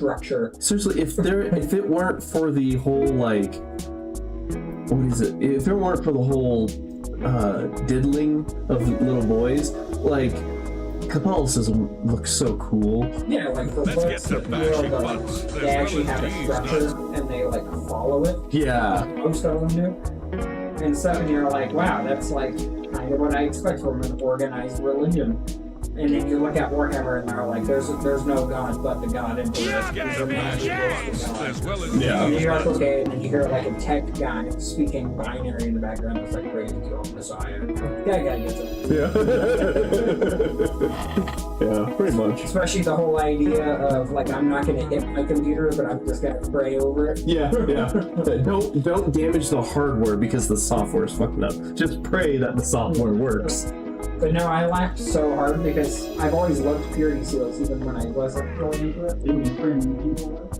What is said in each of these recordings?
structure. Seriously, if it weren't for the whole like, what is it? If it weren't for the whole diddling of little boys, like Catholicism looks so cool. Yeah, like the Let's get to bashing buttons. they actually have a structure and they like follow it. Yeah. Most of them do. And stuff, and you're like, wow, that's like kind of what I expect from an organized religion. And then you look at Warhammer and they're like, there's no god but the god and Let's get to bashing buttons as well as Yeah. And you're like, okay, and then you hear like a tech guy speaking binary in the background that's like, praise to the Messiah. That guy gets it. Yeah. Yeah, pretty much. Especially the whole idea of like, I'm not gonna hit my computer, but I'm just gonna pray over it. Yeah. Don't damage the hardware because the software is fucking up. Just pray that the software works. But no, I laughed so hard because I've always loved Purity Seals, even when I wasn't really into it. Even bringing people up.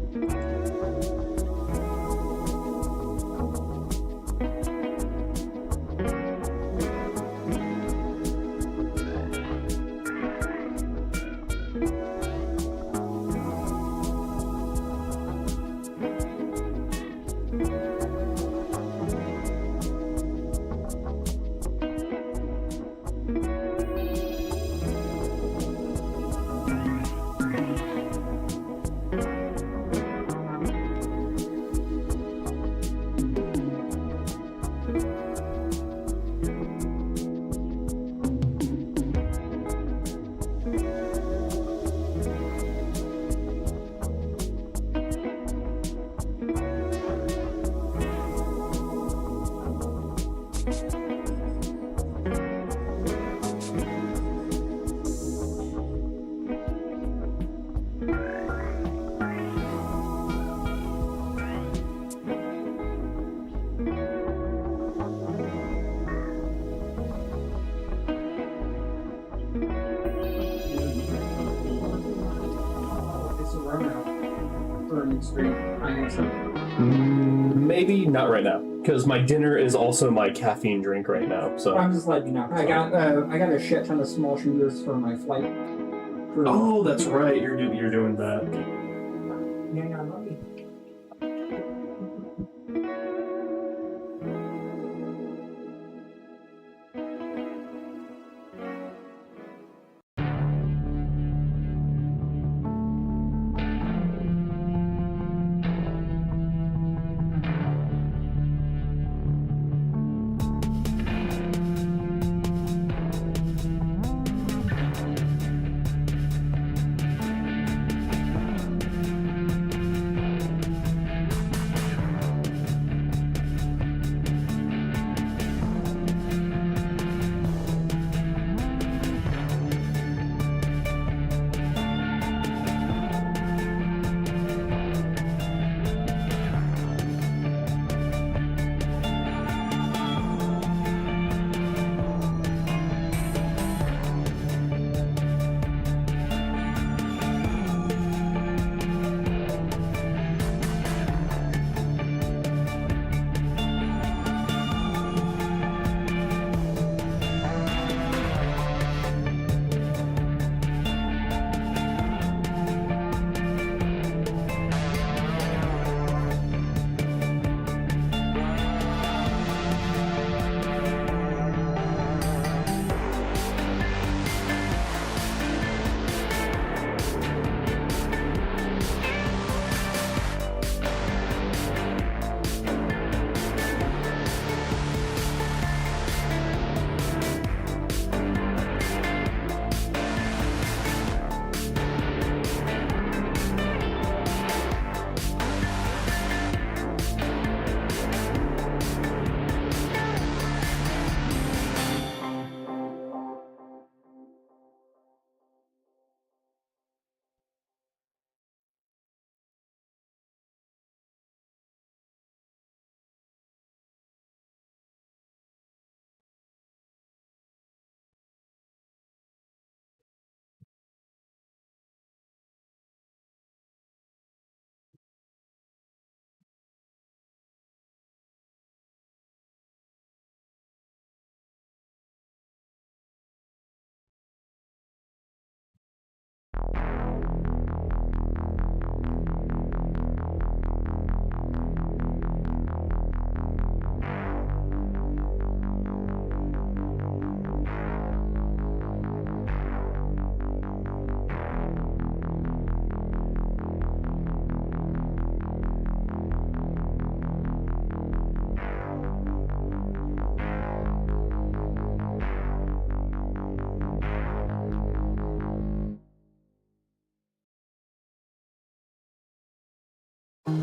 Maybe not right now, because my dinner is also my caffeine drink right now. So I'm just letting you know. I got a shit ton of small shooters for my flight crew. oh, that's right. You're doing that. Yeah, I love you. Let's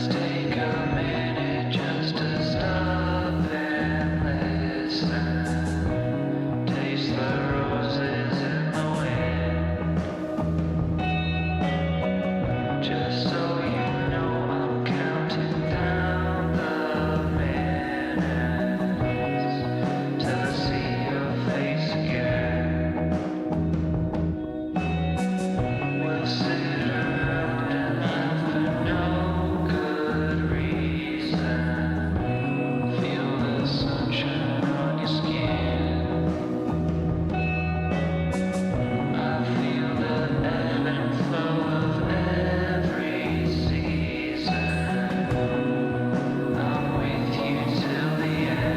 take a minute just to stop and listen. Taste the roses in the wind. Just so you know, I'm counting down the minutes till I see your face again. We'll sit around and laugh for no good reason. Feel the sunshine on your skin. I feel the ebb and flow of every season. I'm with you till the end.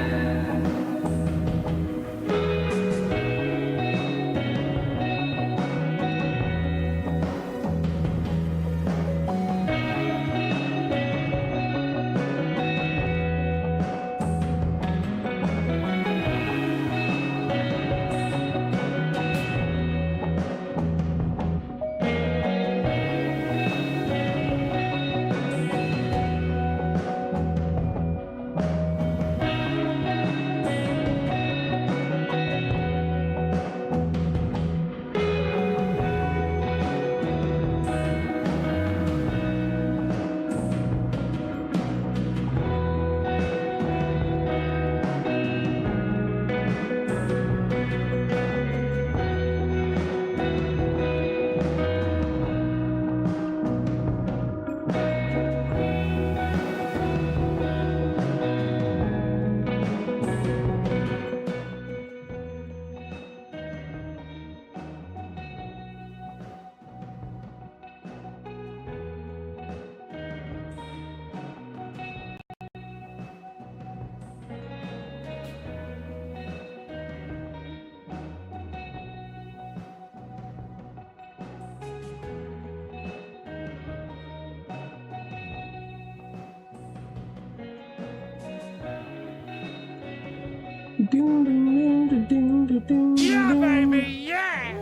Yeah, baby, yeah!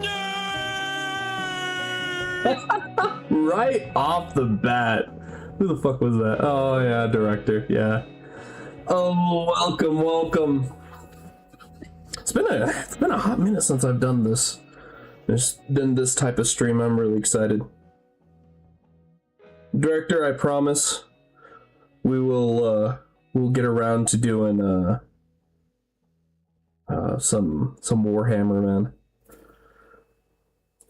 Right off the bat. Who the fuck was that? Oh yeah, director. Yeah. Oh, welcome. It's been a hot minute since I've done this. Just done this type of stream. I'm really excited. Director, I promise we'll get around to doing some Warhammer, man.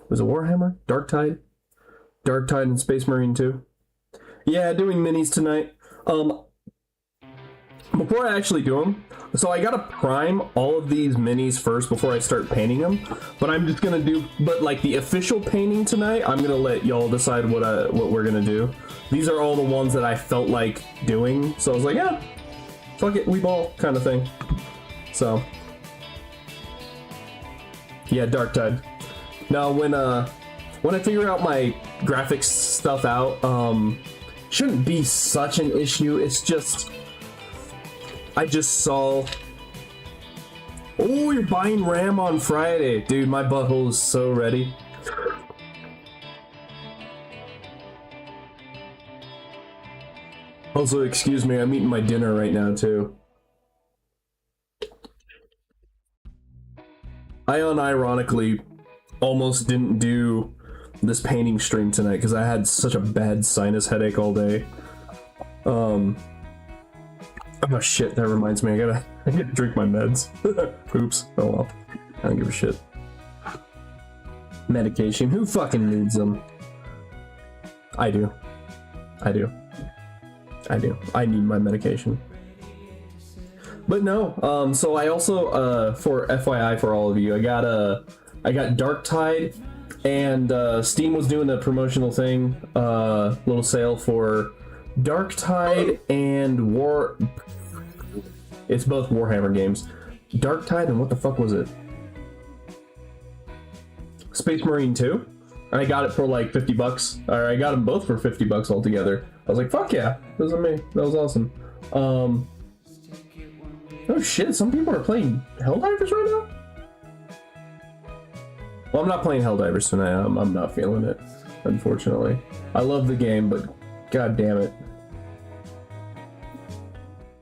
Was it Warhammer? Dark Tide and Space Marine 2. Yeah, doing minis tonight. Before I actually do them, so I gotta prime all of these minis first before I start painting them. But I'm just gonna do, like the official painting tonight, I'm gonna let y'all decide what we're gonna do. These are all the ones that I felt like doing, so I was like, yeah, fuck it, we ball kind of thing. So, yeah, Dark Tide. Now, when I figure out my graphics stuff out, shouldn't be such an issue. It's just, I just saw. Oh, you're buying RAM on Friday, dude. My butthole is so ready. Also, excuse me, I'm eating my dinner right now too. I unironically almost didn't do this painting stream tonight because I had such a bad sinus headache all day. Oh shit, that reminds me, I gotta drink my meds. Oops, oh well. I don't give a shit. Medication, who fucking needs them? I do. I do. I need my medication. But no, so I also, for FYI for all of you, I got Dark Tide, and Steam was doing a promotional thing, little sale for Dark Tide and it's both Warhammer games. Dark Tide and what the fuck was it? Space Marine 2? And I got it for like 50 bucks. Or I got them both for 50 bucks altogether. I was like, fuck yeah, that was amazing. That was awesome. Oh shit, some people are playing Helldivers right now? Well, I'm not playing Helldivers tonight. I'm not feeling it, unfortunately. I love the game, but god damn it.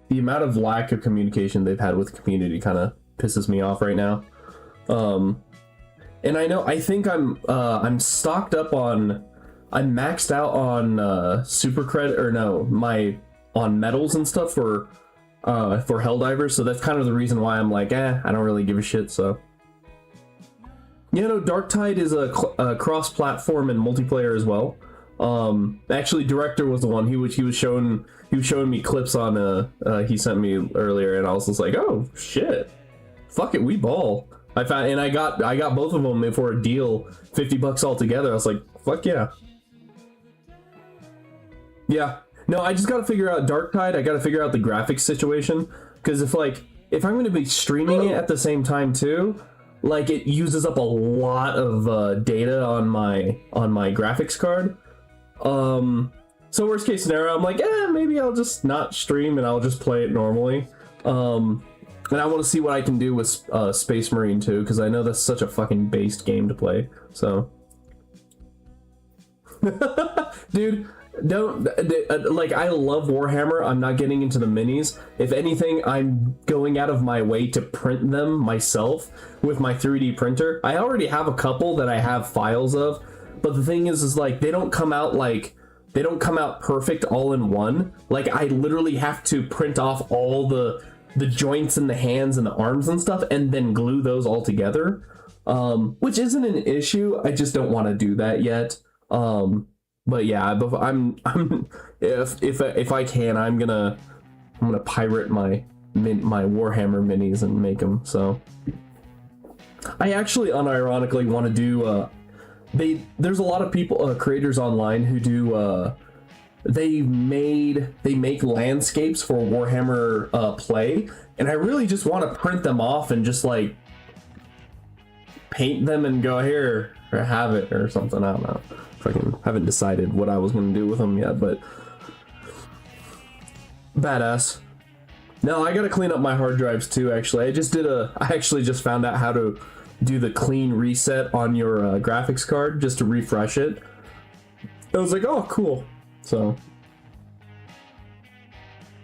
The amount of lack of communication they've had with the community kind of pisses me off right now. And I think I'm stocked up on, I'm maxed out on super credit, or no, on medals and stuff for Helldivers, so that's kind of the reason why I'm like, I don't really give a shit. So you know, Dark Tide is a cross-platform and multiplayer as well. Actually, Director was the one. He was showing me clips on he sent me earlier, and I was just like, oh shit, fuck it, we ball. I got both of them for a deal, 50 bucks altogether. I was like, fuck yeah. Yeah. No, I just gotta figure out Dark Tide. I gotta figure out the graphics situation, because if I'm going to be streaming it at the same time too, like it uses up a lot of data on my graphics card. So worst case scenario, I'm like, maybe I'll just not stream and I'll just play it normally. And I want to see what I can do with Space Marine 2, because I know that's such a fucking based game to play. So, dude. Don't like, I love Warhammer. I'm not getting into the minis. If anything, I'm going out of my way to print them myself with my 3D printer. I already have a couple that I have files of, but the thing is like they don't come out perfect all in one. Like I literally have to print off all the joints in the hands and the arms and stuff and then glue those all together. Which isn't an issue. I just don't want to do that yet. But yeah, I'm if I can, I'm gonna pirate my Warhammer minis and make them. So I actually unironically want to do. There's a lot of people, creators online who do. They make landscapes for Warhammer play, and I really just want to print them off and just like paint them and go here or have it or something. I don't know. Fucking haven't decided what I was gonna do with them yet, but badass. No, I gotta clean up my hard drives too. Actually, I actually just found out how to do the clean reset on your graphics card just to refresh it. I was like, oh, cool. So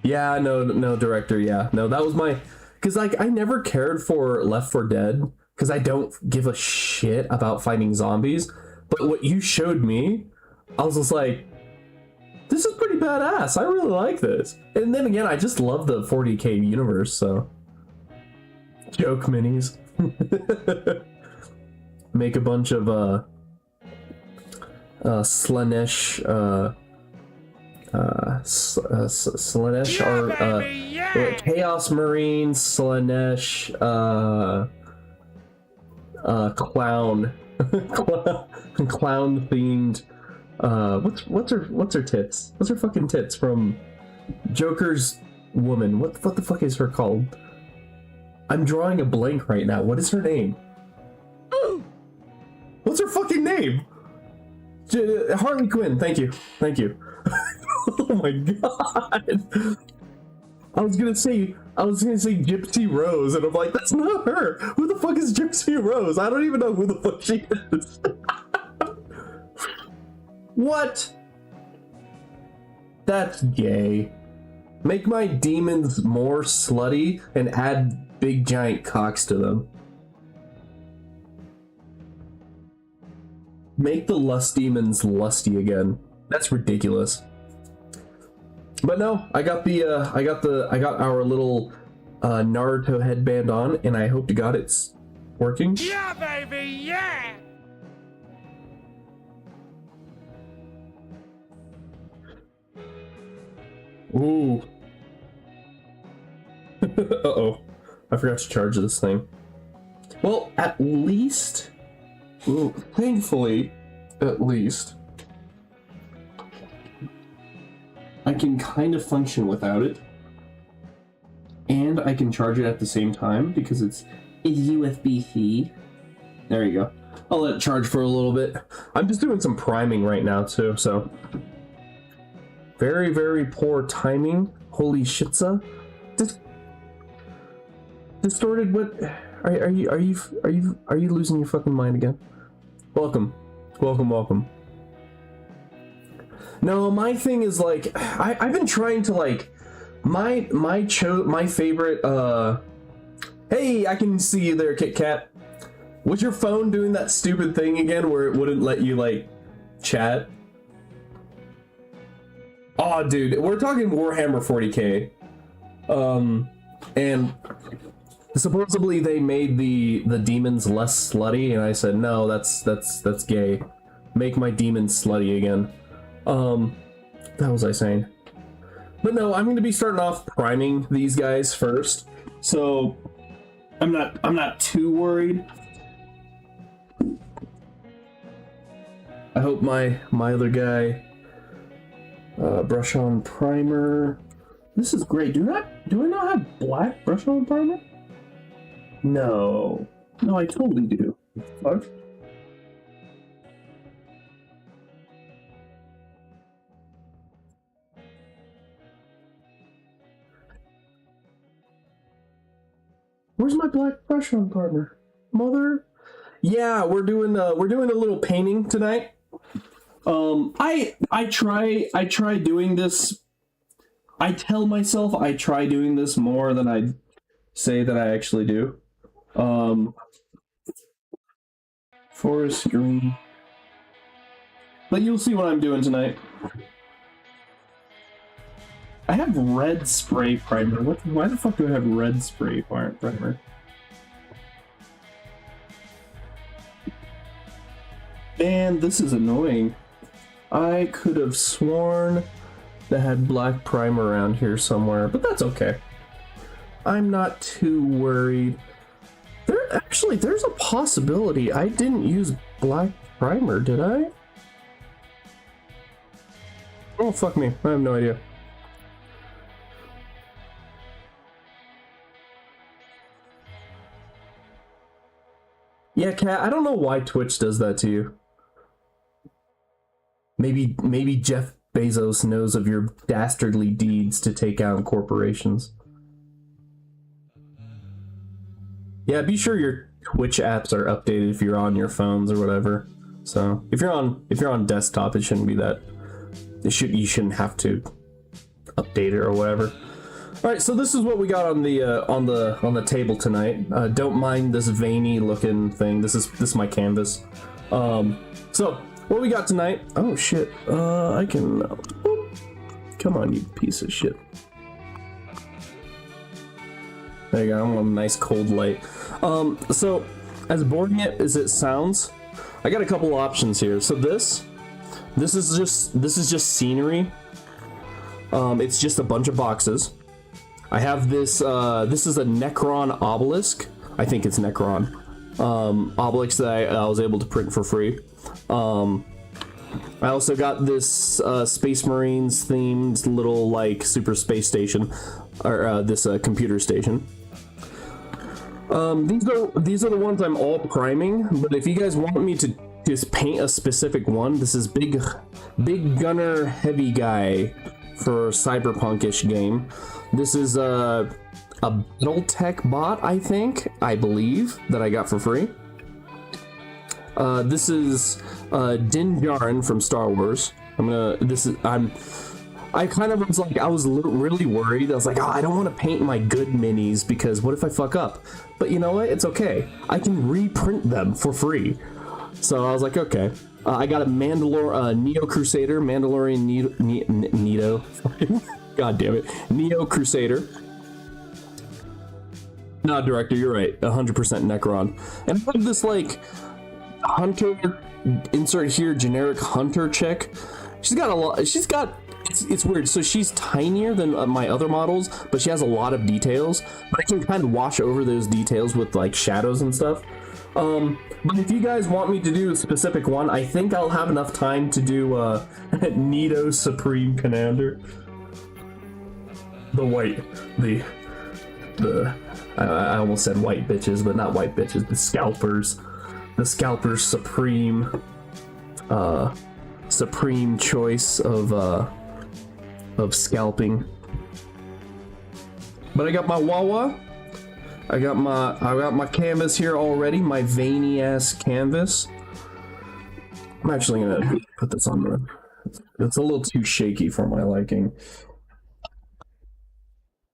yeah, no, Director. Yeah, no, that was because like I never cared for Left 4 Dead because I don't give a shit about fighting zombies. But what you showed me, I was just like, this is pretty badass. I really like this. And then again, I just love the 40k universe, so. Joke minis. Make a bunch of, Slaanesh, Slaanesh, Yeah, baby, yeah. Chaos Marine, Slaanesh, Clown. Clown themed what's her tits? What's her fucking tits from Joker's woman? What the fuck is her called? I'm drawing a blank right now. What is her name? What's her fucking name? Harley Quinn. Thank you. Oh my god. I was gonna say Gypsy Rose, and I'm like, that's not her. Who the fuck is Gypsy Rose? I don't even know who the fuck she is. What? That's gay. Make my demons more slutty and add big giant cocks to them. Make the lust demons lusty again. That's ridiculous. But no, I got our little Naruto headband on, and I hope to God it's working. Yeah, baby, yeah. Ooh. Uh-oh. I forgot to charge this thing. Well, at least... Ooh, thankfully, at least... I can kind of function without it. And I can charge it at the same time because it's USB-C. There you go. I'll let it charge for a little bit. I'm just doing some priming right now too, so... Very, very poor timing. Holy shitza. Distorted what? Are you losing your fucking mind again? Welcome. No, my thing is like I've been trying to like my favorite hey, I can see you there, Kit Kat. Was your phone doing that stupid thing again where it wouldn't let you like chat? Oh, dude, we're talking Warhammer 40k. And supposedly they made the demons less slutty, and I said no, that's gay. Make my demons slutty again. What was I saying? But no, I'm going to be starting off priming these guys first, so I'm not too worried. I hope my other guy brush on primer. This is great. Do I not have black brush on primer? No, I totally do. Fuck. Where's my black brush on primer? Mother? Yeah, we're doing a little painting tonight. I try doing this. I tell myself I try doing this more than I say that I actually do. Forest green. But you'll see what I'm doing tonight. I have red spray primer. Why the fuck do I have red spray primer? Man, this is annoying. I could have sworn that had black primer around here somewhere, but that's okay. I'm not too worried. There's a possibility I didn't use black primer, did I? Oh, fuck me. I have no idea. Yeah, Kat, I don't know why Twitch does that to you. Maybe Jeff Bezos knows of your dastardly deeds to take out corporations. Yeah, be sure your Twitch apps are updated if you're on your phones or whatever. So if you're on desktop, it shouldn't be that. You shouldn't have to update it or whatever. All right, so this is what we got on the table tonight. Don't mind this veiny looking thing. This is my canvas. So what we got tonight? Oh shit! I can. Come on, you piece of shit. There you go. I want a nice cold light. So as boring it as it sounds, I got a couple options here. So this is just scenery. It's just a bunch of boxes. I have this. This is a Necron obelisk. I think it's Necron obelisk that I was able to print for free. I also got this Space Marines themed little like super space station, or this computer station. These are the ones I'm all priming. But if you guys want me to just paint a specific one, this is big gunner heavy guy for cyberpunkish game. This is a Battletech bot, I believe, that I got for free. This is Din Djarin from Star Wars. I kind of was like, I was really worried. I was like, oh, I don't want to paint my good minis because what if I fuck up? But you know what? It's okay. I can reprint them for free. So I was like, okay. I got a Neo Crusader, Mandalorian Neo. God damn it. Neo Crusader. Nah, director, you're right. 100% Necron. And I have this, like, hunter, insert here, generic hunter chick. She's got it's weird. So she's tinier than my other models, but she has a lot of details. But I can kind of wash over those details with like shadows and stuff. But if you guys want me to do a specific one, I think I'll have enough time to do Nito Supreme Commander. I almost said white bitches, but not white bitches, the scalpers. The scalpers supreme choice of scalping. But I got my Wawa. I got my canvas here already, my veiny ass canvas. I'm actually gonna put this on there. It's a little too shaky for my liking.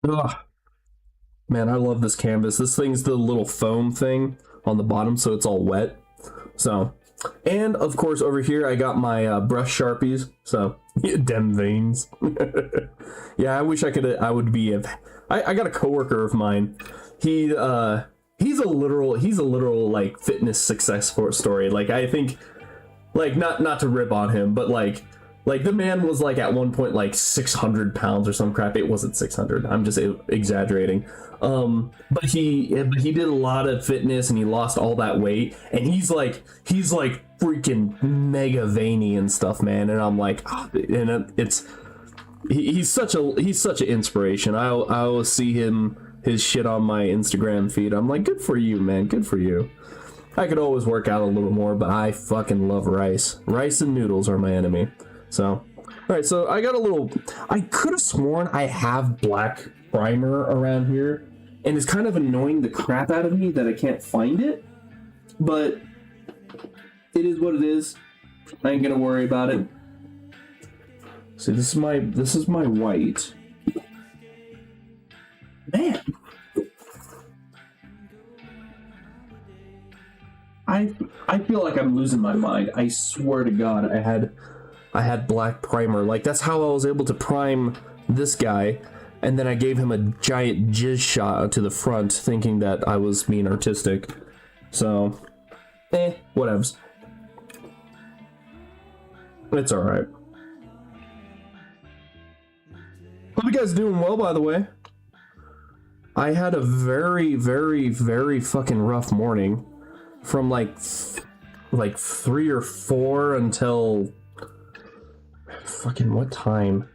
Ugh. Man, I love this canvas. This thing's the little foam thing on the bottom, so it's all wet. So, and of course over here I got my brush Sharpies. So, dem veins. Yeah, I wish I could. I got a coworker of mine. He's a literal like fitness success story. Like I think, like not to rip on him, but like the man was like at one point like 600 pounds or some crap. It wasn't 600. I'm just exaggerating. But he did a lot of fitness and he lost all that weight. And he's like freaking mega veiny and stuff, man. And I'm like, and he's such an inspiration. I always see his shit on my Instagram feed. I'm like, good for you, man. Good for you. I could always work out a little more, but I fucking love rice. Rice and noodles are my enemy. So, alright, so I got a little... I could have sworn I have black primer around here, and it's kind of annoying the crap out of me that I can't find it, but it is what it is. I ain't gonna worry about it. See, this is my white. Man! I feel like I'm losing my mind. I swear to God, I had black primer. Like, that's how I was able to prime this guy, and then I gave him a giant jizz shot to the front, thinking that I was being artistic. So, whatevs. It's alright. Hope you guys doing well, by the way. I had a very, very, very fucking rough morning. From like 3 or 4 until... fucking what time?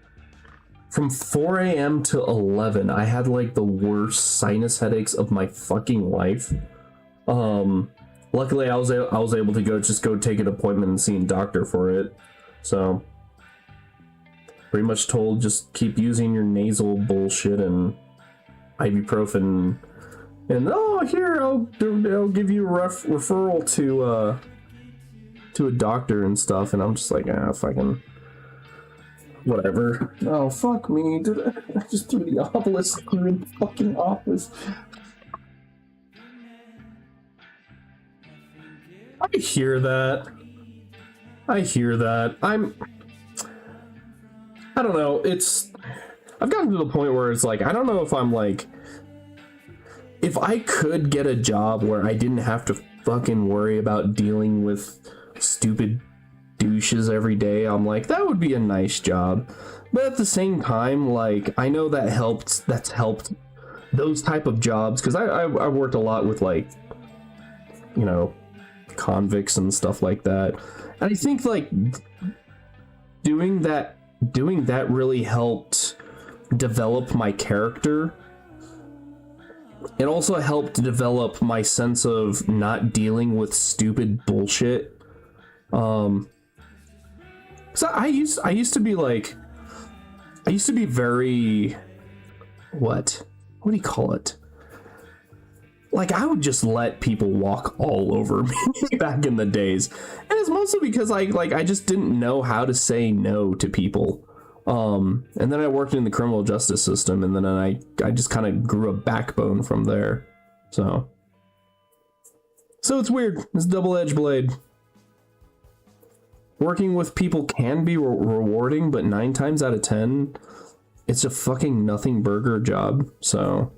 From 4 a.m. to 11, I had like the worst sinus headaches of my fucking life. Luckily I was able to go take an appointment and see a doctor for it. So pretty much told just keep using your nasal bullshit and ibuprofen, and here I'll give you a referral to a doctor and stuff, and I'm just like, fucking whatever. Oh, fuck me, dude. I just threw the obelisk through the fucking office. I hear that. I don't know, I've gotten to the point where it's like, I don't know if I'm like, if I could get a job where I didn't have to fucking worry about dealing with stupid douches every day, I'm like, that would be a nice job. But at the same time, like, I know that's helped those type of jobs, because I worked a lot with, like, you know, convicts and stuff like that. And I think, like, doing that really helped develop my character. It also helped develop my sense of not dealing with stupid bullshit. So I used to be very, what do you call it? Like, I would just let people walk all over me back in the days. And it's mostly because I just didn't know how to say no to people. And then I worked in the criminal justice system, and then I just kind of grew a backbone from there. So it's weird. It's a double-edged blade. Working with people can be rewarding, but 9 times out of 10, it's a fucking nothing burger job. So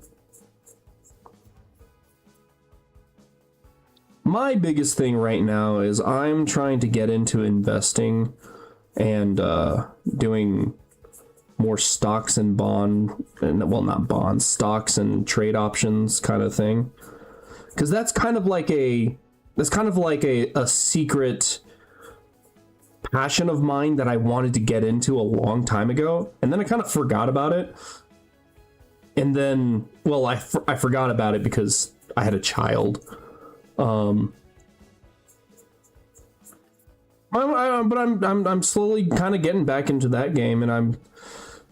my biggest thing right now is I'm trying to get into investing and doing more stocks and not bonds, stocks and trade options kind of thing. Because that's kind of like a secret passion of mine that I wanted to get into a long time ago, and then I kind of forgot about it. And then, well, I forgot about it because I had a child. But I'm slowly kind of getting back into that game, and I'm,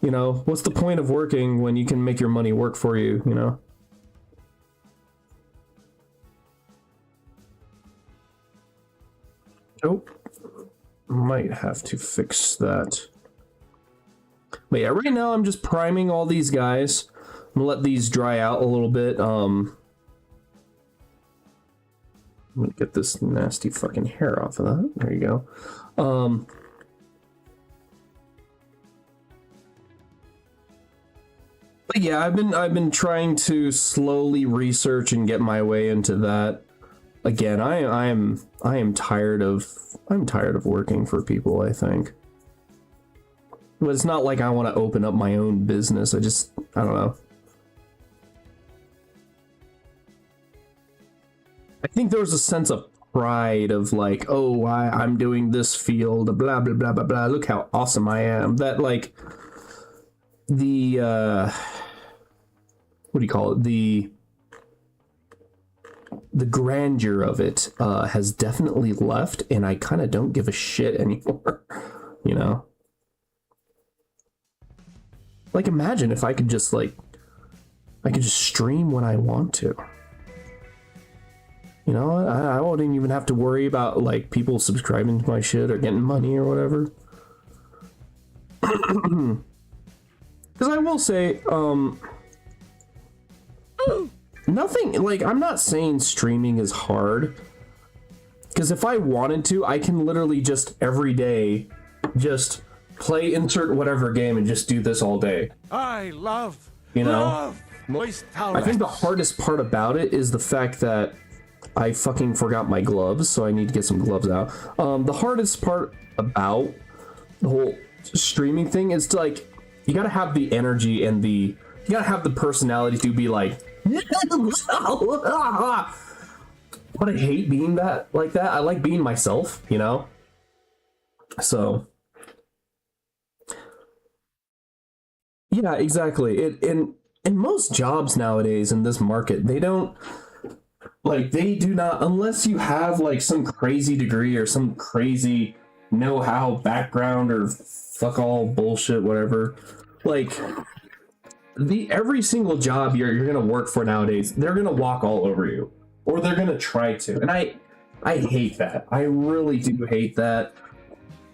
you know, what's the point of working when you can make your money work for you, you know? Oh, might have to fix that. But yeah, right now I'm just priming all these guys. I'm gonna let these dry out a little bit. I'm gonna get this nasty fucking hair off of that. There you go. But yeah, I've been trying to slowly research and get my way into that. Again, I am tired of working for people, I think. But it's not like I want to open up my own business. I don't know. I think there was a sense of pride of like, oh, I'm doing this field, blah, blah, blah, blah, blah. Look how awesome I am. That like the, what do you call it? The grandeur of it has definitely left, and I kind of don't give a shit anymore, you know? Like, imagine if I could just stream when I want to. You know, I wouldn't even have to worry about, like, people subscribing to my shit or getting money or whatever. Because I will say, nothing, like, I'm not saying streaming is hard. Because if I wanted to, I can literally just every day just play insert whatever game and just do this all day. I love, you know? love moist towel. I think the hardest part about it is the fact that I fucking forgot my gloves, so I need to get some gloves out. The hardest part about the whole streaming thing is to, like, you gotta have the energy and you gotta have the personality to be like, but I hate being like that. I like being myself, you know? So yeah, exactly. In most jobs nowadays in this market, they do not, unless you have like some crazy degree or some crazy know-how background or fuck all bullshit, whatever. Like, every single job you're gonna work for nowadays, they're gonna walk all over you, or they're gonna try to, and I hate that. I really do hate that.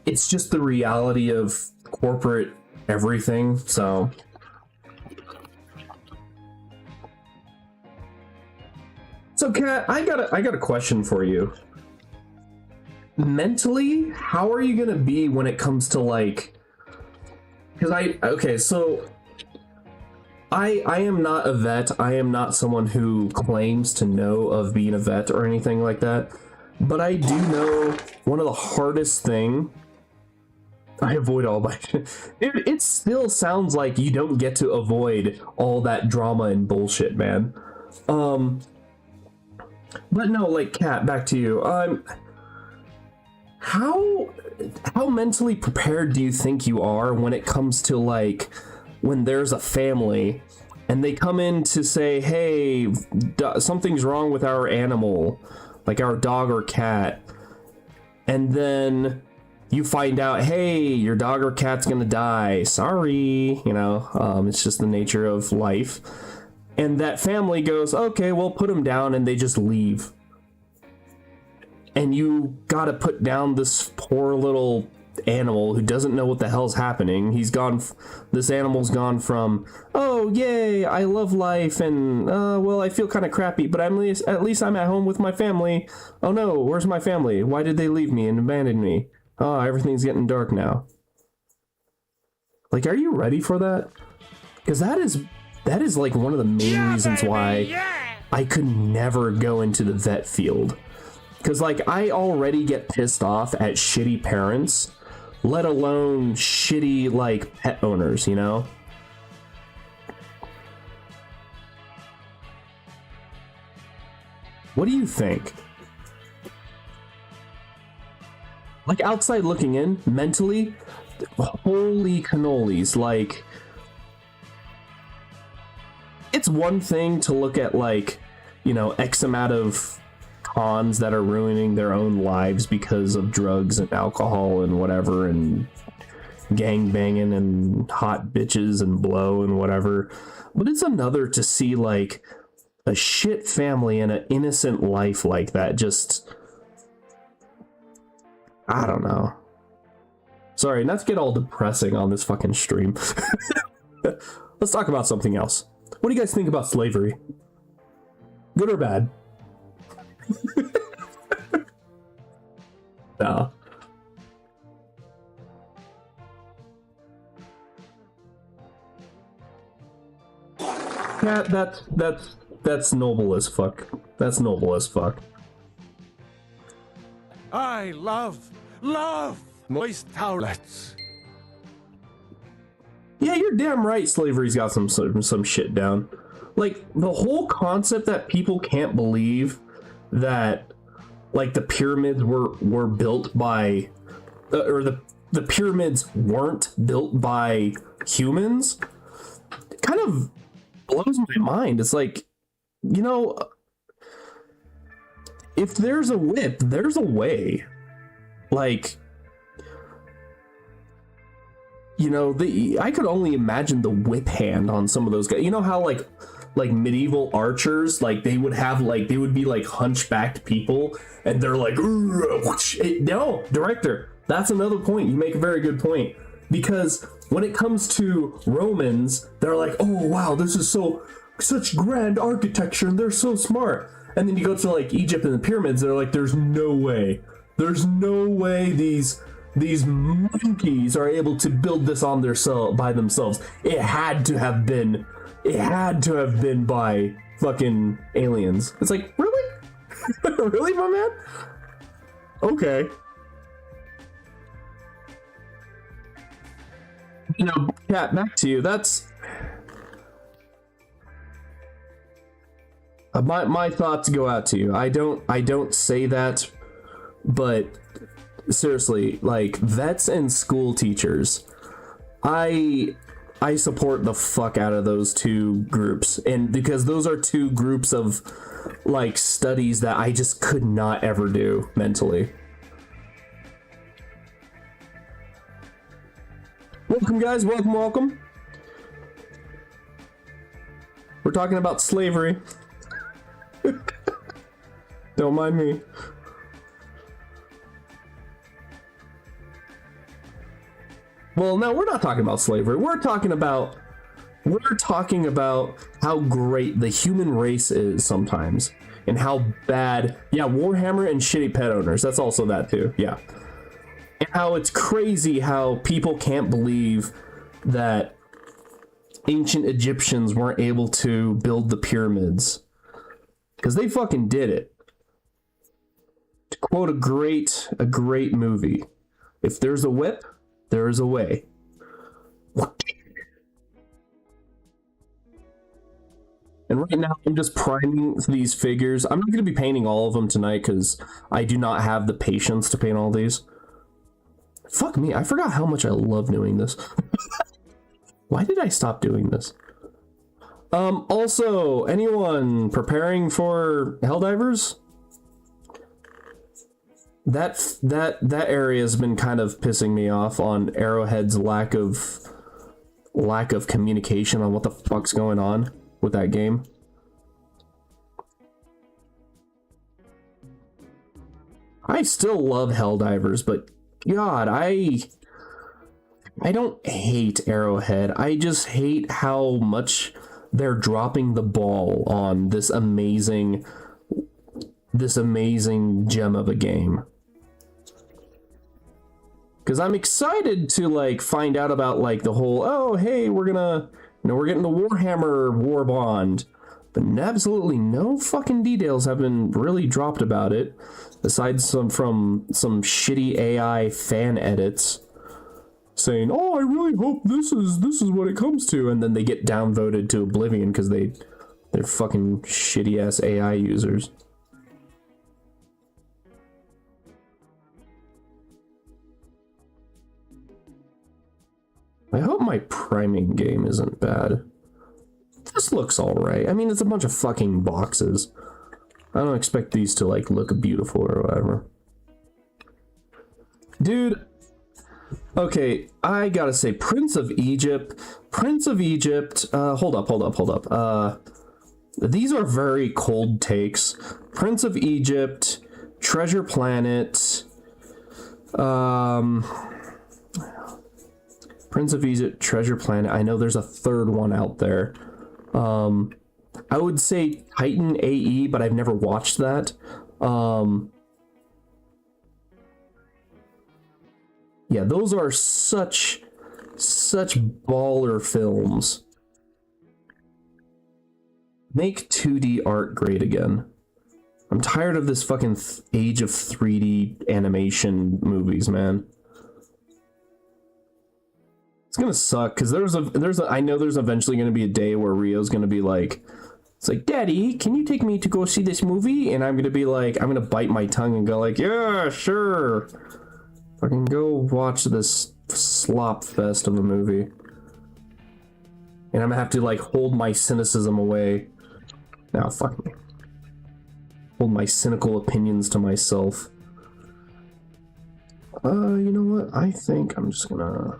It's just the reality of corporate everything. So Kat, I got a question for you. Mentally, how are you gonna be when it comes to like, because I am not a vet. I am not someone who claims to know of being a vet or anything like that. But I do know one of the hardest thing. I avoid all my shit. It still sounds like you don't get to avoid all that drama and bullshit, man. But no, like, Kat, back to you. How mentally prepared do you think you are when it comes to like, when there's a family and they come in to say, hey, something's wrong with our animal, like our dog or cat, and then you find out, hey, your dog or cat's gonna die, sorry, you know, it's just the nature of life, and that family goes, okay, we'll put him down, and they just leave, and you gotta put down this poor little animal who doesn't know what the hell's happening. This animal's gone from, oh yay, I love life, and well, I feel kind of crappy, but at least I'm at home with my family. Oh no, where's my family? Why did they leave me and abandon me? Oh, everything's getting dark now. Like, are you ready for that? Because that is like one of the main reasons why I could never go into the vet field. Because like, I already get pissed off at shitty parents let alone shitty like pet owners, you know? What do you think? Like outside looking in, mentally, holy cannolis, like it's one thing to look at like, you know, X amount of cons that are ruining their own lives because of drugs and alcohol and whatever and gang banging and hot bitches and blow and whatever. But it's another to see like a shit family and an innocent life like that. Just, I don't know. Sorry, not to get all depressing on this fucking stream. Let's talk about something else. What do you guys think about slavery? Good or bad? No. Yeah, that's noble as fuck. That's noble as fuck. I love moist towelettes. Yeah, you're damn right. Slavery's got some shit down. Like the whole concept that people can't believe that like the pyramids were built by or the pyramids weren't built by humans kind of blows my mind. It's like, you know, if there's a whip, there's a way. Like, you know, I could only imagine the whip hand on some of those guys. You know how like medieval archers, like they would be like hunchbacked people and they're like, no, director, that's another point. You make a very good point, because when it comes to Romans, they're like, oh wow, this is such grand architecture and they're so smart. And then you go to like Egypt and the pyramids, they're like, there's no way these monkeys are able to build this on by themselves. It had to have been by fucking aliens. It's like, really? Really, my man? Okay. You know, Kat, back to you. That's my thoughts go out to you. I don't say that, but seriously, like vets and school teachers, I support the fuck out of those two groups, and because those are two groups of like studies that I just could not ever do mentally. Welcome, guys. Welcome. We're talking about slavery. Don't mind me. Well, no, we're not talking about slavery. We're talking about how great the human race is sometimes, and how bad, yeah, Warhammer and shitty pet owners. That's also that too, yeah. And how it's crazy how people can't believe that ancient Egyptians weren't able to build the pyramids, because they fucking did it. To quote a great movie, if there's a whip, there is a way. And right now, I'm just priming these figures. I'm not going to be painting all of them tonight because I do not have the patience to paint all these. Fuck me, I forgot how much I love doing this. Why did I stop doing this? Also, anyone preparing for Helldivers? That area has been kind of pissing me off on Arrowhead's lack of communication on what the fuck's going on with that game. I still love Helldivers, but God, I don't hate Arrowhead. I just hate how much they're dropping the ball on this amazing gem of a game. Because I'm excited to like find out about like the whole, oh hey, we're getting the Warhammer War Bond, but absolutely no fucking details have been really dropped about it, aside from some shitty AI fan edits saying, "Oh, I really hope this is what it comes to," and then they get downvoted to oblivion because they're fucking shitty ass AI users. I hope my priming game isn't bad. This looks alright. I mean, it's a bunch of fucking boxes. I don't expect these to, like, look beautiful or whatever. Dude. Okay, I gotta say, Prince of Egypt. Hold up. These are very cold takes. Prince of Egypt, Treasure Planet, Prince of Egypt, Treasure Planet. I know there's a third one out there. I would say Titan AE, but I've never watched that. Yeah, those are such baller films. Make 2D art great again. I'm tired of this fucking age of 3D animation movies, man. It's gonna suck because I know there's eventually gonna be a day where Rio's gonna be like, it's like, Daddy, can you take me to go see this movie? And I'm gonna be like, I'm gonna bite my tongue and go like, yeah, sure. Fucking go watch this slop fest of a movie. And I'm gonna have to like hold my cynicism away. Now, fuck me. Hold my cynical opinions to myself. You know what? I think I'm just gonna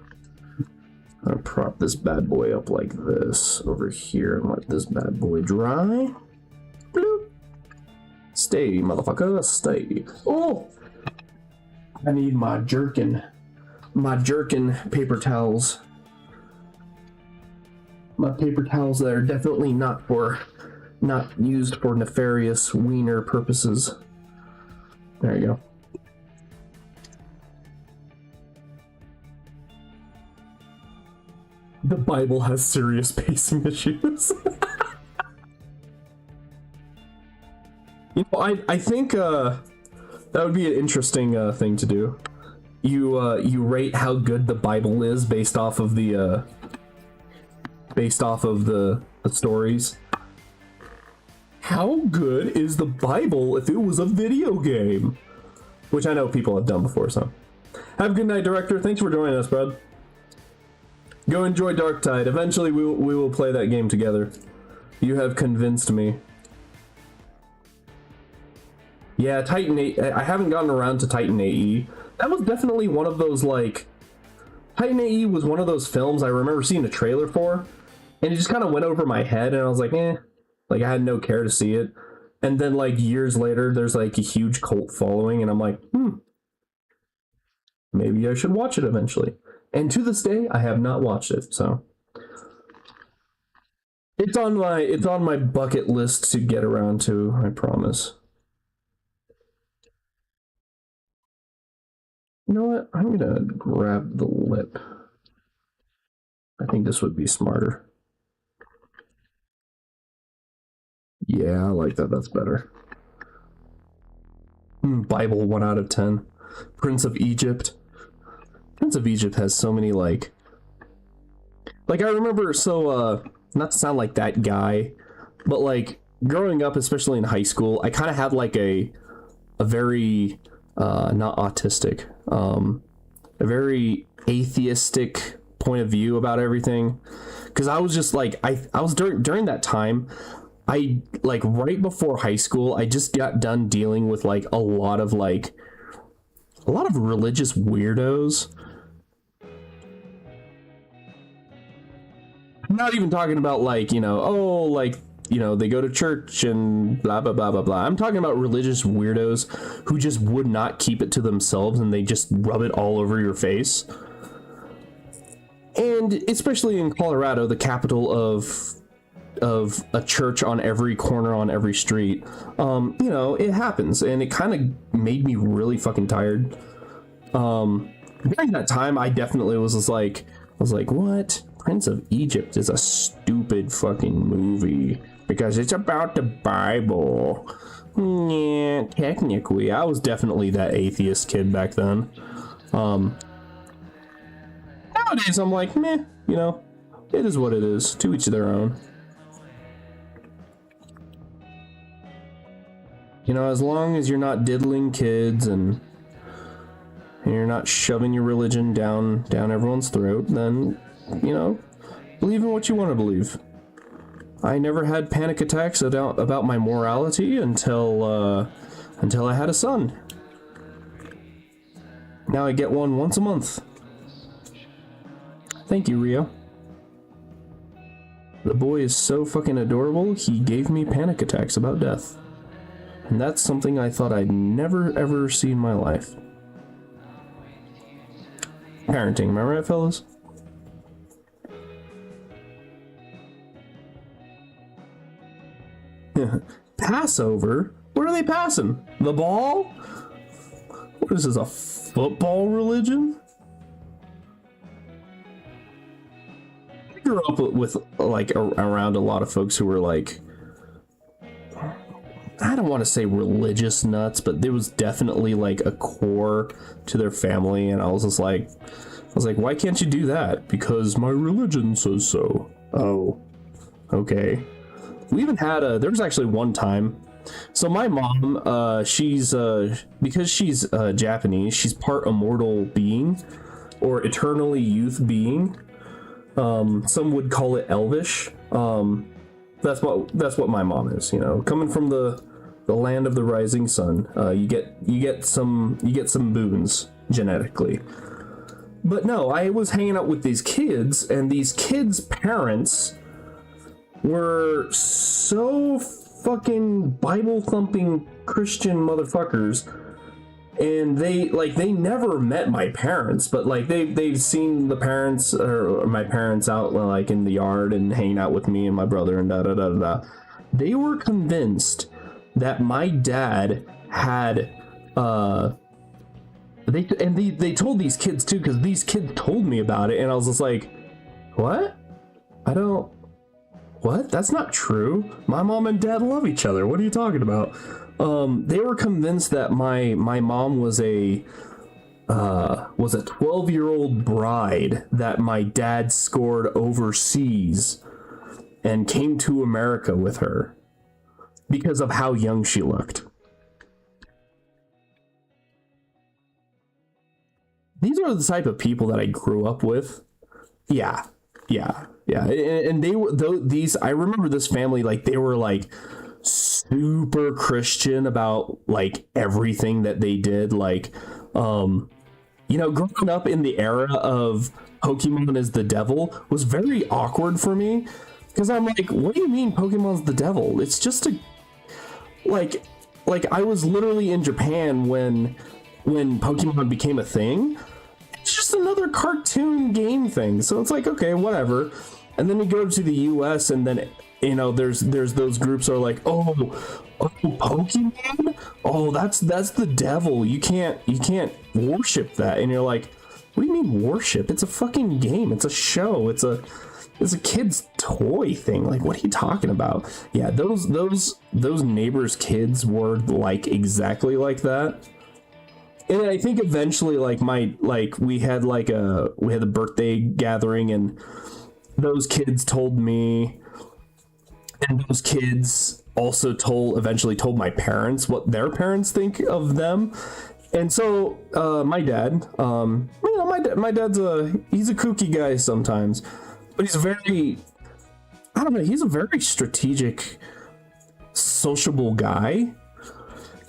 prop this bad boy up like this over here and let this bad boy dry. Bloop. Stay, motherfucker, stay. Oh! I need my jerkin. My jerkin paper towels. My paper towels that are definitely not used for nefarious wiener purposes. There you go. The Bible has serious pacing issues. You know, I think that would be an interesting thing to do. You rate how good the Bible is based off of the stories. How good is the Bible if it was a video game? Which I know people have done before, so. Have a good night, director. Thanks for joining us, bud. Go enjoy Darktide. Eventually we will play that game together. You have convinced me. Yeah, Titan 8. I haven't gotten around to Titan AE. That was definitely one of those, like... Titan AE was one of those films I remember seeing a trailer for, and it just kind of went over my head, and I was like, eh. Like, I had no care to see it. And then, like, years later, there's, like, a huge cult following, and I'm like, maybe I should watch it eventually. And to this day, I have not watched it, so... It's on my bucket list to get around to, I promise. You know what? I'm gonna grab the lip. I think this would be smarter. Yeah, I like that. That's better. Bible 1 out of 10. Prince of Egypt. Prince of Egypt has so many, like I remember, so, not to sound like that guy, but, like, growing up, especially in high school, I kind of had, like, a very, not autistic, a very atheistic point of view about everything, because I was just, like, I was during that time, like, right before high school, I just got done dealing with, like, a lot of religious weirdos. I'm not even talking about, like, you know, oh, like, you know, they go to church and blah, blah, blah, blah, blah. I'm talking about religious weirdos who just would not keep it to themselves and they just rub it all over your face. And especially in Colorado, the capital of a church on every corner, on every street, you know, it happens. And it kind of made me really fucking tired. During that time, I definitely was just like, what? Prince of Egypt is a stupid fucking movie because it's about the Bible. Yeah, technically, I was definitely that atheist kid back then. Nowadays, I'm like, meh, you know, it is what it is. To each their own. You know, as long as you're not diddling kids and you're not shoving your religion down everyone's throat, then, you know, believe in what you want to believe. I never had panic attacks about my morality until I had a son. Now I get one once a month. Thank you, Rio. The boy is so fucking adorable, he gave me panic attacks about death. And that's something I thought I'd never ever see in my life. Parenting, am I right, fellas? Passover? What are they passing? The ball? What is this, a football religion? I grew up with like around a lot of folks who were like, I don't want to say religious nuts, but there was definitely like a core to their family, and I was like, why can't you do that? Because my religion says so. Oh, okay. We even had there was actually one time. So my mom, she's because she's Japanese, she's part immortal being or eternally youth being. Some would call it elvish. That's what my mom is. You know, coming from the land of the rising sun, you get some boons genetically. But no, I was hanging out with these kids, and these kids' parents were so fucking Bible thumping Christian motherfuckers, and they never met my parents, but like they've seen the parents or my parents out like in the yard and hanging out with me and my brother and da da da da. They were convinced that my dad had they told these kids too, because these kids told me about it, and I was just like, what? What? That's not true. My mom and dad love each other. What are you talking about? They were convinced that my mom was a 12-year-old bride that my dad scored overseas and came to America with her because of how young she looked. These are the type of people that I grew up with. Yeah. And they were these. I remember this family, like they were like super Christian about like everything that they did. Like, you know, growing up in the era of Pokemon is the devil was very awkward for me, because I'm like, what do you mean Pokemon's the devil? It's just a like I was literally in Japan when Pokemon became a thing. It's just another cartoon game thing. So it's like, okay, whatever. And then we go to the US, and then, you know, there's those groups are like, oh, Pokemon? Oh, that's the devil. You can't worship that. And you're like, what do you mean worship? It's a fucking game. It's a show. It's a kid's toy thing. Like, what are you talking about? Yeah, those neighbors' kids were like exactly like that. And I think eventually, we had a birthday gathering, and those kids told me, and those kids also eventually told my parents what their parents think of them. And so my dad, my dad's he's a kooky guy sometimes, but he's he's a very strategic, sociable guy.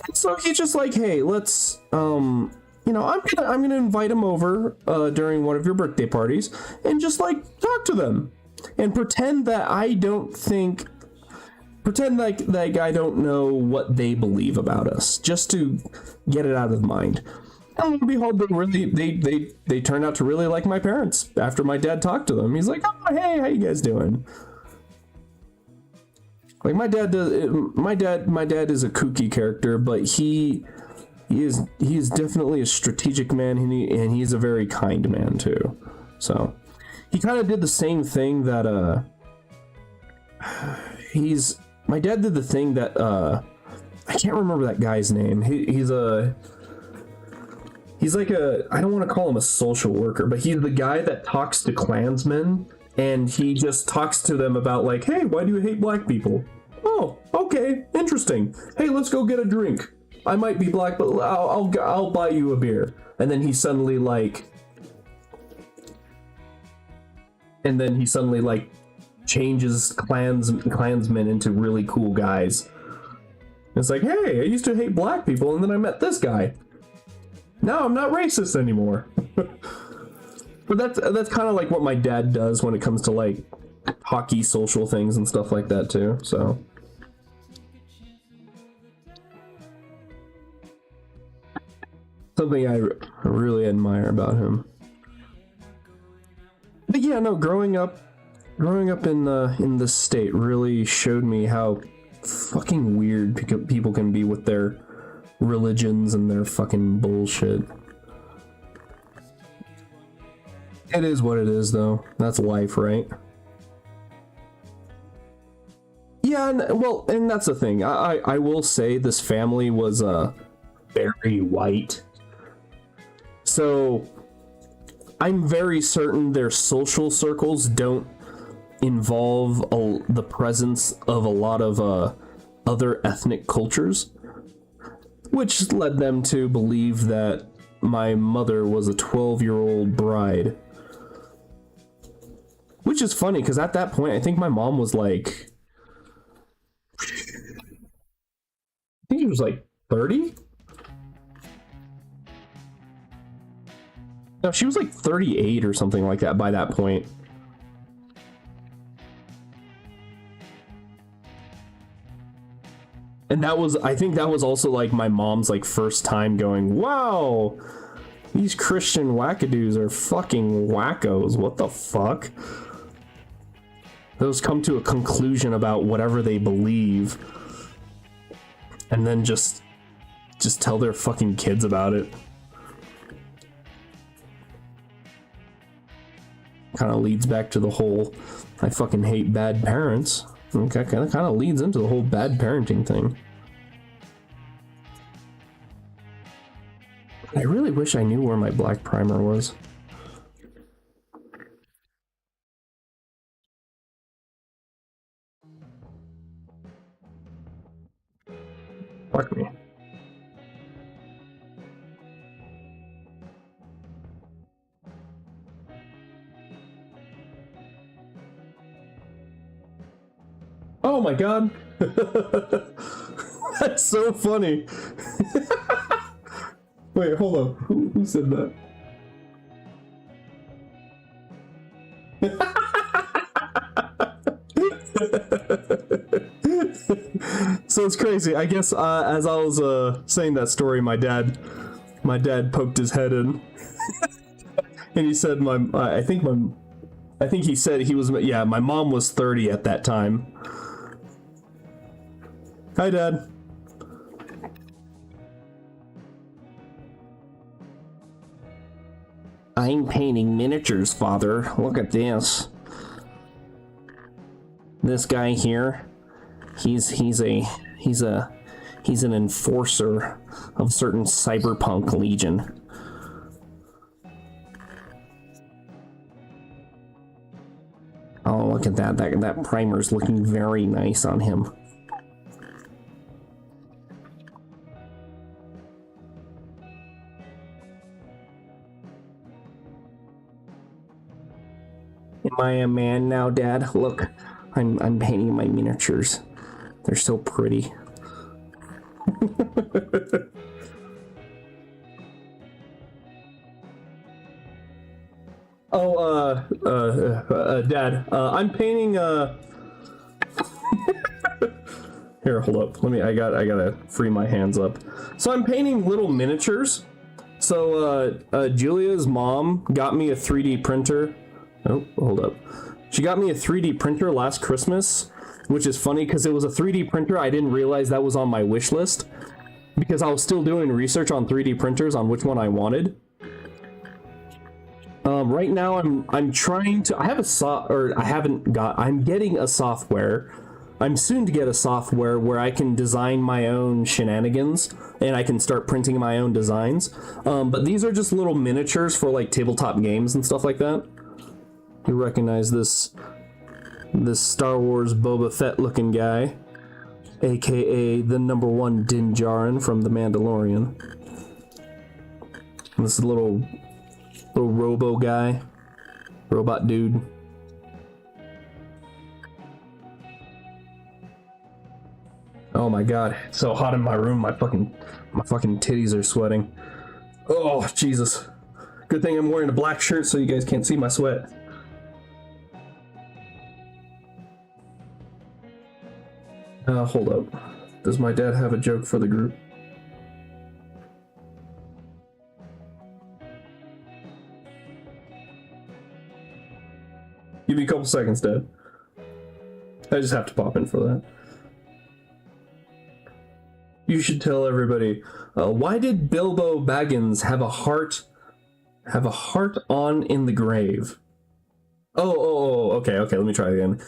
And so he's just like, hey, let's, I'm gonna invite him over during one of your birthday parties and just like talk to them and pretend like I don't know what they believe about us, just to get it out of mind. And lo and behold, they turned out to really like my parents after my dad talked to them. He's like, oh, hey, how you guys doing? Like my dad is a kooky character, but he is definitely a strategic man, and he's a very kind man too. So he kind of did the same thing that my dad did the thing that I can't remember that guy's name. He's He's like I don't want to call him a social worker, but he's the guy that talks to Klansmen, and he just talks to them about like, hey, why do you hate black people? Oh, okay, interesting. Hey, let's go get a drink. I might be black, but I'll buy you a beer. And then he suddenly like changes Klansmen into really cool guys. It's like, hey, I used to hate black people, and then I met this guy. Now I'm not racist anymore. But that's kind of like what my dad does when it comes to like hockey social things and stuff like that too. So something I really admire about him. But yeah, no, growing up in this state really showed me how fucking weird people can be with their religions and their fucking bullshit. It is what it is, though. That's life, right? Yeah, and that's the thing. I will say this family was very white. So I'm very certain their social circles don't involve the presence of a lot of other ethnic cultures, which led them to believe that my mother was a 12-year-old bride. Which is funny, because at that point, I think my mom was like... I think she was like 30? No, she was like 38 or something like that by that point. And I think that was also like my mom's like first time going, wow, these Christian wackadoos are fucking wackos. What the fuck? Those come to a conclusion about whatever they believe and then just tell their fucking kids about it. Kind of leads back to the whole I fucking hate bad parents. Okay, kind of leads into the whole bad parenting thing. I really wish I knew where my black primer was. Fuck me. Oh my god. That's so funny. Wait, hold on. Who said that? So it's crazy. I guess as I was saying that story, my dad poked his head in, and he said, I think he said he was, yeah, my mom was 30 at that time. Hi, Dad. I'm painting miniatures, Father. Look at this. This guy here, he's an enforcer of certain cyberpunk legion. Oh, look at that. That primer's looking very nice on him. Am I a man now, Dad? Look, I'm painting my miniatures. They're so pretty. Dad, I'm painting, Here, hold up. I gotta free my hands up. So I'm painting little miniatures. So, Julia's mom got me a 3D printer. Oh, hold up. She got me a 3D printer last Christmas, which is funny because it was a 3D printer. I didn't realize that was on my wish list because I was still doing research on 3D printers on which one I wanted. Right now I'm trying to, I'm getting a software I'm soon to get a software where I can design my own shenanigans and I can start printing my own designs. But these are just little miniatures for like tabletop games and stuff like that. You recognize this Star Wars Boba Fett looking guy, aka the #1 Din Djarin from The Mandalorian. And this little robo guy, robot dude. Oh my god, it's so hot in my room. My fucking titties are sweating. Oh Jesus! Good thing I'm wearing a black shirt so you guys can't see my sweat. Hold up. Does my dad have a joke for the group? Give me a couple seconds, Dad. I just have to pop in for that. You should tell everybody, why did Bilbo Baggins have a heart on in the grave? Okay, let me try again.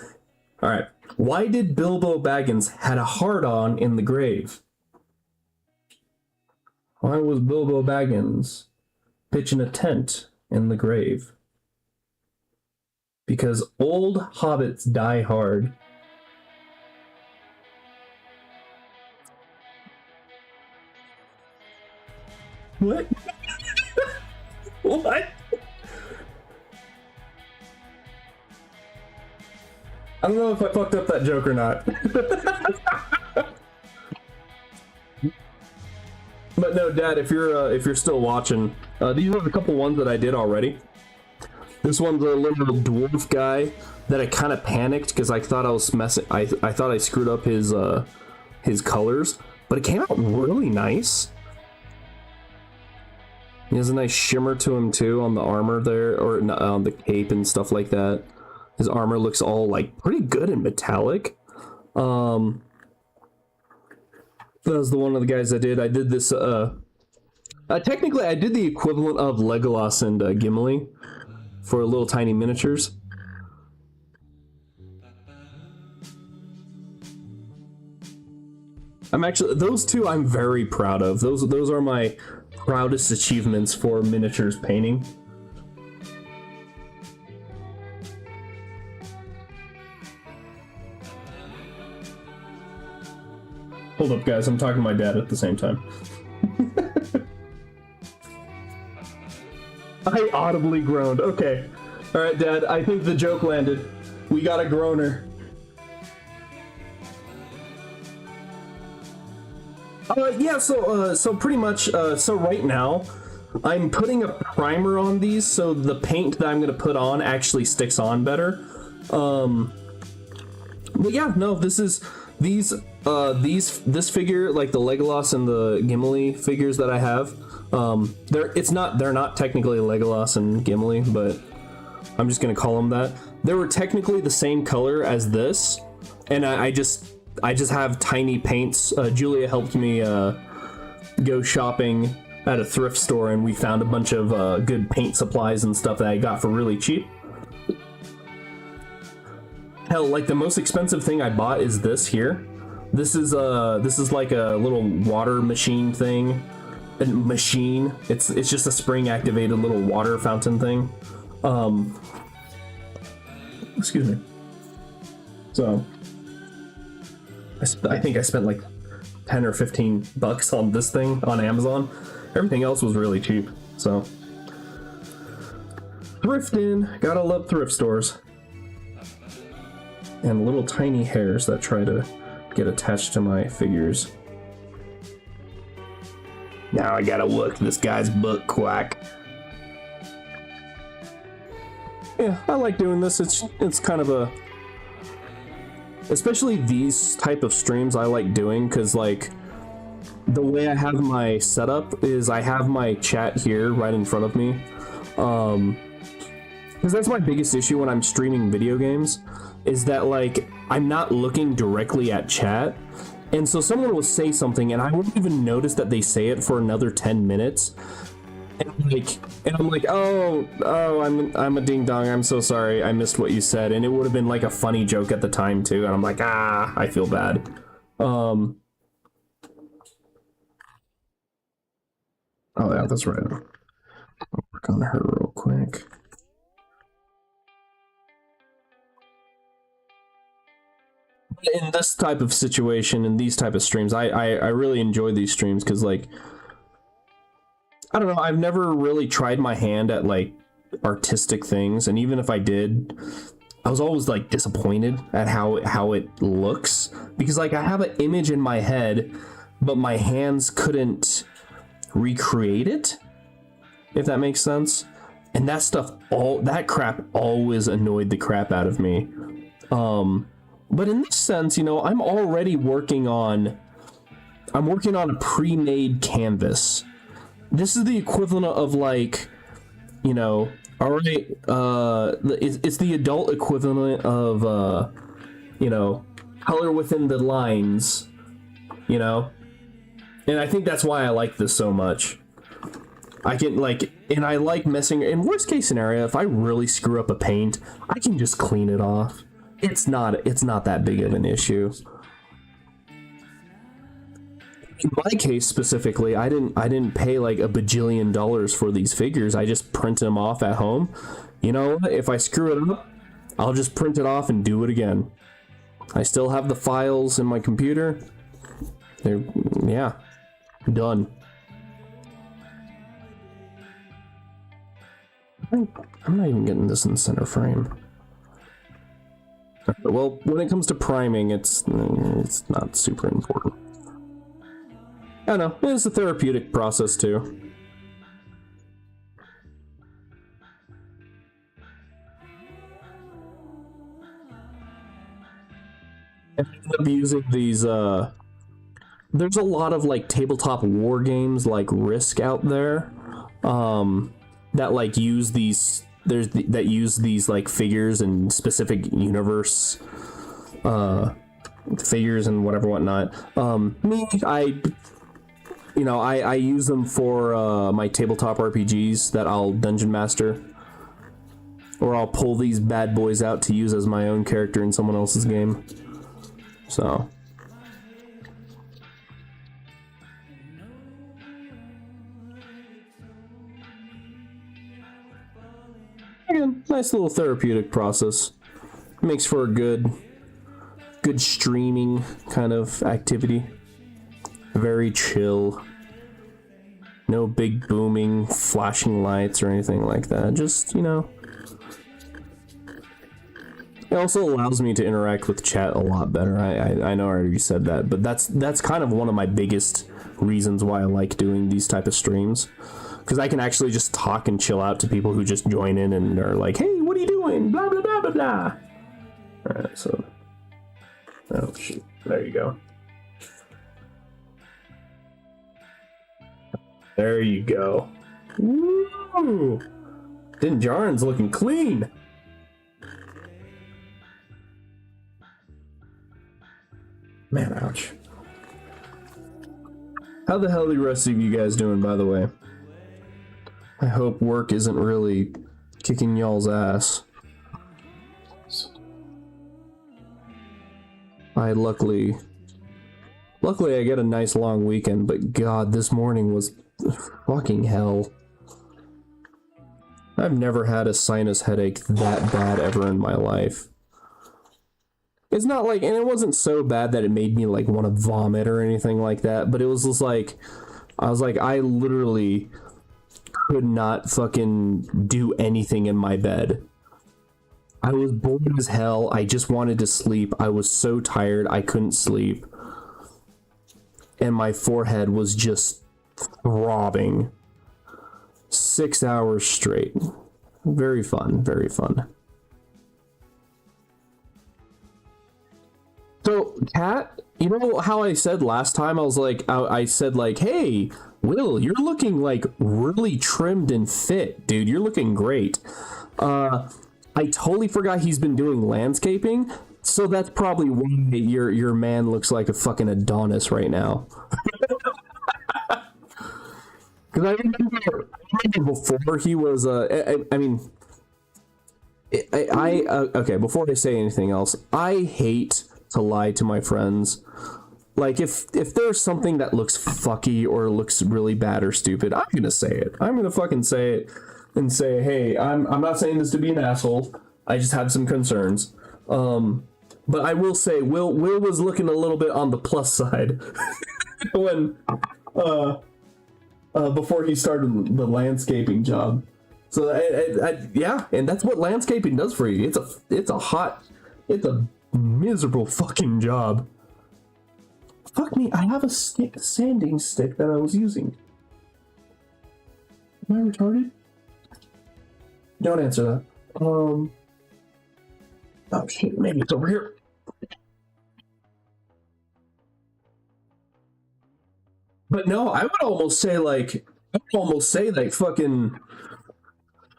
Alright. Why did Bilbo Baggins had a heart on in the grave? Why was Bilbo Baggins pitching a tent in the grave? Because old hobbits die hard. What? What? I don't know if I fucked up that joke or not. But no, Dad, if you're still watching, these are a couple ones that I did already. This one's a little dwarf guy that I kind of panicked because I thought I was messing. I thought I screwed up his colors, but it came out really nice. He has a nice shimmer to him too on the armor there, or on the cape and stuff like that. His armor looks all like pretty good and metallic. That was the one of the guys I did. I did this. Technically, I did the equivalent of Legolas and Gimli for little tiny miniatures. Those two I'm very proud of. Those are my proudest achievements for miniatures painting. Hold up, guys, I'm talking to my dad at the same time. I audibly groaned. Okay. Alright, Dad, I think the joke landed. We got a groaner. Yeah, so pretty much, so right now, I'm putting a primer on these so the paint that I'm gonna put on actually sticks on better. But yeah, no, this figure, like the Legolas and the Gimli figures that I have, they're not technically Legolas and Gimli, but I'm just gonna call them that. They were technically the same color as this, and I just have tiny paints. Julia helped me go shopping at a thrift store, and we found a bunch of good paint supplies and stuff that I got for really cheap. Hell, like the most expensive thing I bought is this here. This is like a little water machine thing. It's just a spring activated little water fountain thing. Excuse me. So I think I spent like 10 or 15 bucks on this thing on Amazon. Everything else was really cheap. So thrifting, gotta love thrift stores. And little tiny hairs that try to get attached to my figures. Now I gotta work this guy's butt quack. Yeah, I like doing this. It's kind of a, especially these type of streams I like doing, because like the way I have my setup is I have my chat here right in front of me, because that's my biggest issue when I'm streaming video games, is that like I'm not looking directly at chat, and so someone will say something and I won't even notice that they say it for another 10 minutes, And I'm like, oh, I'm a ding dong. I'm so sorry. I missed what you said, and it would have been like a funny joke at the time too. And I'm like, I feel bad. Oh yeah, that's right. I'll work on her real quick. In this type of situation, in these type of streams, I really enjoy these streams because, like, I don't know, I've never really tried my hand at, like, artistic things, and even if I did, I was always, like, disappointed at how it looks, because, like, I have an image in my head, but my hands couldn't recreate it, if that makes sense. And that stuff, that crap always annoyed the crap out of me. But in this sense, you know, I'm already working on a pre-made canvas. This is the equivalent of, like, you know, all right, it's the adult equivalent of, you know, color within the lines, you know? And I think that's why I like this so much. I can, like, and I like messing, in worst case scenario, if I really screw up a paint, I can just clean it off. It's not that big of an issue. In my case specifically, I didn't pay like $1 bajillion for these figures. I just print them off at home. You know, if I screw it up, I'll just print it off and do it again. I still have the files in my computer. Yeah, done. I'm not even getting this in center frame. Well, when it comes to priming, it's not super important. I don't know, it's a therapeutic process too. And I end up using these, there's a lot of, like, tabletop war games like Risk out there, that, like, use these, that use these, like, figures and specific universe, figures and whatnot. Me, I use them for, my tabletop RPGs that I'll dungeon master. Or I'll pull these bad boys out to use as my own character in someone else's game. So. Again, nice little therapeutic process. Makes for a good streaming kind of activity. Very chill. No big booming, flashing lights or anything like that. Just, you know. It also allows me to interact with chat a lot better. I know I already said that, but that's kind of one of my biggest reasons why I like doing these type of streams. Because I can actually just talk and chill out to people who just join in and are like, hey, what are you doing? Blah, blah, blah, blah, blah. Alright, so. Oh, shoot. There you go. There you go. Woo! Din Djarin's looking clean. Man, ouch. How the hell are the rest of you guys doing, by the way? I hope work isn't really kicking y'all's ass. Luckily I get a nice long weekend, but God, this morning was fucking hell. I've never had a sinus headache that bad ever in my life. It's not like, and it wasn't so bad that it made me like want to vomit or anything like that, but it was just like, I was like, I literally could not fucking do anything in my bed. I was bored as hell. I just wanted to sleep. I was so tired I couldn't sleep. And my forehead was just throbbing. 6 hours straight. Very fun, very fun. So, Kat, you know how I said last time, I said like, hey, Will, you're looking like really trimmed and fit, dude. You're looking great. I totally forgot he's been doing landscaping, so that's probably why your man looks like a fucking Adonis right now. Because I remember before he was, I mean, okay, before I say anything else, I hate to lie to my friends. Like, if there's something that looks fucky or looks really bad or stupid, I'm gonna say it. I'm gonna fucking say it and say, hey, I'm not saying this to be an asshole. I just had some concerns. But I will say, Will was looking a little bit on the plus side when, before he started the landscaping job. So yeah, and that's what landscaping does for you. It's a miserable fucking job. Fuck me, I have a sanding stick that I was using. Am I retarded? Don't answer that. Oh shit, maybe it's over here. But no, I would almost say like fucking,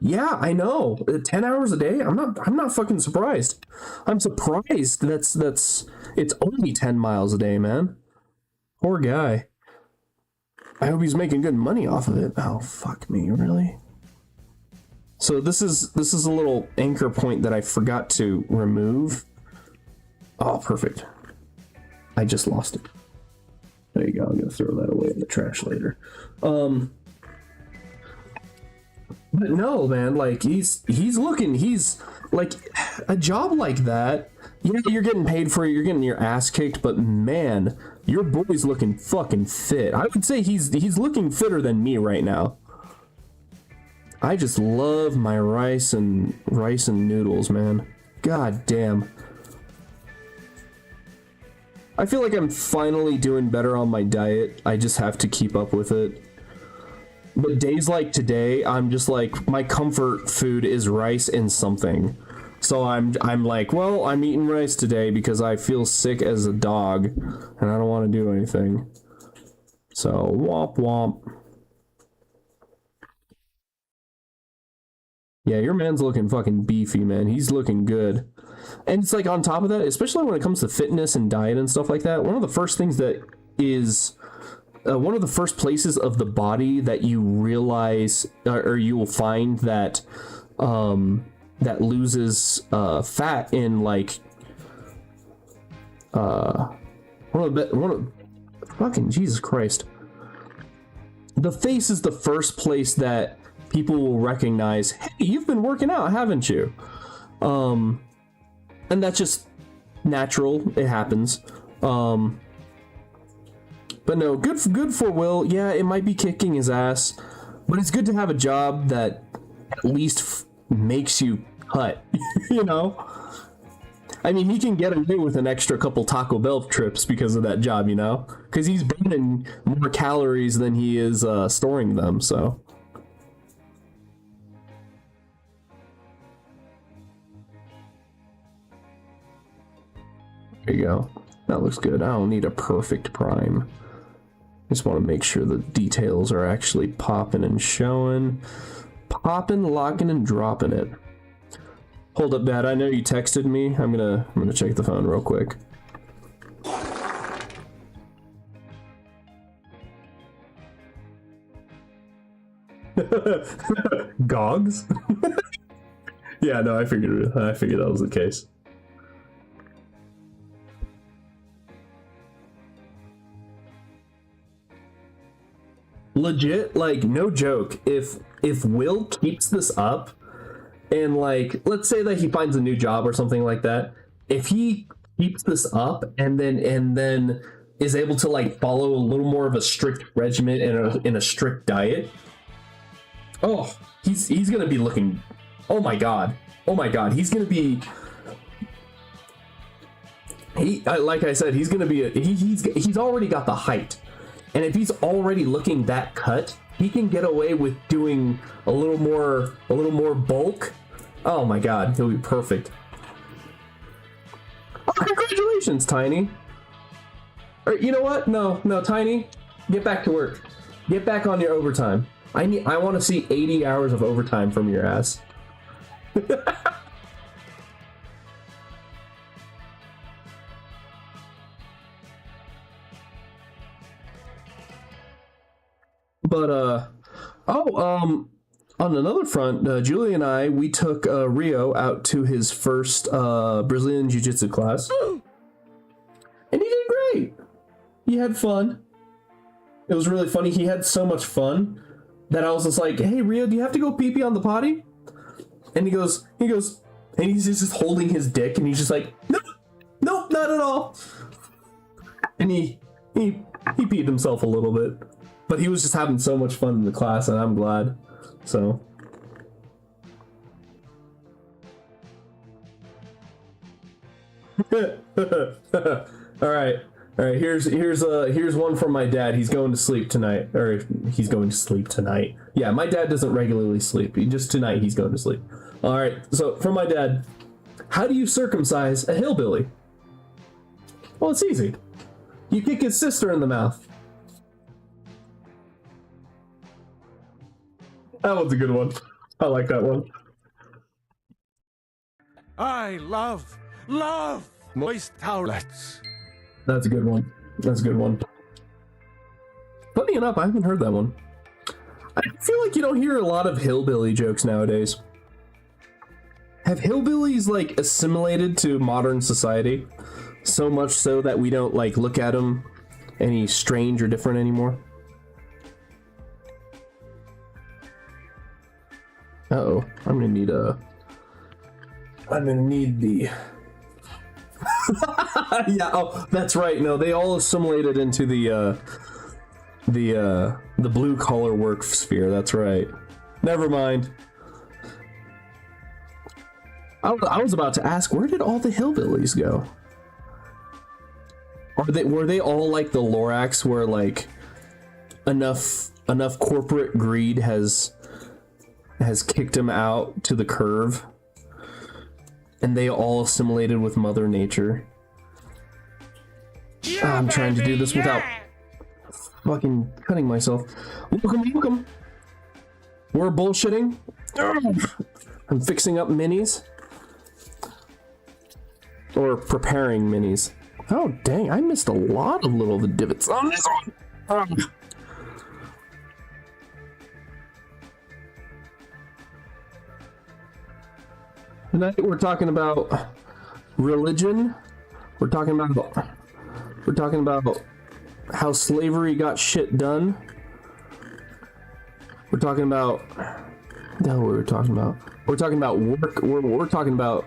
yeah, I know. 10 hours a day? I'm not fucking surprised. I'm surprised that's it's only 10 miles a day, man. Poor guy. I hope he's making good money off of it. Oh, fuck me, really? So this is a little anchor point that I forgot to remove. Oh, perfect. I just lost it. There you go. I'm gonna throw that away in the trash later. But no, man, like he's like a job like that. Yeah, you're getting paid for it. You're getting your ass kicked, but man, your boy's looking fucking fit. I would say he's looking fitter than me right now. I just love my rice and noodles, man. God damn. I feel like I'm finally doing better on my diet. I just have to keep up with it. But days like today, I'm just like, my comfort food is rice and something. So I'm like, well, I'm eating rice today because I feel sick as a dog and I don't want to do anything. So womp womp. Yeah, your man's looking fucking beefy, man. He's looking good. And it's like on top of that, especially when it comes to fitness and diet and stuff like that, one of the first things that is one of the first places of the body that you realize or you will find that that loses fat in like fucking Jesus Christ. The face is the first place that people will recognize, hey, you've been working out, haven't you? And that's just natural. It happens. But no, good for Will. Yeah, it might be kicking his ass, but it's good to have a job that at least makes you cut, you know? I mean, he can get away with an extra couple Taco Bell trips because of that job, you know? Because he's burning more calories than he is storing them, so. There you go. That looks good. I don't need a perfect prime. Just want to make sure the details are actually popping and showing. Popping, locking, and dropping it. Hold up, Dad. I know you texted me. I'm gonna check the phone real quick. Gogs? Yeah, no, I figured that was the case. Legit, like, no joke, if Will keeps this up and like, let's say that he finds a new job or something like that, if he keeps this up and then is able to like follow a little more of a strict regimen in a strict diet, oh, he's gonna be looking, oh my god, he's gonna be, like I said, he's gonna be he's already got the height. And if he's already looking that cut, he can get away with doing a little more bulk. Oh my god, he'll be perfect. Oh, congratulations, Tiny. Or, you know what? No, Tiny, get back to work. Get back on your overtime. I want to see 80 hours of overtime from your ass. But On another front, Julie and I, we took Rio out to his first Brazilian Jiu-Jitsu class. And he did great. He had fun. It was really funny. He had so much fun that I was just like, hey, Rio, do you have to go pee-pee on the potty? And he goes, and he's just holding his dick, and he's just like, nope, not at all. And he peed himself a little bit. But he was just having so much fun in the class, and I'm glad. So. All right. Here's one from my dad. He's going to sleep tonight. Yeah, my dad doesn't regularly sleep. Just tonight he's going to sleep. All right. So from my dad, how do you circumcise a hillbilly? Well, it's easy. You kick his sister in the mouth. That one's a good one. I like that one. I love moist towelettes. That's a good one. Funny enough, I haven't heard that one. I feel like you don't hear a lot of hillbilly jokes nowadays. Have hillbillies, like, assimilated to modern society? So much so that we don't, like, look at them any strange or different anymore? Uh-oh. I'm gonna need the... Yeah, oh, that's right. No, they all assimilated into the blue collar work sphere. That's right. Never mind. I was about to ask, where did all the hillbillies go? Were they all like the Lorax, where like enough corporate greed has kicked them out to the curve? And they all assimilated with Mother Nature. Yeah, I'm trying to do this without fucking cutting myself. Welcome. We're bullshitting. I'm fixing up minis. Or preparing minis. Oh, dang, I missed a lot of little divots on this one. Tonight we're talking about religion. We're talking about how slavery got shit done. We're talking about we're talking about work. We're talking about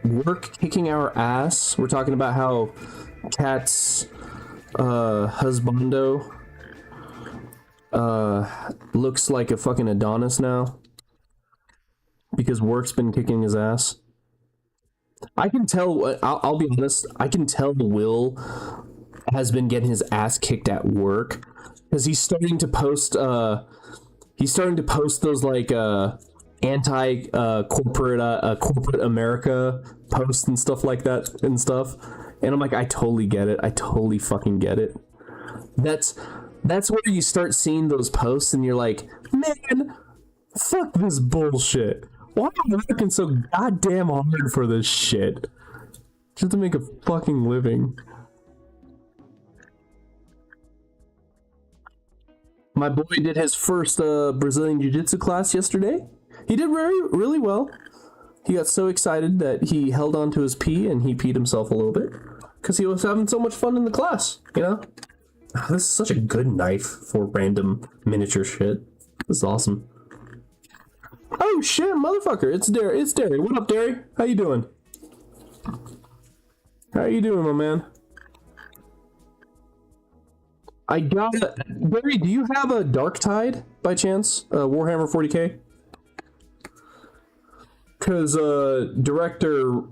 work kicking our ass. We're talking about how Cat's husbando looks like a fucking Adonis now. Because work's been kicking his ass. I can tell, I'll be honest, I can tell Will has been getting his ass kicked at work. Because he's starting to post those like corporate America posts and stuff like that and stuff. And I'm like, I totally get it. I totally fucking get it. That's where you start seeing those posts and you're like, man, fuck this bullshit. Why am I working so goddamn hard for this shit? Just to make a fucking living. My boy did his first Brazilian Jiu-Jitsu class yesterday. He did really well. He got so excited that he held on to his pee and he peed himself a little bit. Because he was having so much fun in the class, you know? Oh, this is such a good knife for random miniature shit. This is awesome. Oh shit, motherfucker! It's Derry. What up, Derry? How you doing? How you doing, my man? Derry, do you have a Dark Tide by chance? Warhammer 40k? Because director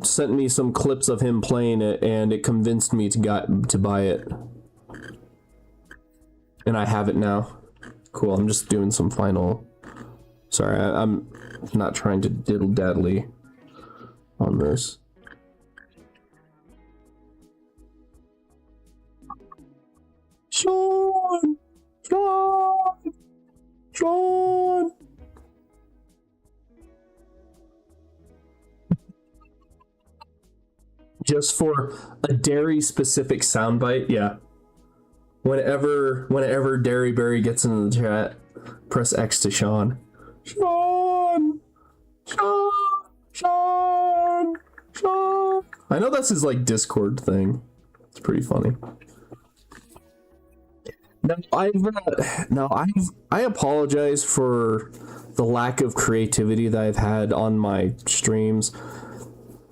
sent me some clips of him playing it, and it convinced me to buy it. And I have it now. Cool. I'm just doing some final. Sorry, I'm not trying to diddle-daddly on this. Sean! Just for a dairy-specific soundbite, yeah. Whenever Dairy Berry gets into the chat, Press X to Sean. Sean! Sean! Sean! Sean! I know that's his like Discord thing. It's pretty funny. I apologize for the lack of creativity that I've had on my streams.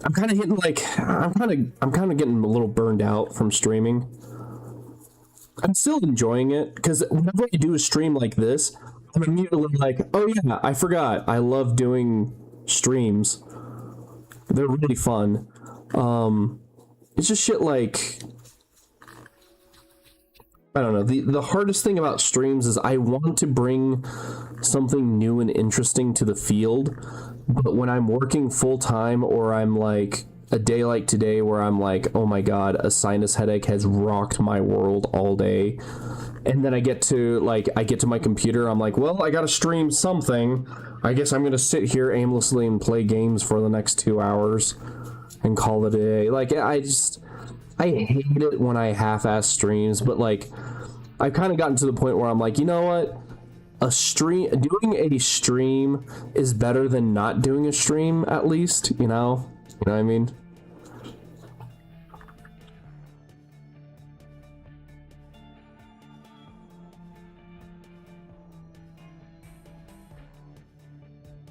I'm kind of hitting like I'm kind of getting a little burned out from streaming. I'm still enjoying it because whenever I do a stream like this, I'm immediately like, oh yeah, I forgot. I love doing streams. They're really fun. It's just shit like, I don't know. The hardest thing about streams is I want to bring something new and interesting to the field, but when I'm working full time or I'm like a day like today where I'm like, oh my god, a sinus headache has rocked my world all day, and then I get to my computer, I'm like, well, I gotta stream something. I guess I'm gonna sit here aimlessly and play games for the next 2 hours and call it a day. Like, I hate it when I half-ass streams, but like, I've kind of gotten to the point where I'm like, you know what? Doing a stream is better than not doing a stream, at least, you know? You know what I mean?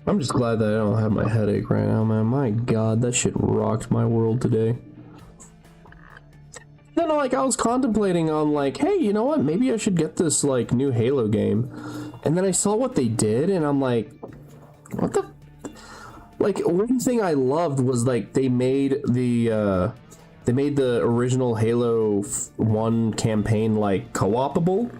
I'm just glad that I don't have my headache right now, man. My god, that shit rocked my world today. Then, like, I was contemplating on, like, hey, you know what? Maybe I should get this, like, new Halo game. And then I saw what they did, and I'm like, what the... Like, one thing I loved was, like, they made the original Halo 1 campaign, like, co-opable.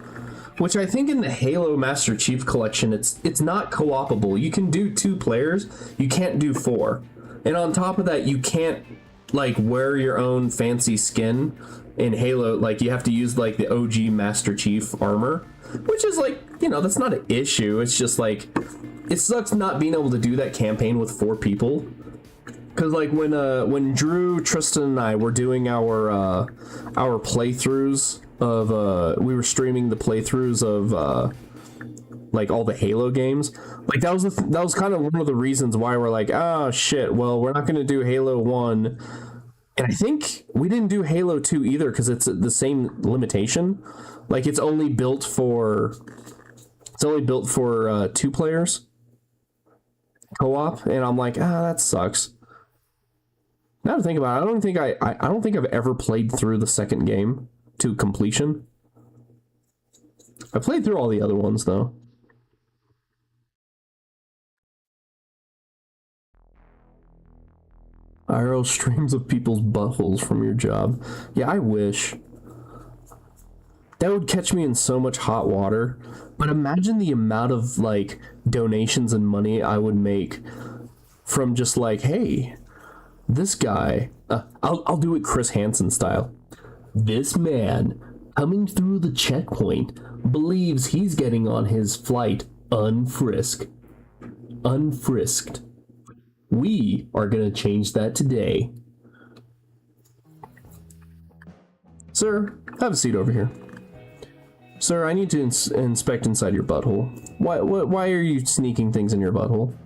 Which I think in the Halo Master Chief Collection, it's not co-opable. You can do 2 players, you can't do 4. And on top of that, you can't, like, wear your own fancy skin in Halo. Like, you have to use, like, the OG Master Chief armor. Which is, like, you know, that's not an issue. It's just, like, it sucks not being able to do that campaign with 4 people. Because, like, when Drew, Tristan, and I were doing our playthroughs of, we were streaming the playthroughs of, like, all the Halo games. Like, that was kind of one of the reasons why we're like, oh, shit, well, we're not going to do Halo 1. And I think we didn't do Halo 2 either because it's the same limitation. Like, it's only built for 2 players co-op, and I'm like, that sucks. Now to think about it, I don't think I've ever played through the second game to completion. I played through all the other ones though. IRL streams of people's buttholes from your job. Yeah, I wish. That would catch me in so much hot water. But imagine the amount of, like, donations and money I would make from just like, hey, this guy, I'll do it Chris Hansen style. This man coming through the checkpoint believes he's getting on his flight unfrisked. We are going to change that today. Sir, have a seat over here. Sir, I need to inspect inside your butthole. Why are you sneaking things in your butthole?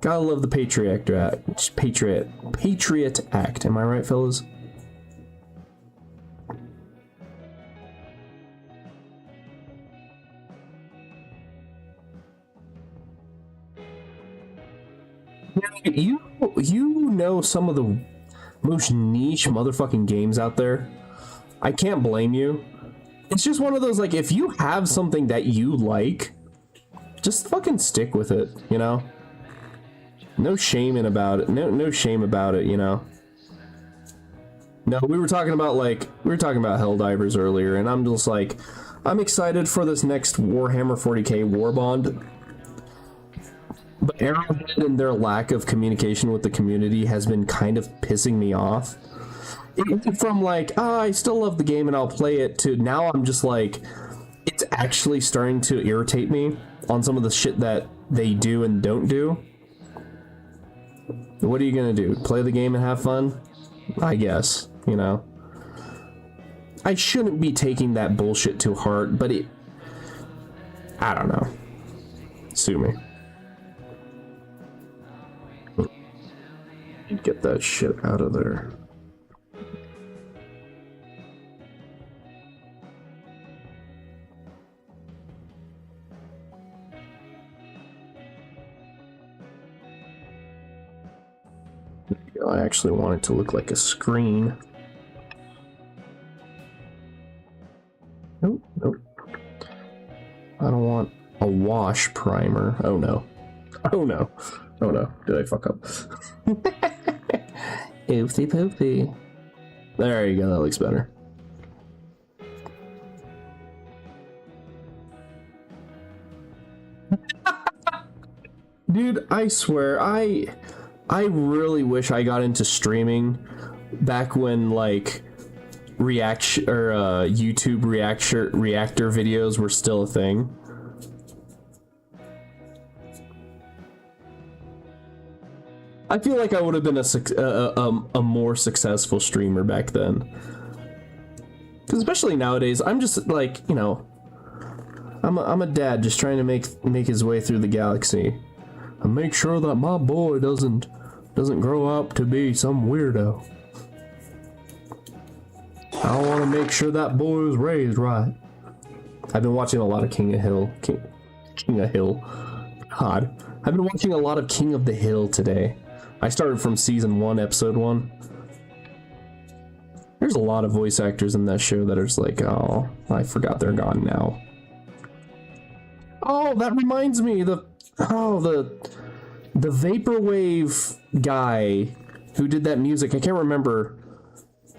Gotta love the Patriot Act. Am I right, fellas? You know some of the most niche motherfucking games out there. I can't blame you. It's just one of those, like, if you have something that you like, just fucking stick with it, you know? No shaming about it. No shame about it, you know? No, we were talking about Helldivers earlier, and I'm just like, I'm excited for this next Warhammer 40k Warbond. But Arrowhead and their lack of communication with the community has been kind of pissing me off. It went from like, I still love the game and I'll play it, to now I'm just like, it's actually starting to irritate me on some of the shit that they do and don't do. What are you gonna do? Play the game and have fun? I guess, you know. I shouldn't be taking that bullshit to heart, but I don't know. Sue me. Get that shit out of there. I actually want it to look like a screen. Nope, nope. I don't want a wash primer. Oh no. Oh no. Oh no. Did I fuck up? Oopsie poopsie. There you go, that looks better. Dude, I swear, I really wish I got into streaming back when like reaction or YouTube reactor videos were still a thing. I feel like I would have been a more successful streamer back then. Because especially nowadays, I'm just like, you know, I'm a dad just trying to make his way through the galaxy and make sure that my boy doesn't grow up to be some weirdo. I want to make sure that boy is raised right. I've been watching a lot of King of Hill. God, I've been watching a lot of King of the Hill today. I started from season 1, episode 1. There's a lot of voice actors in that show that are just like, oh, I forgot they're gone now. Oh, that reminds me, the vaporwave guy who did that music. I can't remember.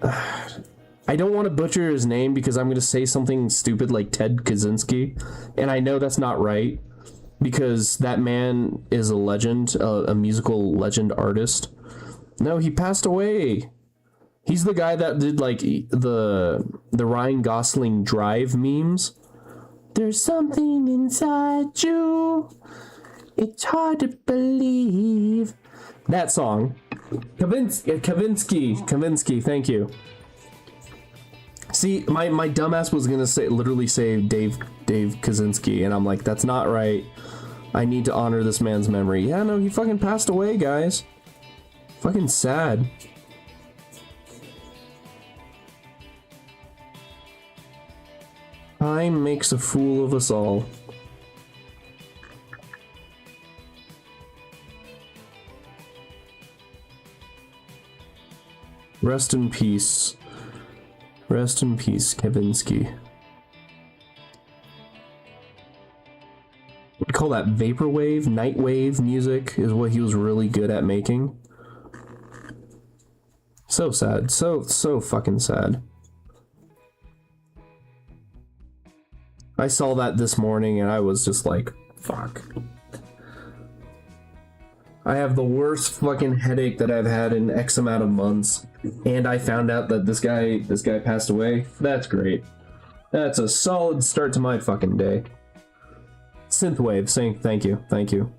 I don't want to butcher his name because I'm going to say something stupid like Ted Kaczynski, and I know that's not right. Because that man is a legend, a musical legend artist. No, he passed away. He's the guy that did like the Ryan Gosling Drive memes. There's something inside you. It's hard to believe. That song. Kavinsky, thank you. See, my dumbass was gonna literally say Dave Kaczynski, and I'm like, that's not right. I need to honor this man's memory. Yeah, no, he fucking passed away, guys. Fucking sad. Time makes a fool of us all. Rest in peace. Rest in peace, Kavinsky. What do you call that? Vaporwave, nightwave music is what he was really good at making. So sad. So fucking sad. I saw that this morning and I was just like, fuck. I have the worst fucking headache that I've had in X amount of months. And I found out that this guy passed away. That's great. That's a solid start to my fucking day. Synthwave saying thank you.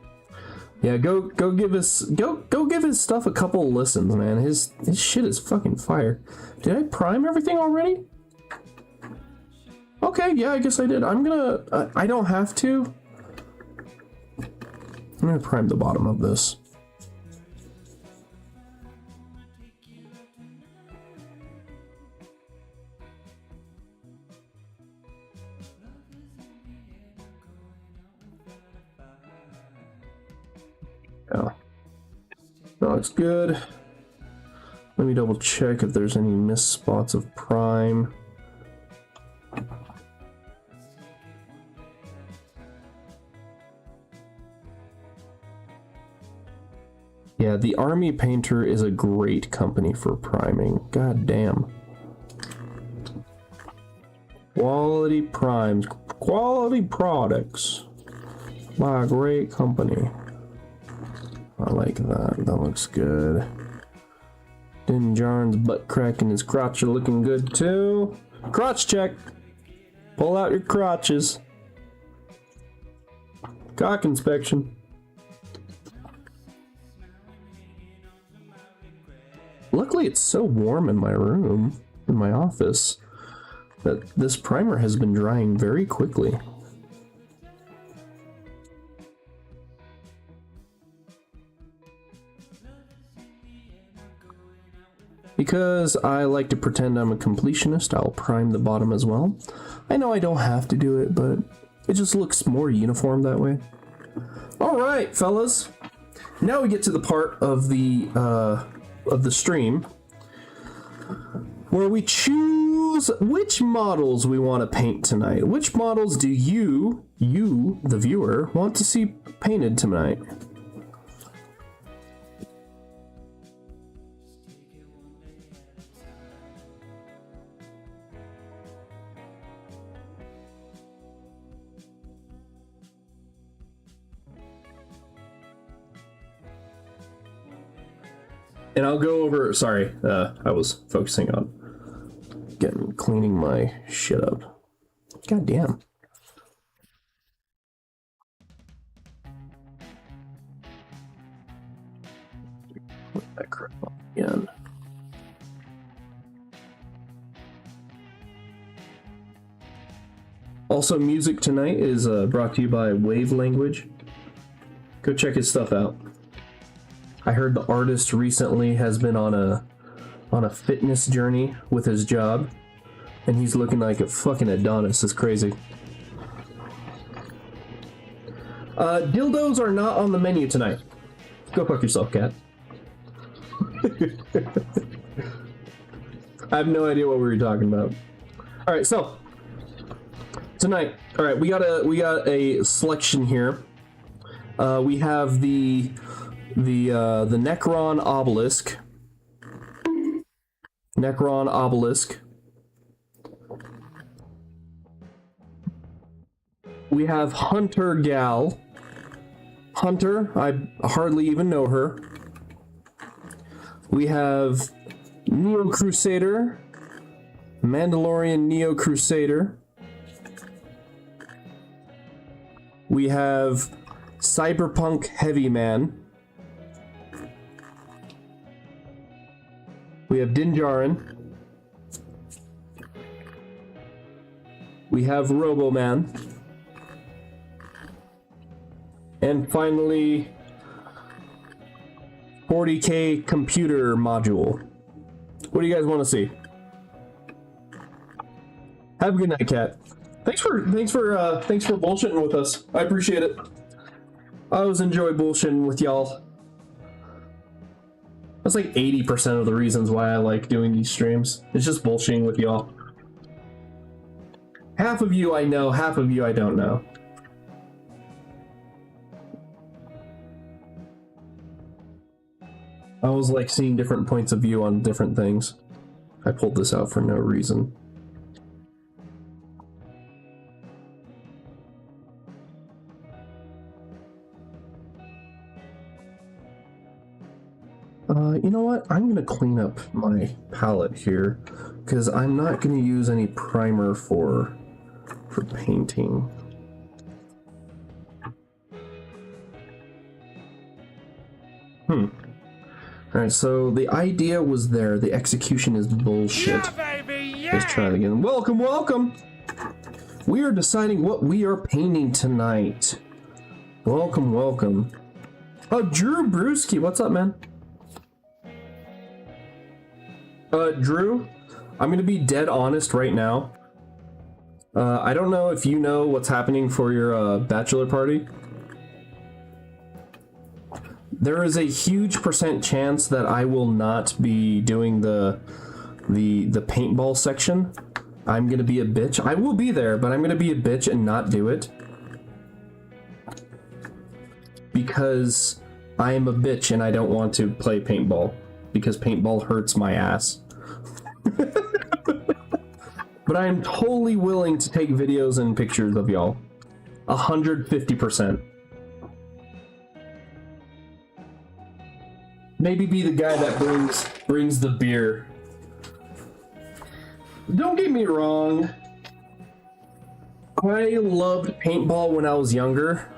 Yeah, go give his stuff a couple listens, man. His shit is fucking fire. Did I prime everything already? Okay, yeah, I guess I did. I'm gonna I don't have to. I'm gonna prime the bottom of this. Yeah. No, it's good. Let me double check if there's any missed spots of prime. Yeah, the Army Painter is a great company for priming. God damn. Quality primes, quality products by a great company. I like that. That looks good. Din Djarin's butt crack and his crotch are looking good too. Crotch check. Pull out your crotches. Cock inspection. Luckily, it's so warm in my room, in my office. that this primer has been drying very quickly. Because I like to pretend I'm a completionist, I'll prime the bottom as well. I know I don't have to do it, but it just looks more uniform that way. Alright, fellas. Now we get to the part of the stream where we choose which models we want to paint tonight. Which models do you, the viewer, want to see painted tonight? And I'll go over, sorry, I was focusing on cleaning my shit up. God damn. Put that crap on again. Also, music tonight is brought to you by Wave Language. Go check his stuff out. I heard the artist recently has been on a fitness journey with his job, and he's looking like a fucking Adonis. It's crazy. Dildos are not on the menu tonight. Go fuck yourself, cat. I have no idea what we were talking about. All right, so tonight, all right, we got a selection here. We have the Necron obelisk. Necron obelisk. We have Hunter Gal. Hunter, I hardly even know her. We have Neo Crusader. Mandalorian Neo Crusader. We have Cyberpunk Heavy Man. We have Dinjarin. We have Roboman. And finally, 40K computer module. What do you guys want to see? Have a good night, cat. Thanks for bullshitting with us. I appreciate it. I always enjoy bullshitting with y'all. That's like 80% of the reasons why I like doing these streams. It's just bullshitting with y'all. Half of you I know, half of you I don't know. I always like seeing different points of view on different things. I pulled this out for no reason. You know what? I'm gonna clean up my palette here because I'm not gonna use any primer for painting. Alright, so the idea was there, the execution is bullshit. Yeah, baby, yeah! Let's try it again. Welcome, welcome! We are deciding what we are painting tonight. Welcome, welcome. Oh, Drew Brewski, what's up, man? Drew, I'm gonna be dead honest right now. I don't know if you know what's happening for your bachelor party. There is a huge % chance that I will not be doing the paintball section. I'm gonna be a bitch. I will be there, but I'm gonna be a bitch and not do it. Because I am a bitch and I don't want to play paintball. Because paintball hurts my ass. But I am totally willing to take videos and pictures of y'all. 150%. Maybe be the guy that brings the beer. Don't get me wrong. I loved paintball when I was younger.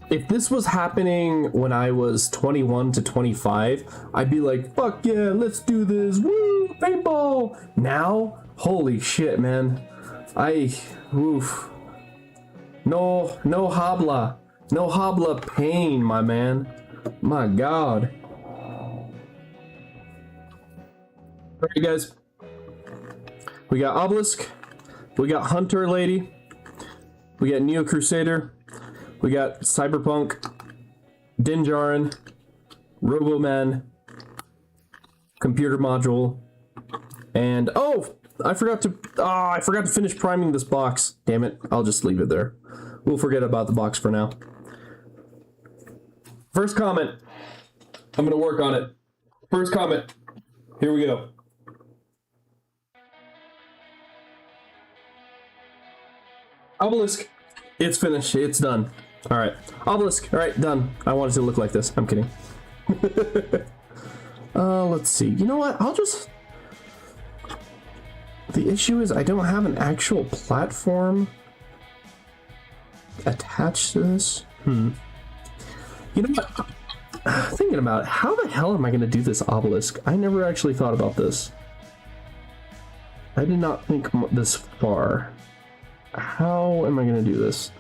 If this was happening when I was 21 to 25, I'd be like, fuck yeah, let's do this, woo, paintball! Now, Holy shit, man. Oof. No habla. No habla pain, my man. My god. Alright, guys. We got Obelisk. We got Hunter Lady. We got Neo Crusader. We got Cyberpunk. Dinjarin. Roboman. Computer Module. And I forgot to finish priming this box. Damn it. I'll just leave it there. We'll forget about the box for now. First comment. I'm gonna work on it. First comment. Here we go. Obelisk. It's finished. It's done. Alright. Obelisk. Alright, done. I want it to look like this. I'm kidding. Let's see. You know what? The issue is I don't have an actual platform attached to this. You know what? Thinking about it, how the hell am I going to do this obelisk? I never actually thought about this. I did not think this far. How am I going to do this?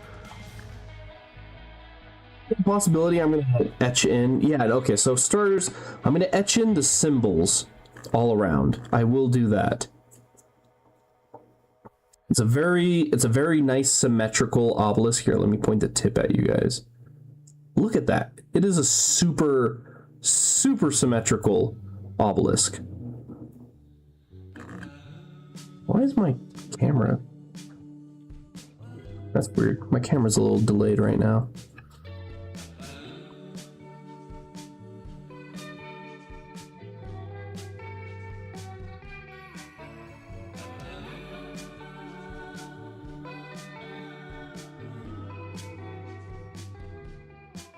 Possibility I'm going to etch in. Yeah, okay, so starters, I'm going to etch in the symbols all around. I will do that. It's a very nice symmetrical obelisk. Here, let me point the tip at you guys. Look at that. It is a super symmetrical obelisk. Why is my camera? That's weird. My camera's a little delayed right now.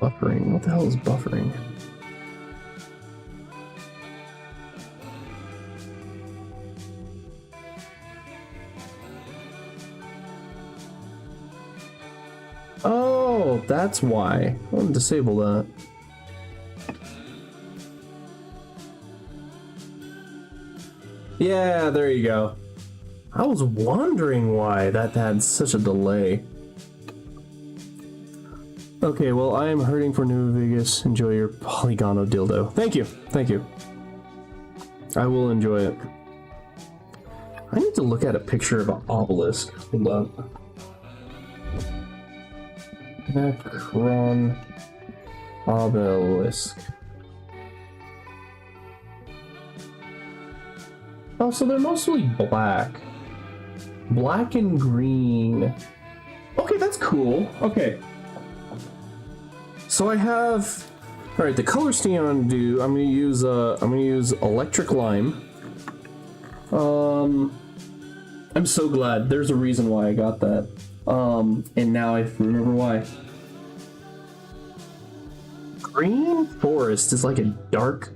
Buffering? What the hell is buffering? Oh, that's why. I want to disable that. Yeah, there you go. I was wondering why that had such a delay. Okay, well, I am hurting for New Vegas. Enjoy your polygono dildo. Thank you. Thank you. I will enjoy it. I need to look at a picture of an obelisk. Hold up. Necron obelisk. Oh, so they're mostly black. Black and green. Okay, that's cool. Okay. So I have, all right, the color scheme I'm gonna do, I'm gonna use electric lime. I'm so glad. There's a reason why I got that. And now I remember why. Green forest is like a dark,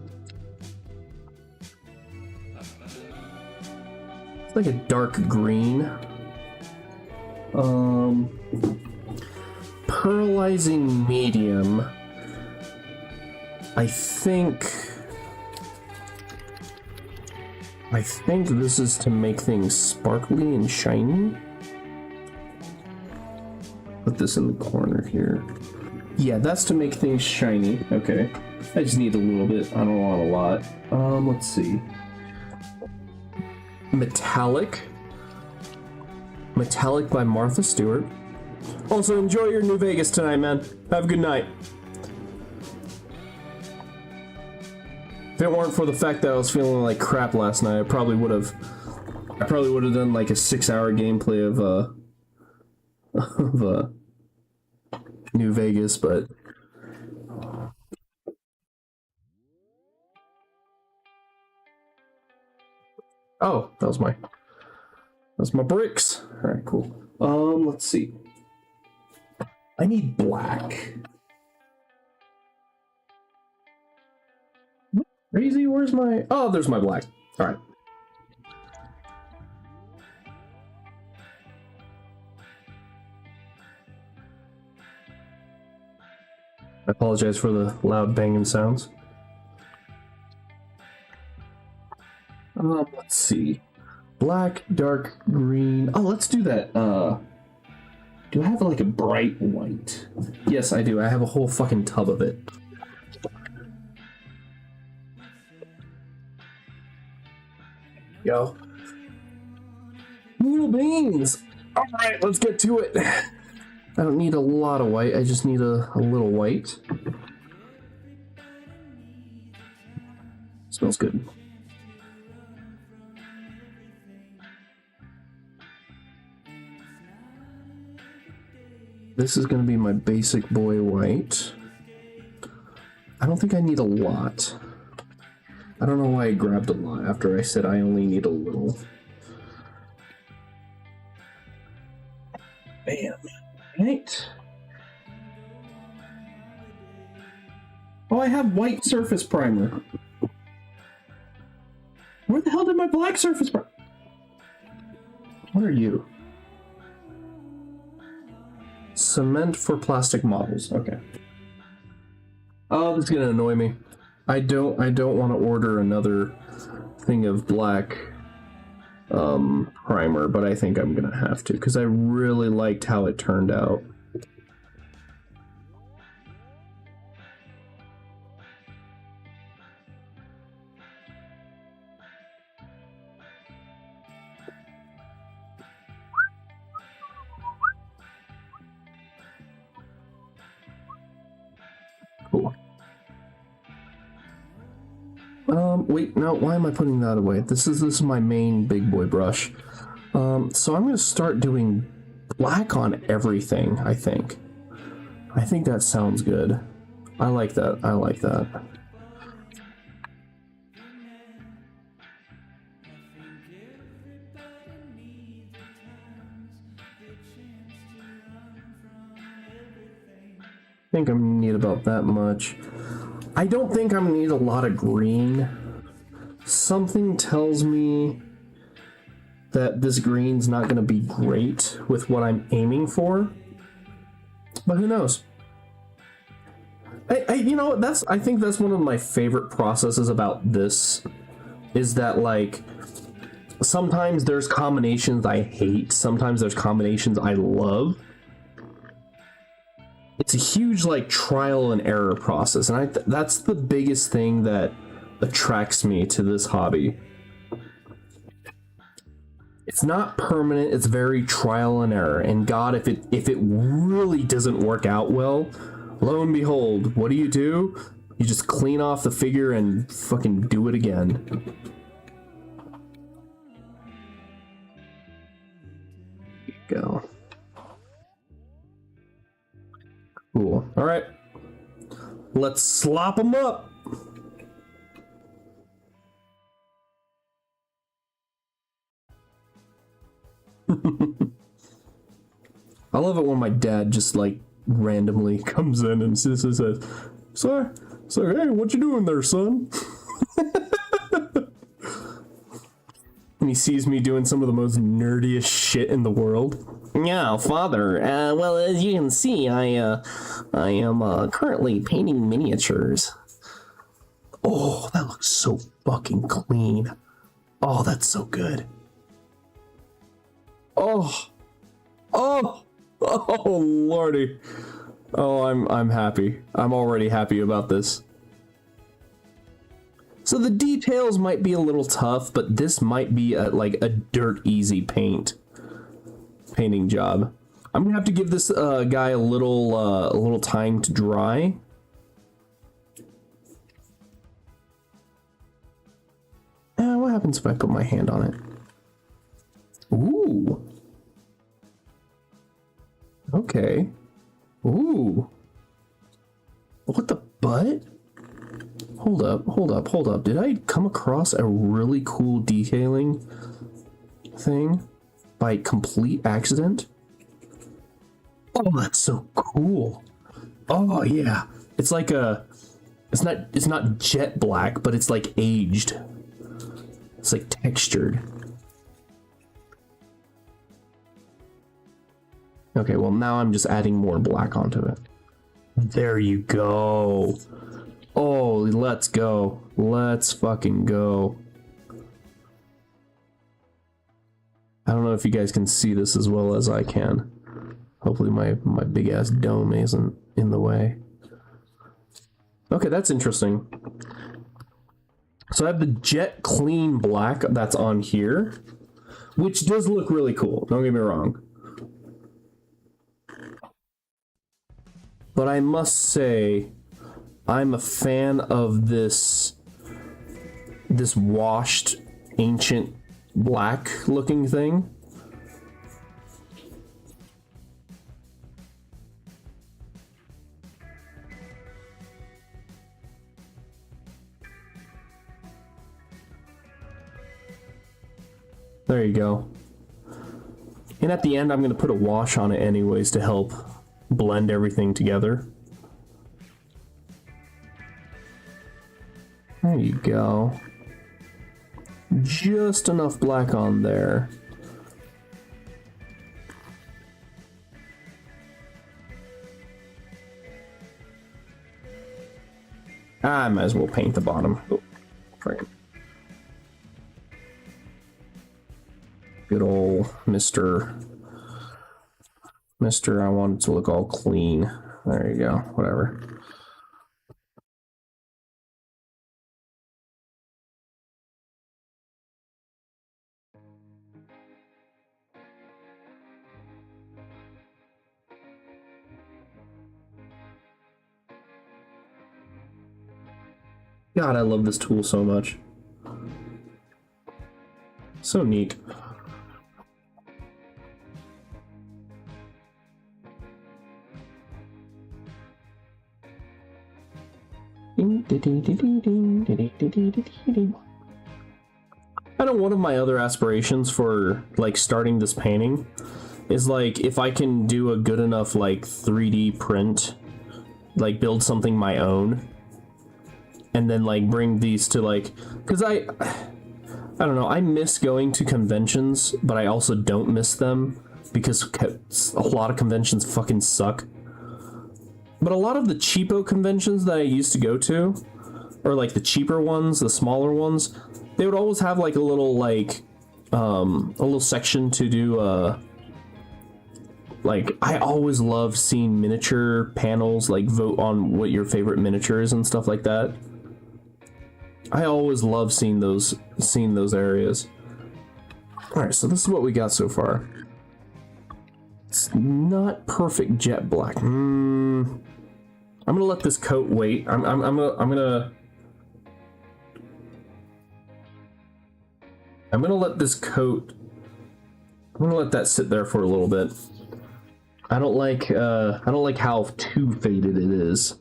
it's like a dark green. Pearlizing medium. I think this is to make things sparkly and shiny. Put this in the corner here. Yeah, that's to make things shiny. Okay. I just need a little bit. I don't want a lot. Let's see. Metallic. Metallic by Martha Stewart. Also, enjoy your New Vegas tonight, man. Have a good night. If it weren't for the fact that I was feeling like crap last night, I probably would have done like a 6-hour gameplay of New Vegas, but oh, that's my bricks. All right, cool. Let's see. I need black. Crazy, where's my... Oh, there's my black. Alright. I apologize for the loud banging sounds. Let's see. Black, dark green. Oh, let's do that. Do I have like a bright white? Yes, I do. I have a whole fucking tub of it. Yo. Noodle beans! Alright, let's get to it. I don't need a lot of white, I just need a little white. Smells good. This is going to be my basic boy white. I don't think I need a lot. I don't know why I grabbed a lot after I said I only need a little. Bam. Right. Oh, I have white surface primer. Where the hell did my black surface primer? What are you? Cement for plastic models. Okay. Oh, this is gonna annoy me. I don't want to order another thing of black primer, but I think I'm gonna have to because I really liked how it turned out. Cool. Wait, no, why am I putting that away? This is my main big boy brush. So I'm gonna start doing black on everything, I think. I think that sounds good. I like that, I like that. I think I'm gonna need about that much. I don't think I'm gonna need a lot of green. Something tells me that this green's not gonna be great with what I'm aiming for, but who knows? You know, I think that's one of my favorite processes about this, is that like sometimes there's combinations I hate, sometimes there's combinations I love. It's a huge like trial and error process, and that's the biggest thing that attracts me to this hobby. It's not permanent, it's very trial and error, and God, if it really doesn't work out well, lo and behold, what do? You just clean off the figure and fucking do it again. There you go. Cool. All right. Let's slop them up. I love it when my dad just like randomly comes in and says, "Sorry, hey, what you doing there, son?" And he sees me doing some of the most nerdiest shit in the world. Yeah, father. Well, as you can see, I am currently painting miniatures. Oh, that looks so fucking clean. Oh, that's so good. Oh, lordy. Oh, I'm happy. I'm already happy about this. So the details might be a little tough, but this might be like a dirt easy painting job. I'm gonna have to give this guy a little time to dry. What happens if I put my hand on it? Ooh. Okay. Ooh. What the butt? Hold up. Did I come across a really cool detailing thing by complete accident? Oh, that's so cool. Oh yeah. It's like it's not jet black, but it's like aged. It's like textured. Okay, well now I'm just adding more black onto it. There you go. Oh, let's go. Let's fucking go. I don't know if you guys can see this as well as I can. Hopefully my big ass dome isn't in the way. Okay, that's interesting. So I have the jet clean black that's on here, which does look really cool, don't get me wrong. But I must say, I'm a fan of this washed, ancient, black looking thing. There you go. And at the end, I'm going to put a wash on it anyways to help blend everything together. There you go. Just enough black on there. I might as well paint the bottom. Oh, frame. Good old Mr. I want it to look all clean. There you go, whatever. God, I love this tool so much. So neat. I know one of my other aspirations for like starting this painting is like if I can do a good enough like 3D print, like build something my own, and then like bring these to like, because I don't know, I miss going to conventions, but I also don't miss them because a lot of conventions fucking suck. But a lot of the cheapo conventions that I used to go to, or like the cheaper ones, the smaller ones, they would always have like a little like a little section to do like, I always loved seeing miniature panels, like vote on what your favorite miniature is and stuff like that. I always love seeing those areas. Alright, so this is what we got so far. It's not perfect jet black. I'm gonna let this coat wait. I'm gonna let this coat. I'm gonna let that sit there for a little bit. I don't like how too faded it is.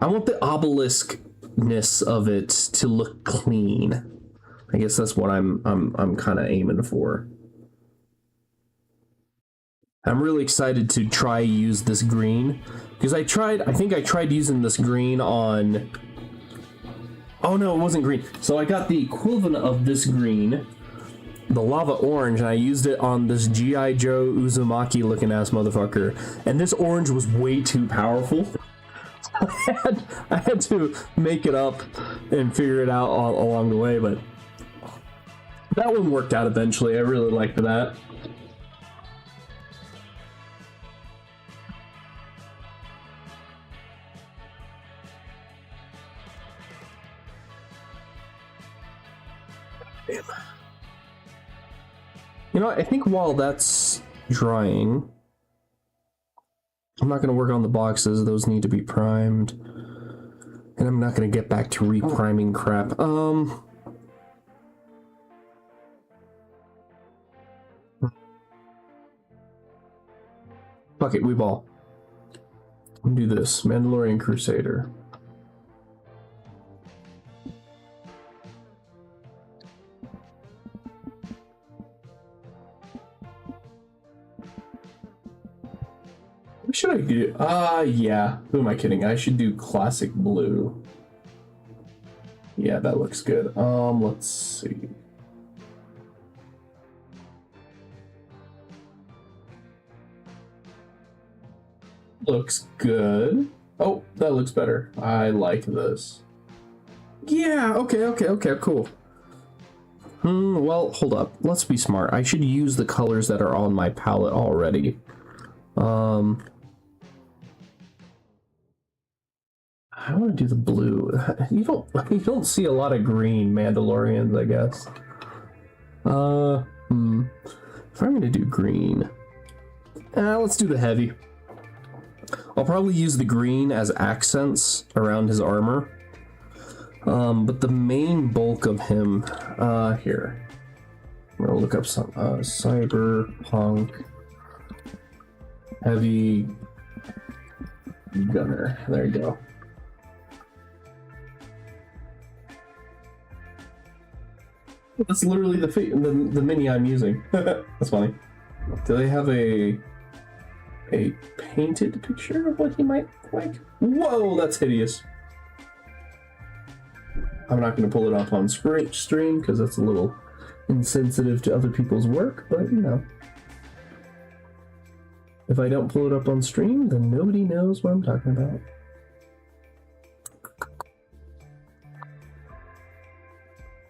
I want the obelisk-ness of it to look clean. I guess that's what I'm kind of aiming for. I'm really excited to try use this green because I think I tried using this green on, oh no, it wasn't green. So I got the equivalent of this green, the lava orange, and I used it on this G.I. Joe Uzumaki looking ass motherfucker, and this orange was way too powerful. I had to make it up and figure it out along the way, but that one worked out eventually. I really liked that. You know, I think while that's drying, I'm not going to work on the boxes. Those need to be primed. And I'm not going to get back to repriming crap. Fuck it, we ball. Do this. Mandalorian Crusader. What should I do? Yeah. Who am I kidding? I should do classic blue. Yeah, that looks good. Let's see. Looks good. Oh, that looks better. I like this. Yeah, okay, cool. Well, hold up. Let's be smart. I should use the colors that are on my palette already. I want to do the blue. You don't see a lot of green Mandalorians, I guess. If I'm gonna do green, let's do the heavy. I'll probably use the green as accents around his armor. But the main bulk of him, here. I'm gonna look up some cyberpunk heavy gunner. There you go. That's literally the mini I'm using. That's funny. Do they have a painted picture of what he might like? Whoa, that's hideous. I'm not going to pull it up on stream because that's a little insensitive to other people's work, but you know. If I don't pull it up on stream, then nobody knows what I'm talking about.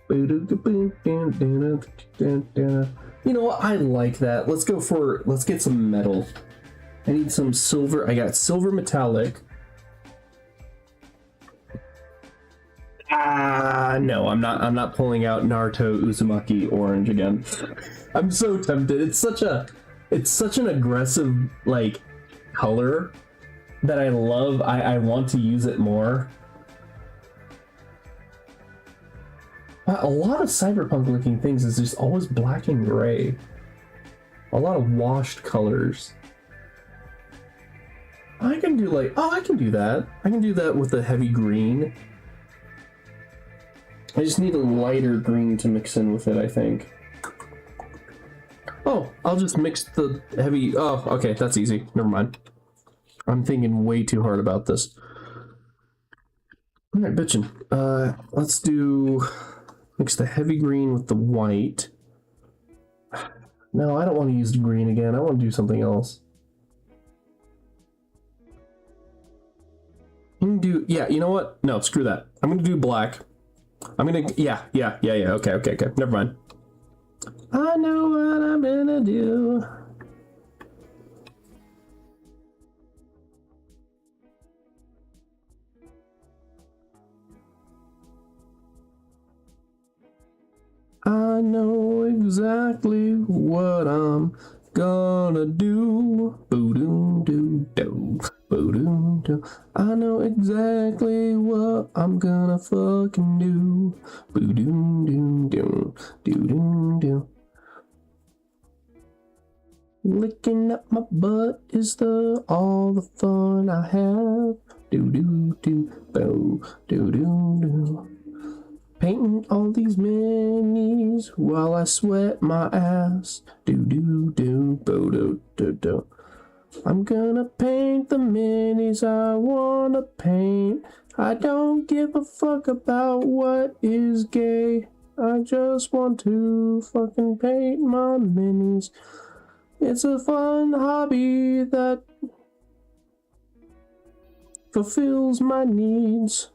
You know what? I like that. Let's get some metal. I need some silver. I got silver metallic. No, I'm not pulling out Naruto Uzumaki orange again. I'm so tempted. It's such an aggressive like color that I love. I want to use it more. A lot of cyberpunk looking things is just always black and gray. A lot of washed colors. I can do I can do that. I can do that with the heavy green. I just need a lighter green to mix in with it, I think. Oh, I'll just mix the heavy... Oh, okay, that's easy. Never mind. I'm thinking way too hard about this. Alright, bitchin'. Let's do... Mix the heavy green with the white. No, I don't want to use the green again. I want to do something else. You can do... Yeah, you know what? No, screw that. I'm going to do black. I'm gonna, yeah, okay, never mind. I know what I'm gonna do. I know exactly what I'm gonna do. Boo-doo-doo-doo. Boo-doo-doo. I know exactly what I'm gonna fucking do. Boo-doo-doo-doo. Doo-doo-doo. Licking up my butt is all the fun I have. Doo-doo-doo. Boo. Doo-doo-doo. Painting all these minis while I sweat my ass. Do-do-do, bo-do-do-do. I'm gonna paint the minis I wanna paint. I don't give a fuck about what is gay. I just want to fucking paint my minis. It's a fun hobby that fulfills my needs.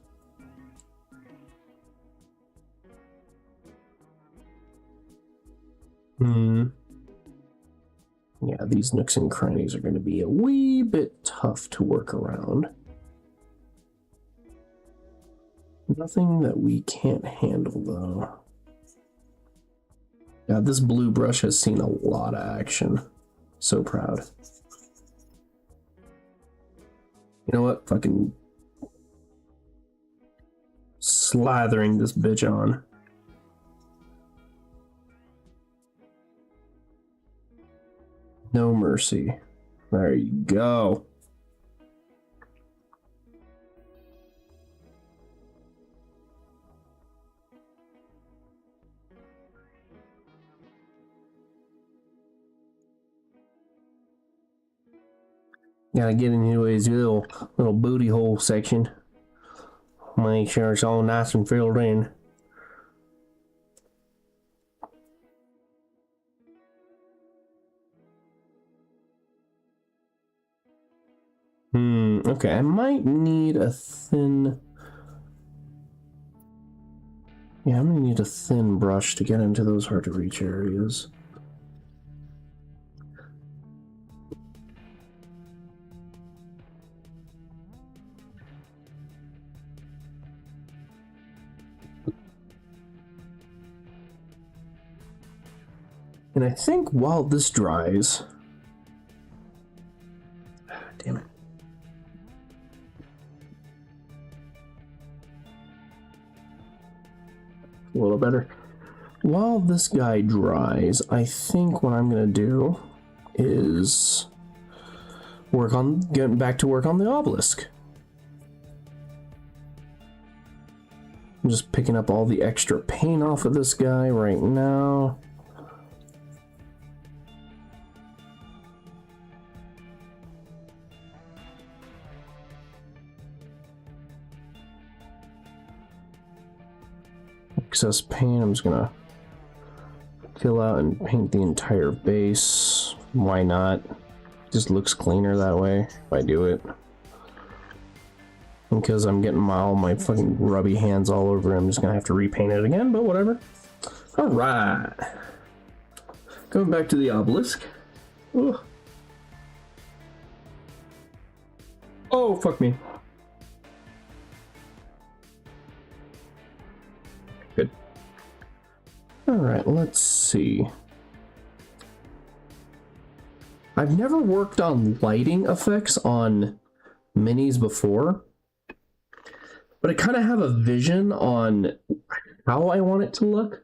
Yeah, these nooks and crannies are going to be a wee bit tough to work around. Nothing that we can't handle, though. Yeah, this blue brush has seen a lot of action. So proud. You know what? Fucking slathering this bitch on. No mercy. There you go. Gotta get into his little booty hole section. Make sure it's all nice and filled in. Okay, I might need a thin... Yeah, I'm gonna need a thin brush to get into those hard to reach areas. And I think while this dries, damn it. A little better. While this guy dries, I think what I'm gonna do is getting back to work on the obelisk. I'm just picking up all the extra paint off of this guy right now. Excess paint, I'm just gonna fill out and paint the entire base. Why not? Just looks cleaner that way if I do it. Because I'm getting all my fucking grubby hands all over it, I'm just gonna have to repaint it again, but whatever. Alright. Going back to the obelisk. Ugh. Oh, fuck me. Good. Alright, let's see. I've never worked on lighting effects on minis before, but I kind of have a vision on how I want it to look.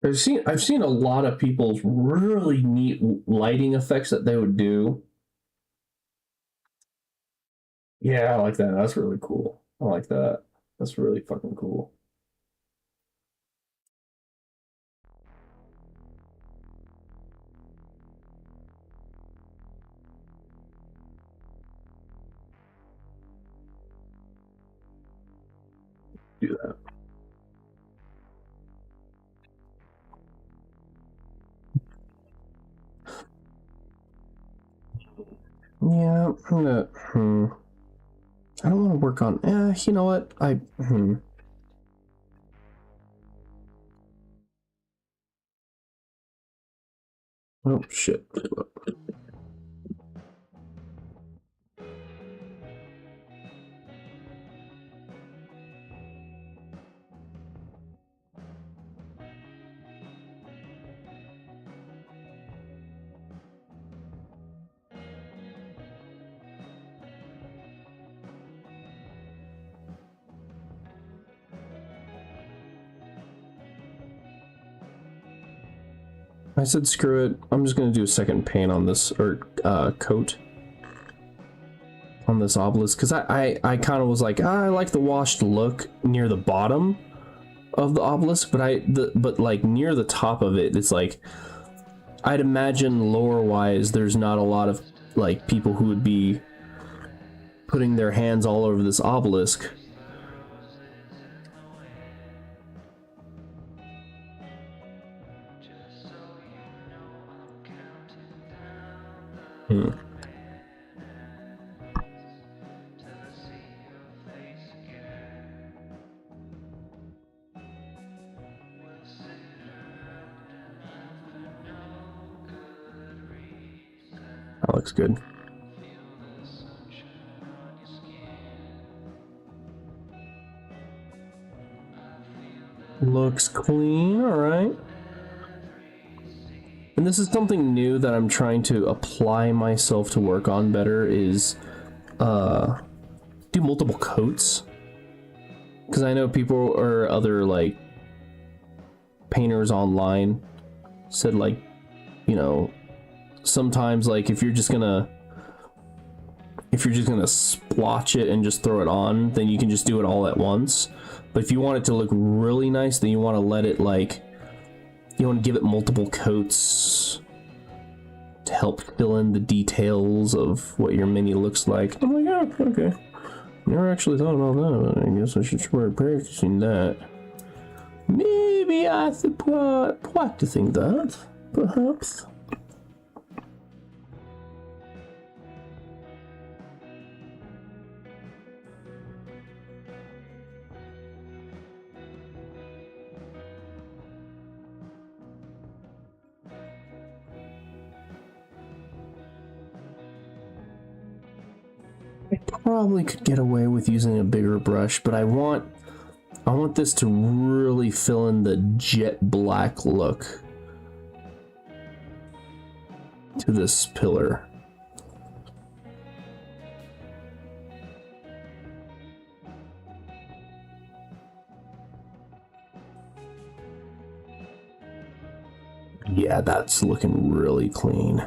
I've seen a lot of people's really neat lighting effects that they would do. Yeah, I like that. That's really cool. I like that. That's really fucking cool. Do that. Yeah, I'm gonna. I don't want to work on. You know what? Oh shit. I said screw it. I'm just gonna do a second paint on this, or coat on this obelisk, because I kind of was like, I like the washed look near the bottom of the obelisk, but like near the top of it, it's like I'd imagine lore wise there's not a lot of like people who would be putting their hands all over this obelisk. That looks good. Looks clean, alright. And this is something new that I'm trying to apply myself to work on better is do multiple coats. Because I know people or other like painters online said like, you know, sometimes like if you're just gonna splotch it and just throw it on, then you can just do it all at once. But if you want it to look really nice, then you want to let it like, you want to give it multiple coats to help fill in the details of what your mini looks like. I'm like, yeah, okay. Never actually thought about that, but I guess I should start practicing that. Maybe I should practicing that, perhaps. I probably could get away with using a bigger brush, but I want this to really fill in the jet black look to this pillar. Yeah, that's looking really clean.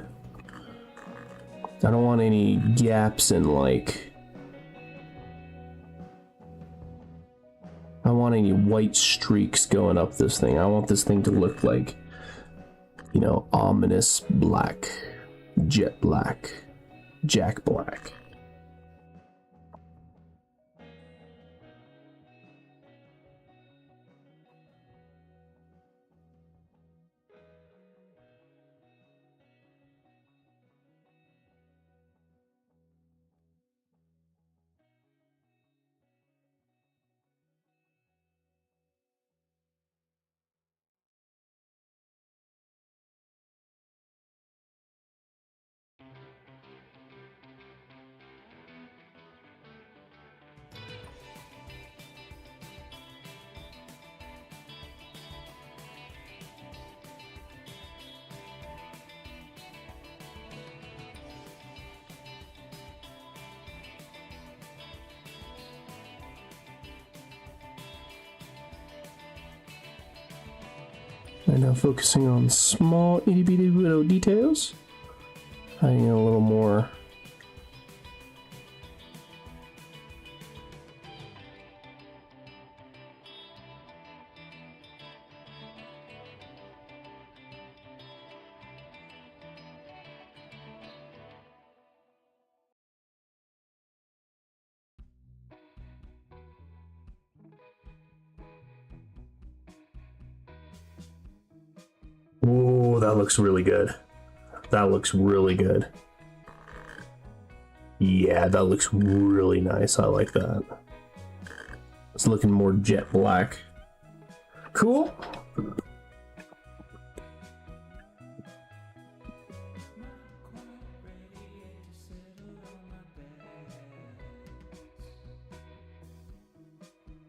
I don't want any gaps in, like, I don't want any white streaks going up this thing. I want this thing to look like, you know, ominous black, jet black, Jack Black. And now focusing on small itty bitty little details. Adding a little more. Oh, that looks really good. That looks really good. Yeah, that looks really nice. I like that. It's looking more jet black. Cool.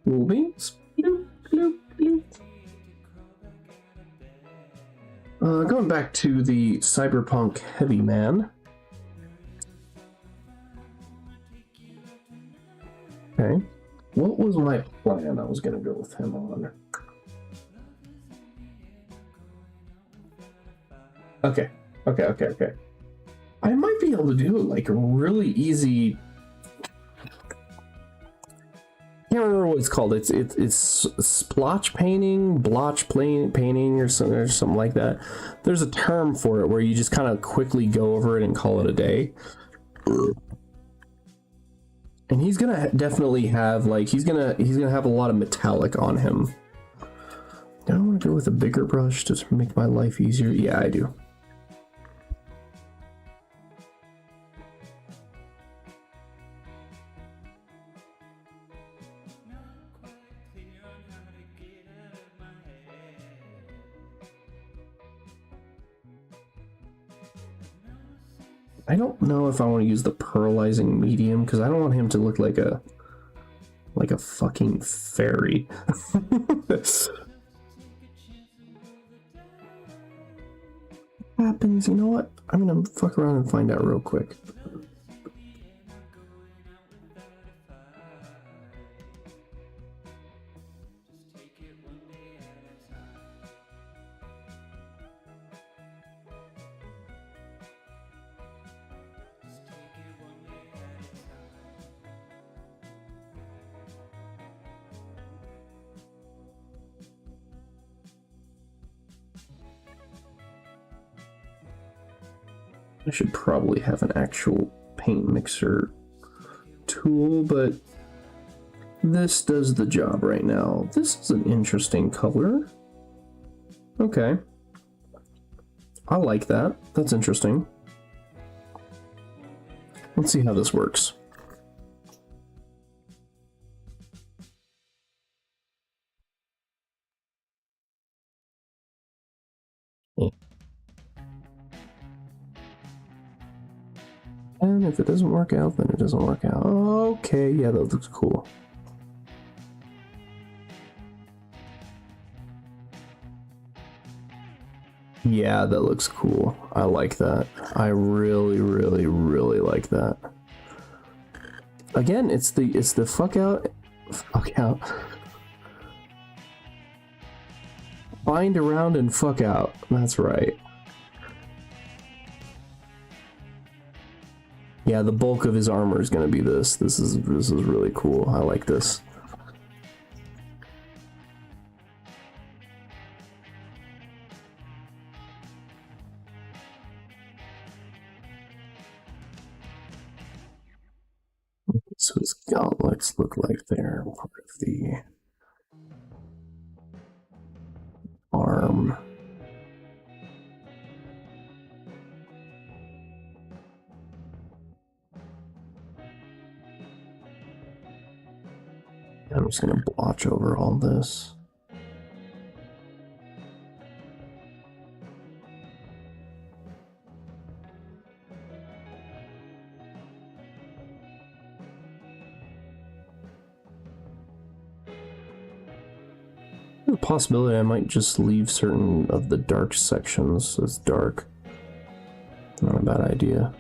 Cool beans. Bloop, bloop, bloop. Going back to the Cyberpunk Heavy Man. Okay. What was my plan? I was going to go with him on. Okay. I might be able to do like a really easy. I can't remember what it's called. It's splotch painting, blotch painting, or something like that. There's a term for it where you just kind of quickly go over it and call it a day. And he's gonna definitely have like he's gonna have a lot of metallic on him. Do I want to go with a bigger brush to make my life easier? Yeah, I do. I don't know if I want to use the pearlizing medium because I don't want him to look like a fucking fairy. Happens, you know what? I'm gonna fuck around and find out real quick. I should probably have an actual paint mixer tool, but this does the job right now. This is an interesting color. Okay. I like that. That's interesting. Let's see how this works. And if it doesn't work out, then it doesn't work out. Okay, yeah, that looks cool. Yeah, that looks cool. I like that. I really, really, really like that. Again, it's the fuck out. Find around and fuck out. That's right. Yeah, the bulk of his armor is gonna be this. This is really cool. I like this. So his gauntlets look like they're part of the arm. I'm just gonna blotch over all this. There's a possibility I might just leave certain of the dark sections as dark. Not a bad idea.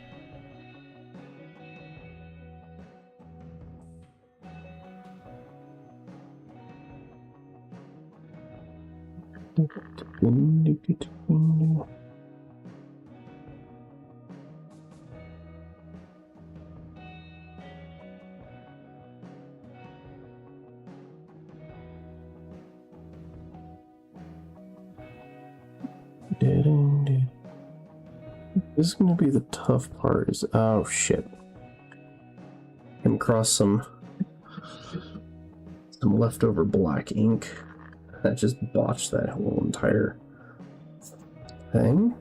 This is gonna be the tough part. Is oh shit! Came across some leftover black ink that just botched that whole entire thing.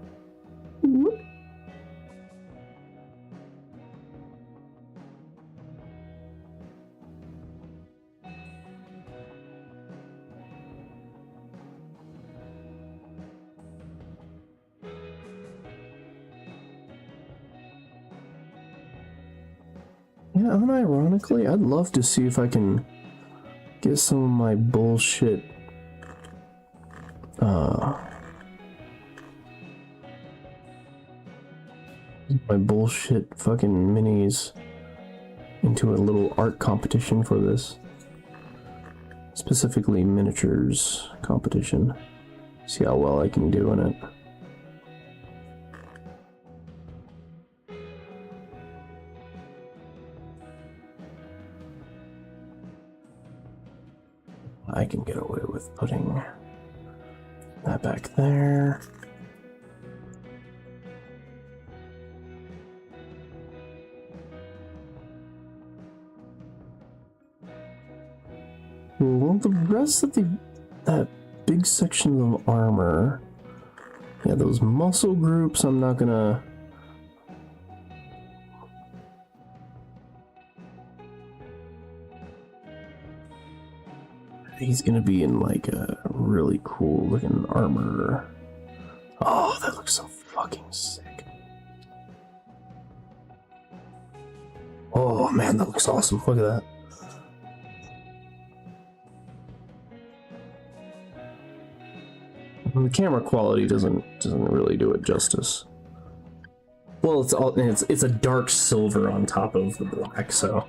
Yeah, unironically, I'd love to see if I can get some of my bullshit fucking minis into a little art competition for this. Specifically miniatures competition. See how well I can do in it. I can get away with putting that back there. Well, the rest of that big section of armor, yeah, those muscle groups, I'm not gonna. He's gonna be in like a really cool looking armor. Oh, that looks so fucking sick. Oh man, that looks awesome. Look at that. The camera quality doesn't really do it justice. Well, it's a dark silver on top of the black, so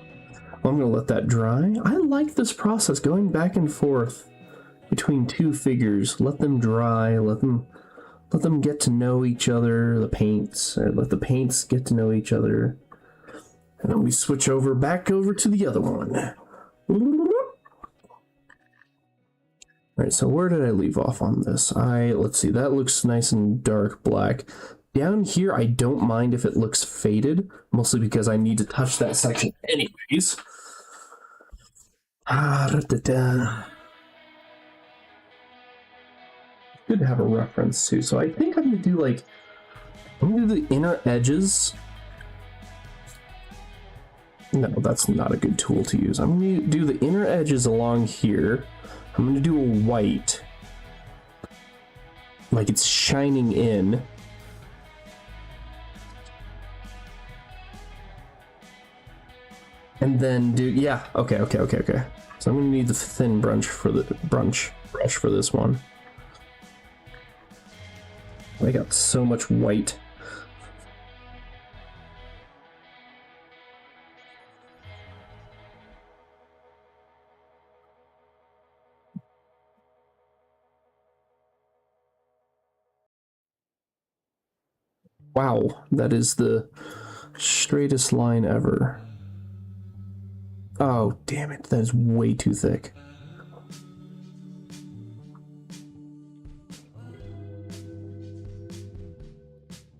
I'm gonna let that dry. I like this process, going back and forth between two figures. Let them dry, let them get to know each other, the paints, or let the paints get to know each other. And then we switch back over to the other one. Alright, so where did I leave off on this? Let's see, that looks nice and dark black. Down here, I don't mind if it looks faded, mostly because I need to touch that section anyways. Good to have a reference too. So I think I'm gonna do the inner edges. No, that's not a good tool to use. I'm gonna do the inner edges along here. I'm gonna do a white, like it's shining in. And then do, yeah, okay. So I'm gonna need the thin brush for this one. I got so much white. Wow, that is the straightest line ever. Oh, damn it, that is way too thick.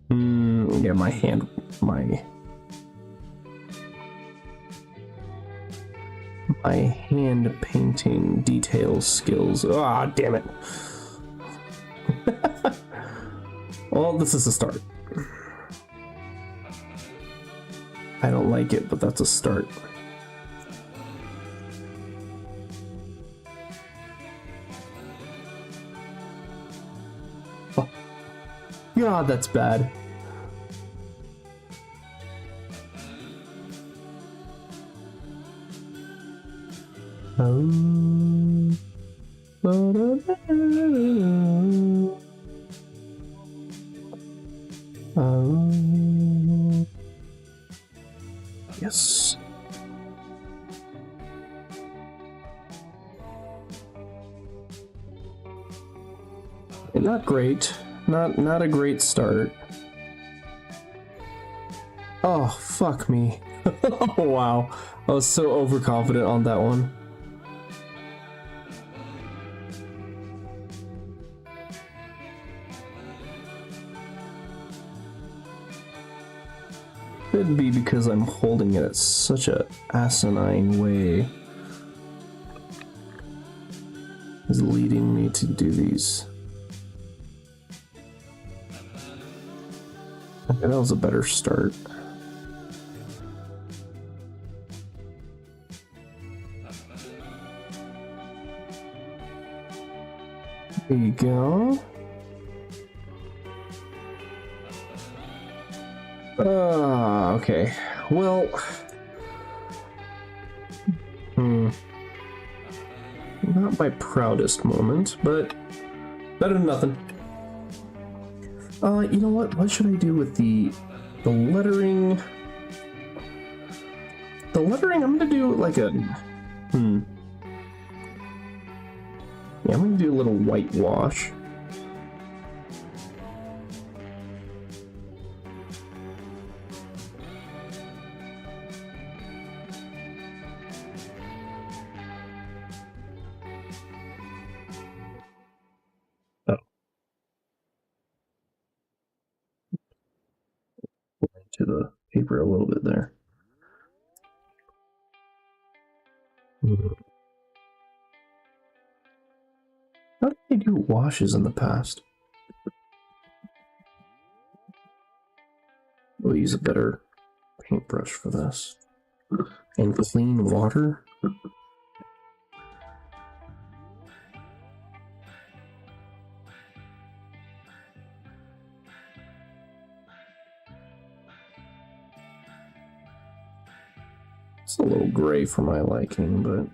Yeah, my hand painting detail skills. Ah, damn it. Well, this is a start. I don't like it, but that's a start. Oh. God, that's bad. Yes. Not great. Not a great start. Oh, fuck me. Oh, wow. I was so overconfident on that one. Could be because I'm holding it at such a asinine way. Is leading me to do these. Okay, that was a better start. There you go. Okay. Well, not my proudest moment, but better than nothing. You know what? What should I do with the lettering? The lettering, I'm gonna do like a Yeah, I'm gonna do a little whitewash. Oh. To the paper a little bit there. How did they do washes in the past? We'll use a better paintbrush for this. And clean water? It's a little gray for my liking, but...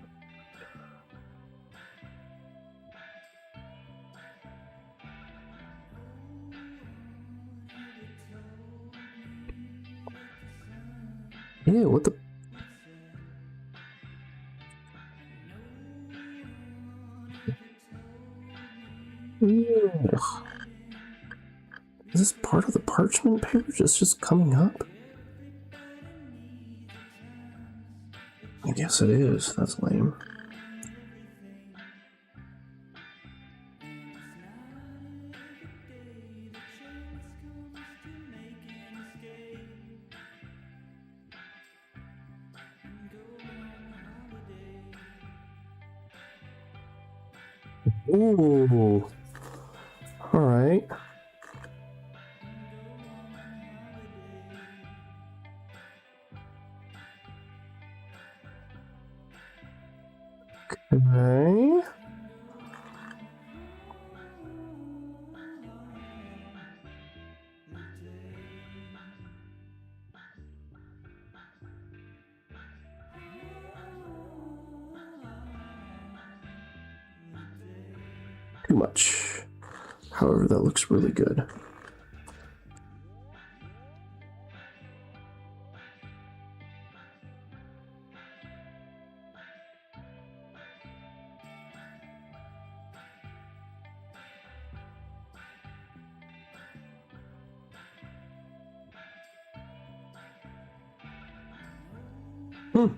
Ew, what the... Ew. Is this part of the parchment paper just coming up? I guess it is. That's lame. Ooh. All right. Okay. too much. However, that looks really good. Hmm.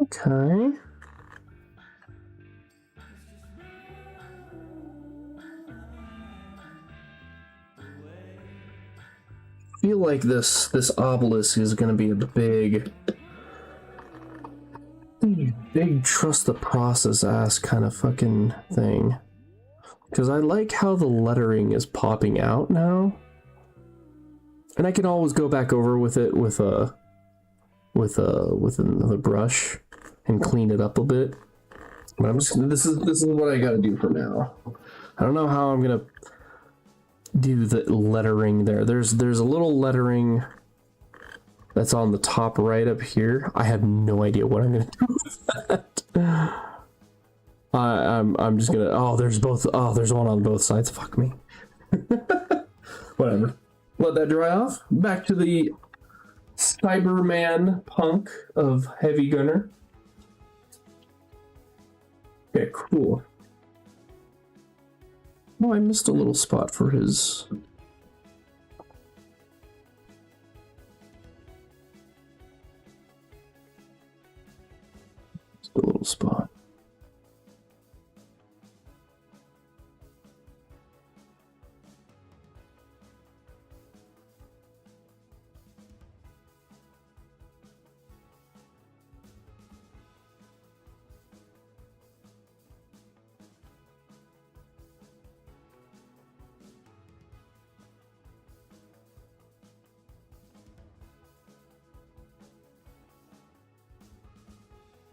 Okay. I feel like this obelisk is gonna be a big trust the process ass kind of fucking thing. Because I like how the lettering is popping out now. And I can always go back over with it with another brush and clean it up a bit. But I'm just this is what I gotta do for now. I don't know how I'm gonna do the lettering there. There's a little lettering that's on the top right up here. I have no idea what I'm gonna do with that. I'm just gonna there's one on both sides. Fuck me. Whatever. Let that dry off. Back to the Cyberman punk of Heavy Gunner. Okay, cool. Oh, I missed a little spot for his. Just a little spot.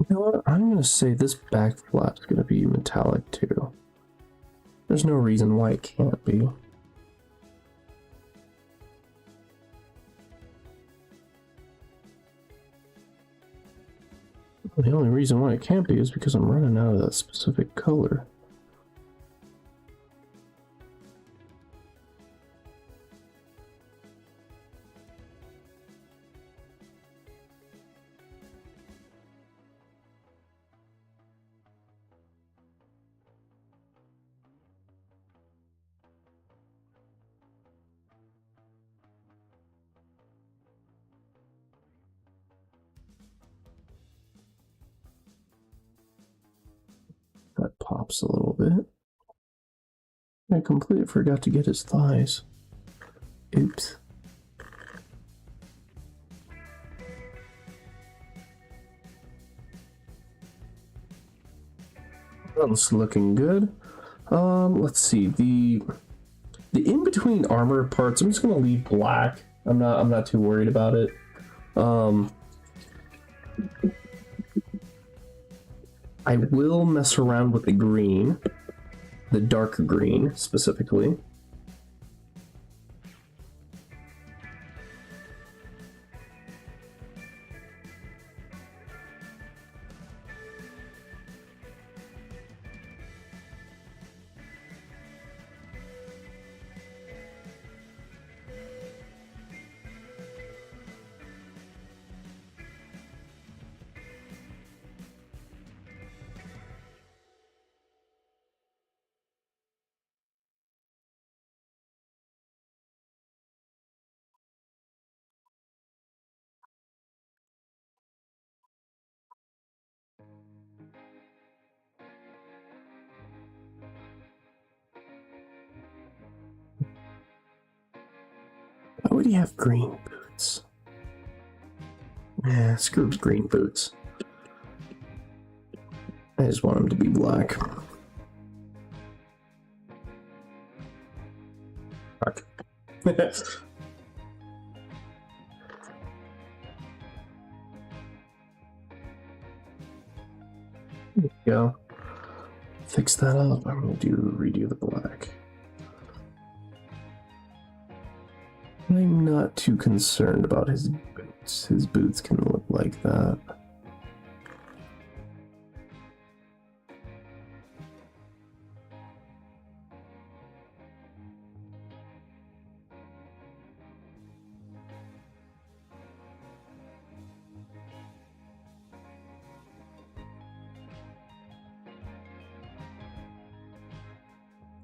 You know what? I'm gonna say this back flap's gonna be metallic too. There's no reason why it can't be. The only reason why it can't be is because I'm running out of that specific color. That pops a little bit. I completely forgot to get his thighs. Oops. That's looking good. Let's see, the in-between armor parts, I'm just gonna leave black. I'm not too worried about it. I will mess around with the green, the darker green specifically. Why would he have green boots? Yeah, screw green boots. I just want him to be black. Fuck. There we go. Fix that up. I'm gonna redo the black. I'm not too concerned about his boots. His boots can look like that.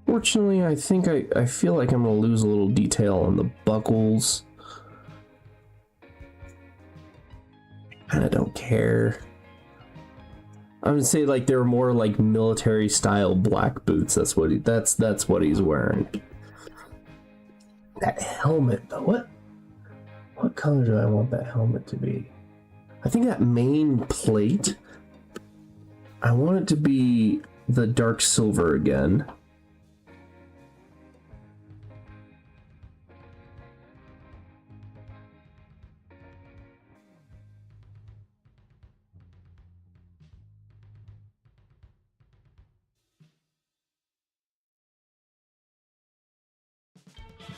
Fortunately, I think I feel like I'm gonna lose a little detail on the buckles. I don't care. I would say like they're more like military style black boots. That's what that's what he's wearing. That helmet though, what color do I want that helmet to be? I think that main plate, I want it to be the dark silver again.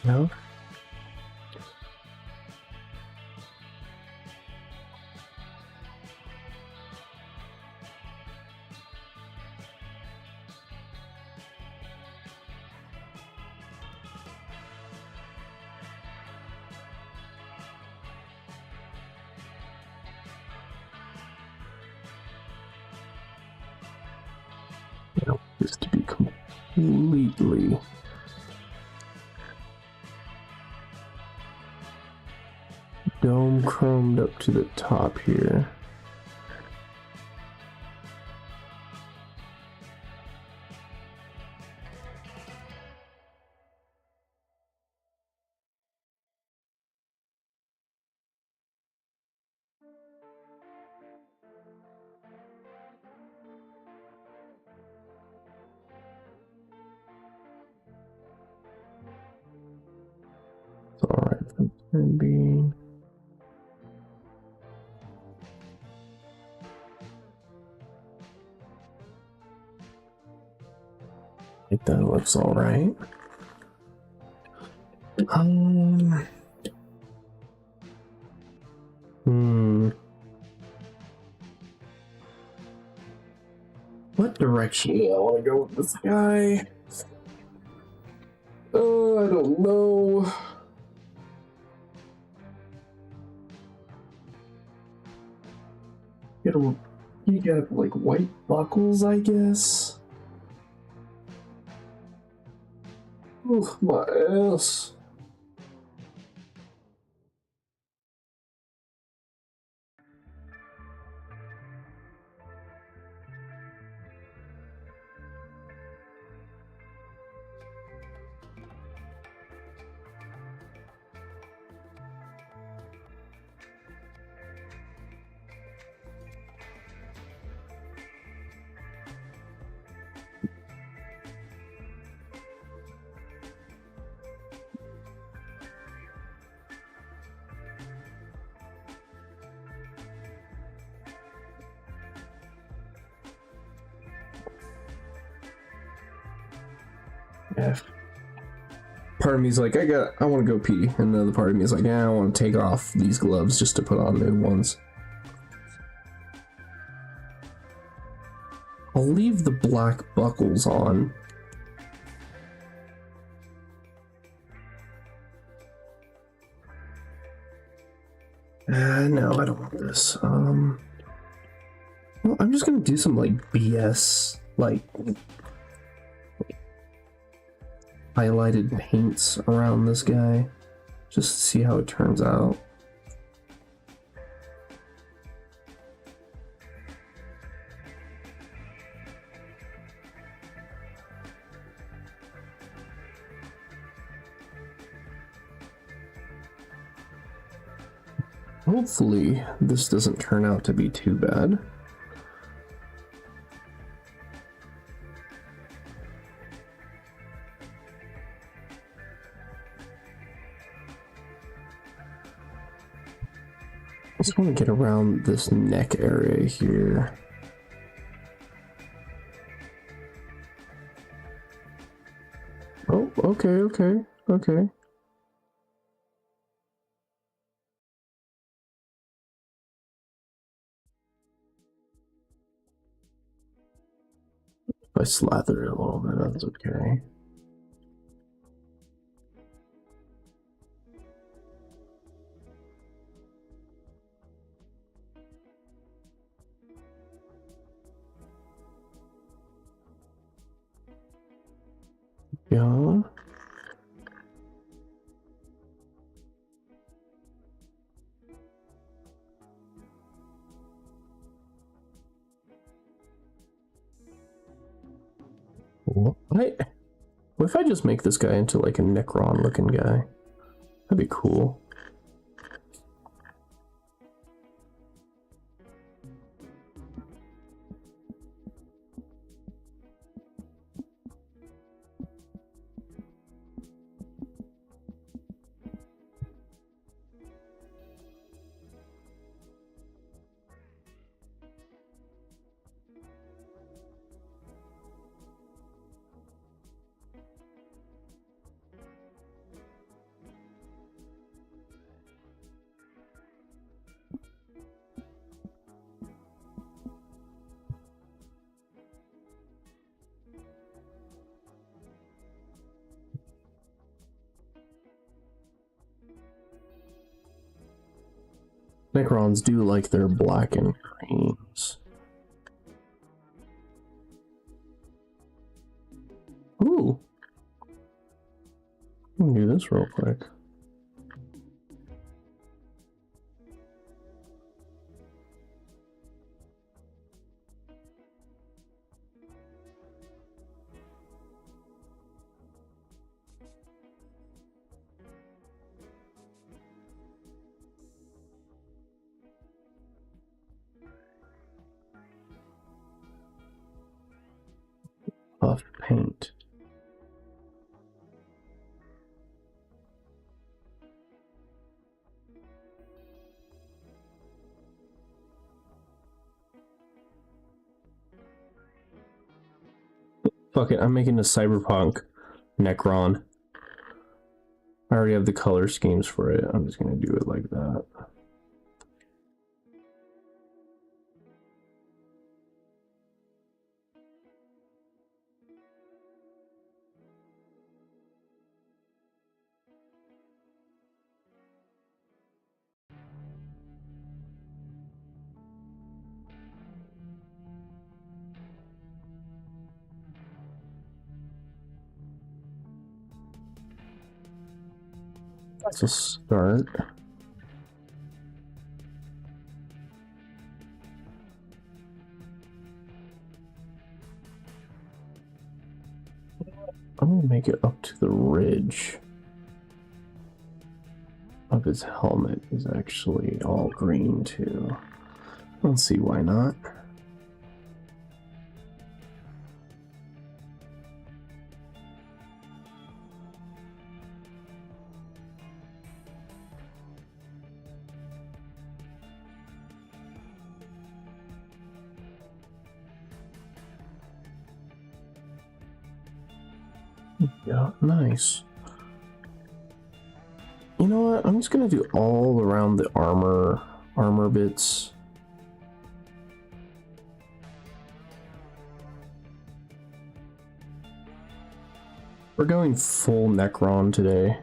No? I want this to be completely dome chromed up to the top here. It's alright for the time being. I think that looks alright. What direction do I want to go with this guy? Oh, I don't know. You get like white buckles, I guess. Oh, my ass. Yeah. Part of me's like, I want to go pee, and the other part of me is like, yeah, I want to take off these gloves just to put on new ones. I'll leave the black buckles on. No, I don't want this. Well, I'm just gonna do some like BS, like highlighted paints around this guy, just to see how it turns out. Hopefully, this doesn't turn out to be too bad. I just want to get around this neck area here. Oh, okay. If I slather it a little bit, that's okay. Yeah. What if I just make this guy into like a Necron looking guy? That'd be cool. Necrons do like their black and greens. Ooh. Let me do this real quick. Puff paint. Fuck it, I'm making a cyberpunk Necron. I already have the color schemes for it. I'm just gonna do it like that. That's a start. I'm gonna make it up to the ridge of his helmet is actually all green too. Let's see, why not? Yeah, nice. You know what? I'm just gonna do all around the armor bits. We're going full Necron today.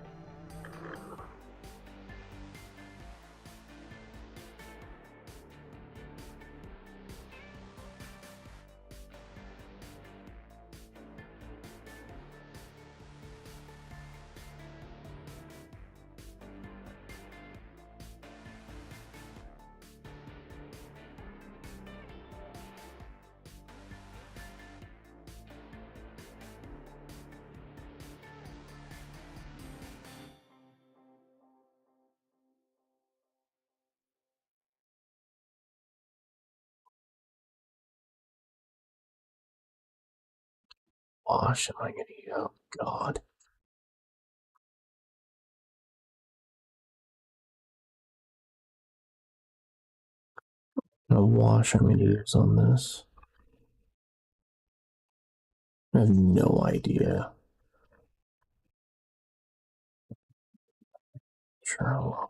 wash am I gonna use? Oh god. What wash I'm gonna use on this? I have no idea. Sure.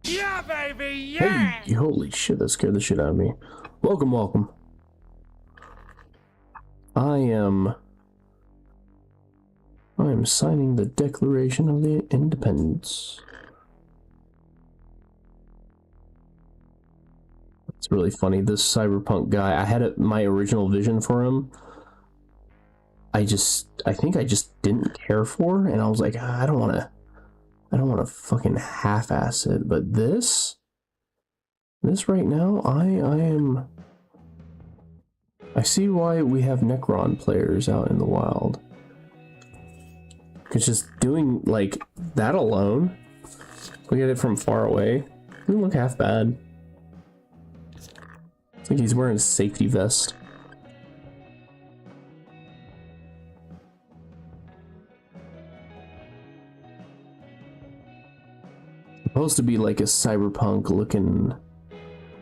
Yeah, baby, yeah! Hey, holy shit, that scared the shit out of me. Welcome, welcome. I am signing the Declaration of the Independence. It's really funny. This cyberpunk guy, I had my original vision for him. I think I just didn't care for, and I was like, I don't want to fucking half-ass it. But this right now, I see why we have Necron players out in the wild. Because just doing like that alone, look at it from far away, it doesn't look half bad. It's like he's wearing a safety vest. Supposed to be like a cyberpunk looking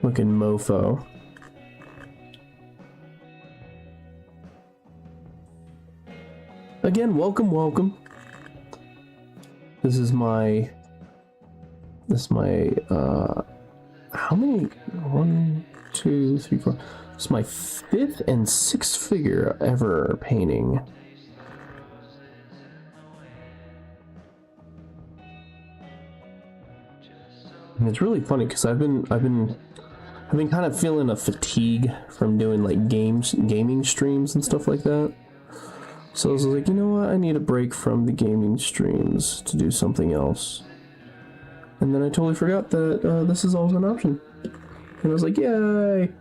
mofo. Again, welcome, welcome. This is my how many? 1, 2, 3, 4. It's my 5th and 6th figure ever painting. And it's really funny because I've been kind of feeling a fatigue from doing like gaming streams and stuff like that. So I was like, you know what? I need a break from the gaming streams to do something else. And then I totally forgot that this is always an option. And I was like, yay!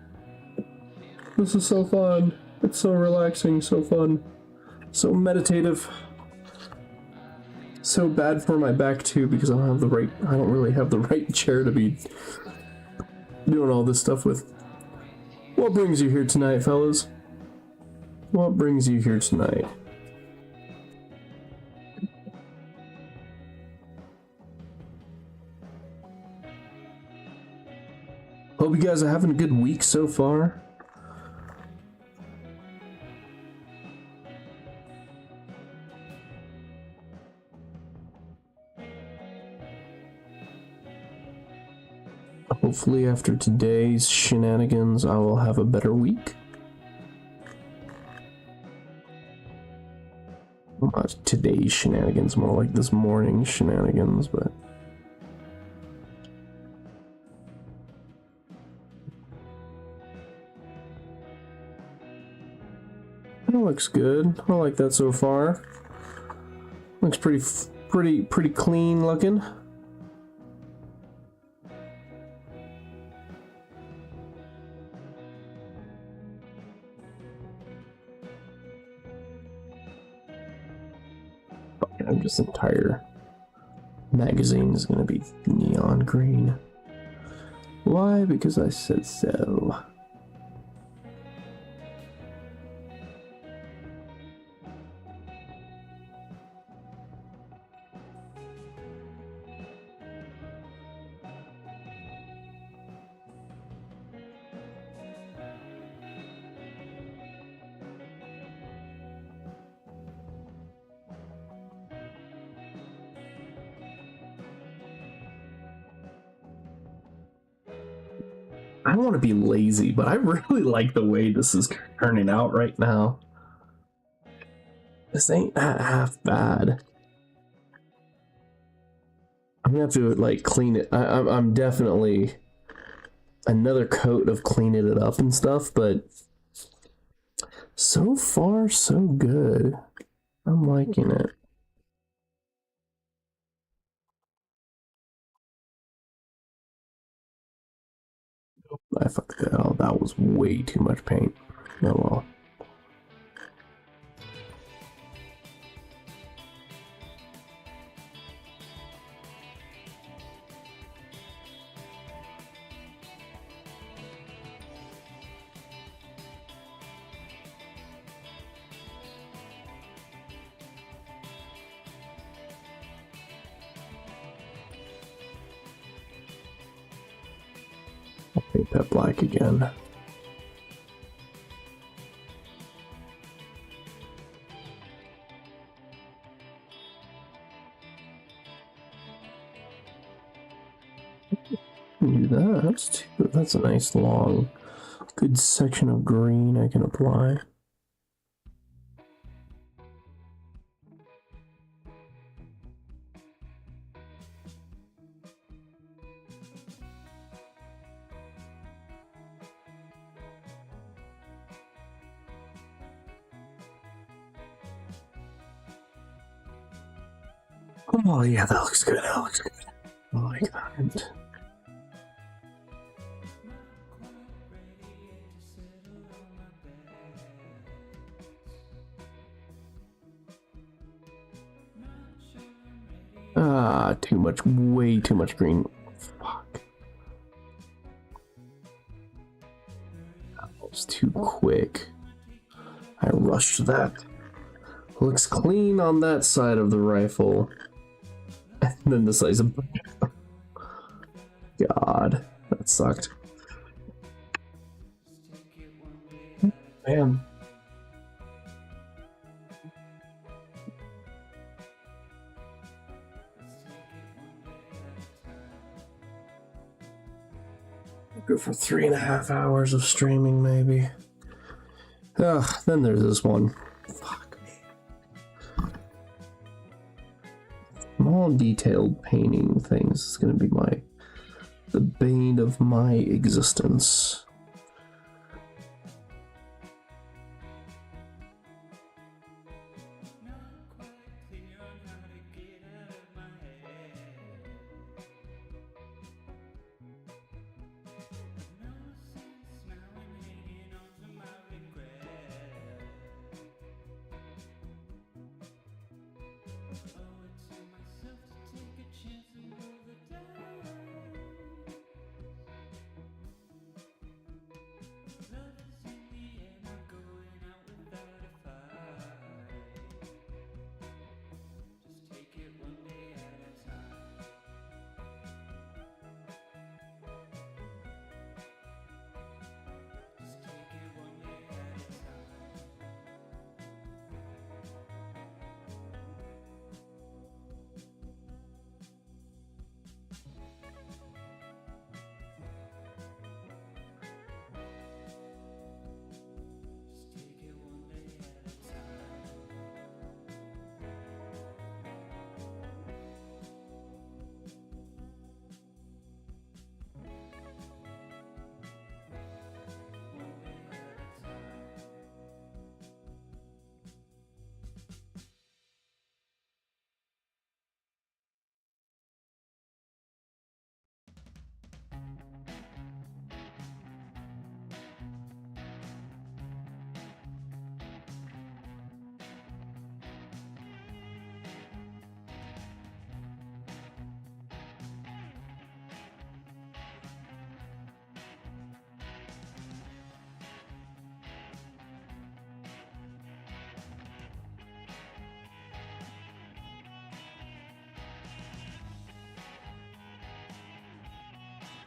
This is so fun. It's so relaxing, so fun, so meditative. So bad for my back too because I don't really have the right chair to be doing all this stuff with. What brings you here tonight, fellas? What brings you here tonight? Hope you guys are having a good week so far. Hopefully after today's shenanigans, I will have a better week. Well, not today's shenanigans, more like this morning's shenanigans, but... It looks good. I like that so far. Looks pretty clean looking. This entire magazine is gonna be neon green. Why? Because I said so. I don't want to be lazy, but I really like the way this is turning out right now. This ain't half bad. I'm gonna have to like clean it. I'm definitely another coat of cleaning it up and stuff, but so far so good. I'm liking it. I fucked that up. That was way too much paint. Oh well. I'll paint that black again. Do that. That's a nice long, good section of green I can apply. Oh yeah, that looks good. That looks good. I like that. Ah, too much, way too much green. Fuck. That was too quick. I rushed that. Looks clean on that side of the rifle. And then the size of... God, that sucked. Man. Go for 3.5 hours of streaming, maybe. Ugh, then there's this one. Fuck me. Small detailed painting things is gonna be the bane of my existence.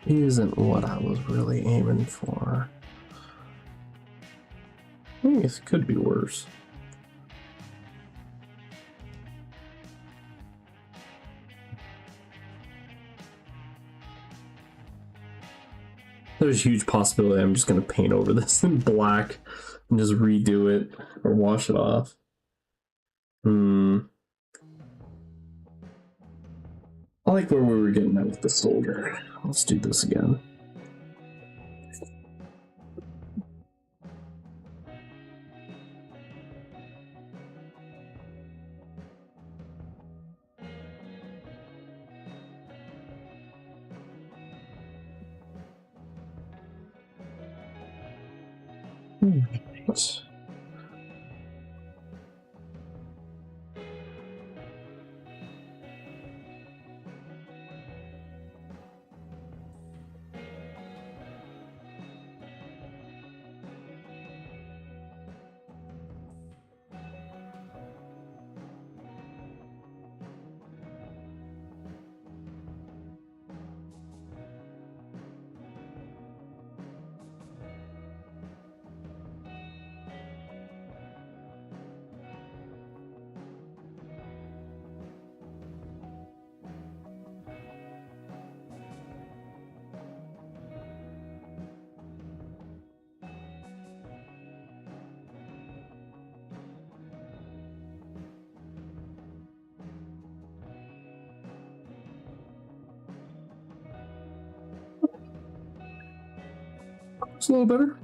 Isn't what I was really aiming for. I think it could be worse. There's a huge possibility I'm just going to paint over this in black and just redo it or wash it off. I like where we were getting at with the soldier. Let's do this again. Right. It's a little better.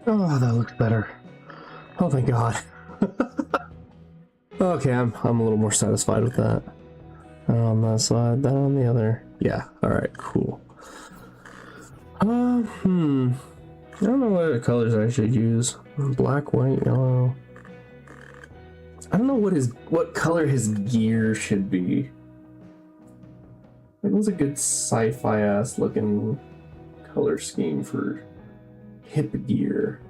Oh, that looks better. Oh, thank God. Okay, I'm a little more satisfied with that. On that side, that on the other. Yeah, alright, cool. I don't know what colors I should use. Black, white, yellow. I don't know what color his gear should be. It was a good sci-fi ass looking color scheme for hip gear.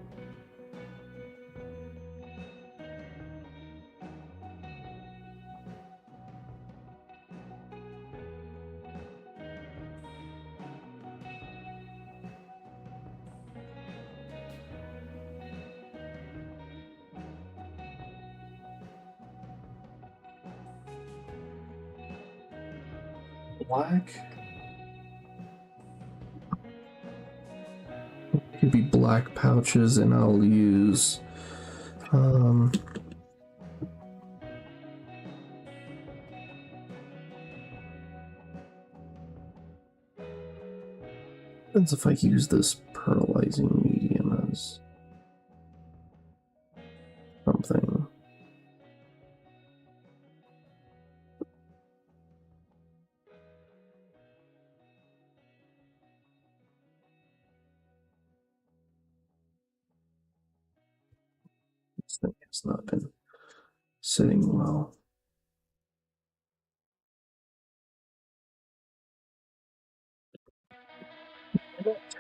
Black. Could be black pouches, and I'll use depends if I use this pearlizing medium as something. This thing has not been sitting well.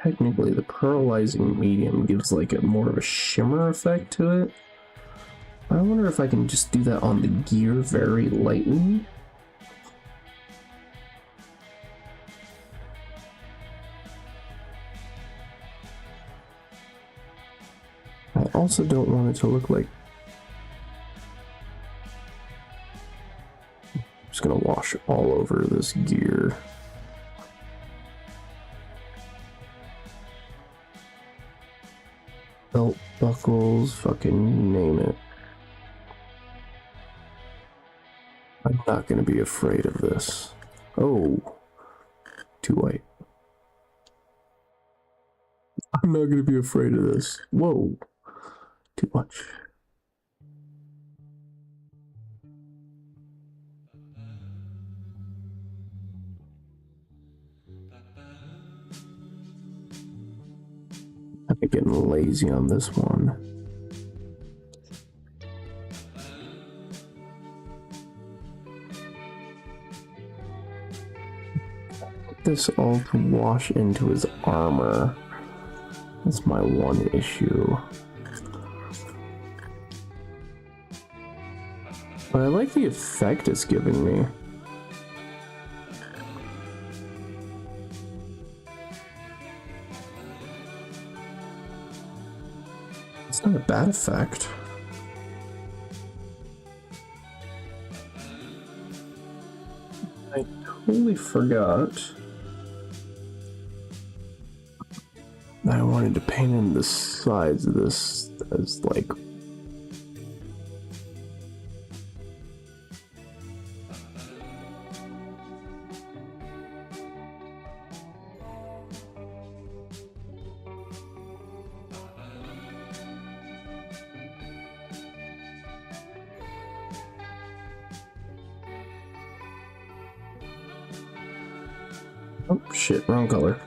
Technically, the pearlizing medium gives like a more of a shimmer effect to it. I wonder if I can just do that on the gear very lightly. I also don't want it to look like... I'm just gonna wash all over this gear. Belt buckles, fucking name it. I'm not gonna be afraid of this. Oh, too white. I'm not gonna be afraid of this. Whoa, too much. I'm getting lazy on this one. Put this all to wash into his armor. That's my one issue. But I like the effect it's giving me. It's not a bad effect. I totally forgot that I wanted to paint in the sides of this as like oh shit, wrong color.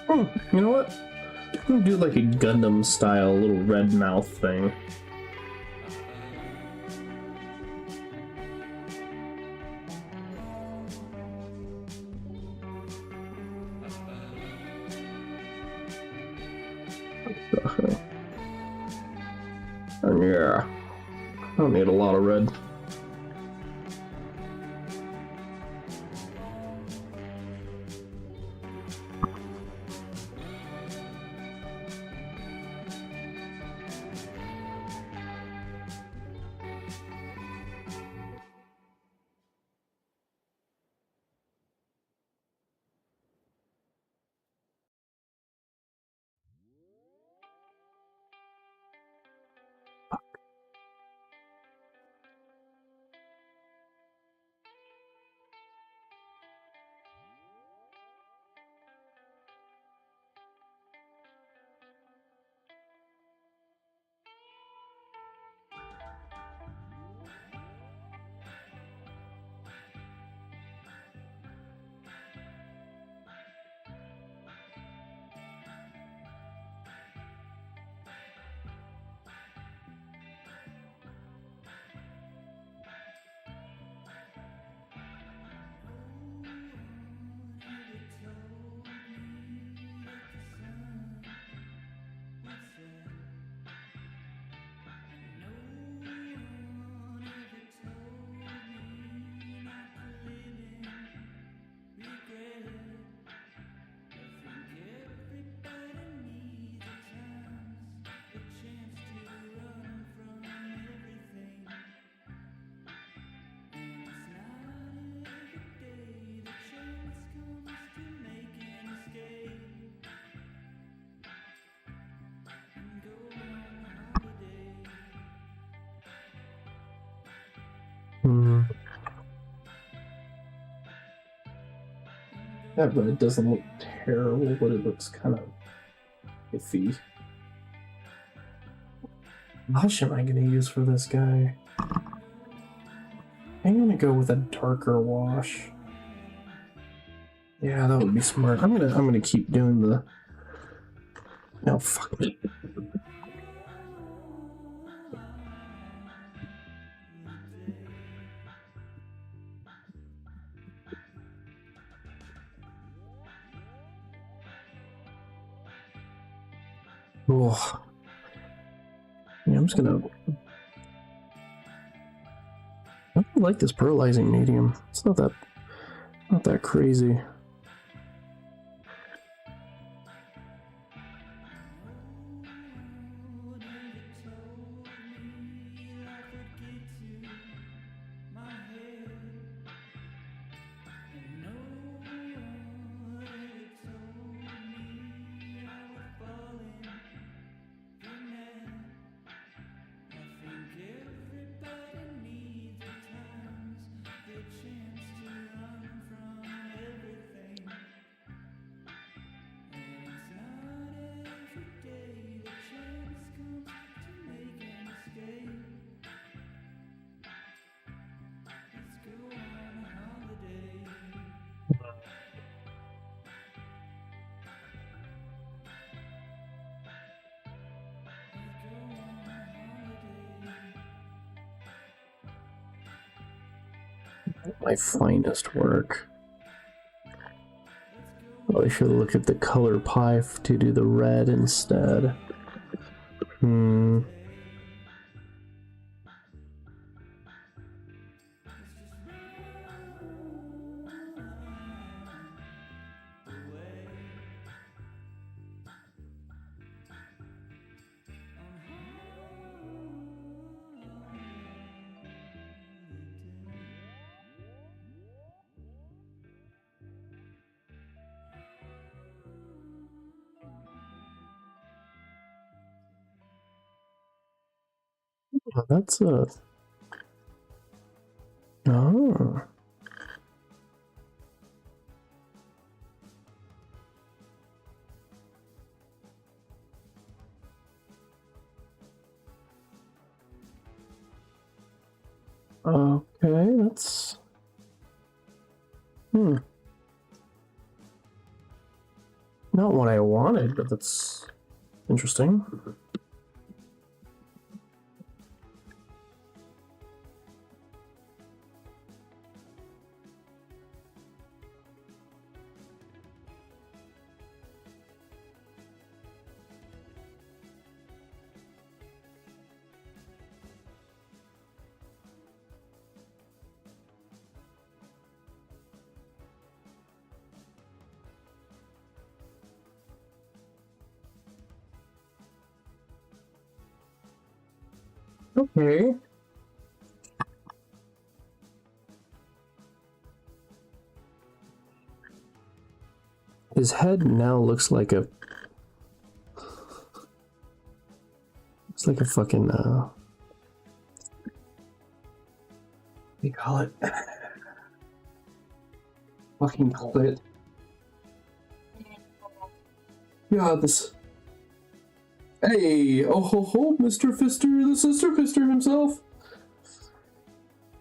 You know what? I'm gonna do like a Gundam style little red mouth thing. And yeah, I don't need a lot of red. That red doesn't look terrible, but it looks kind of iffy. What blush am I going to use for this guy? I'm going to go with a darker wash. Yeah, that would be smart. I'm gonna keep doing the. No, fuck me. Oh. Yeah, I'm just gonna. I really like this pearlizing medium. It's not that crazy. My finest work. Probably should look at the color pie to do the red instead. That's a. Oh. Okay, that's. Not what I wanted, but that's interesting. Okay. His head now looks like a... It's like a fucking, what do you call it? Fucking clit. Yeah, this... Hey, oh ho ho, Mr. Fister, the Sister Fister himself.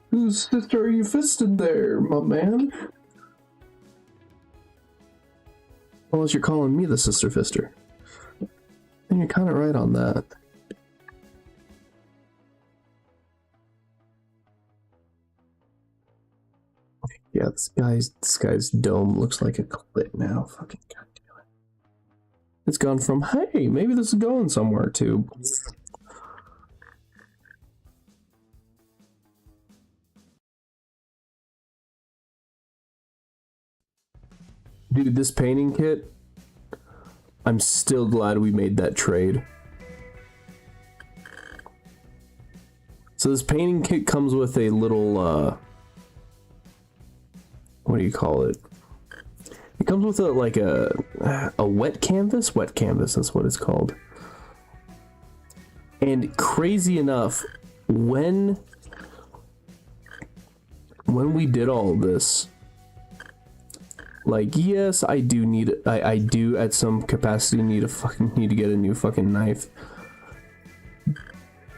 Whose sister are you fisting there, my man? Unless you're calling me the Sister Fister. And you're kind of right on that. Yeah, this guy's dome looks like a clit now. Fucking goddamn it. It's gone from, hey, maybe this is going somewhere, to... Dude, this painting kit, I'm still glad we made that trade. So this painting kit comes with a little, what do you call it? It comes with a wet canvas? Wet canvas, that's what it's called. And crazy enough, when we did all this, like, yes, I do at some capacity need to get a new fucking knife.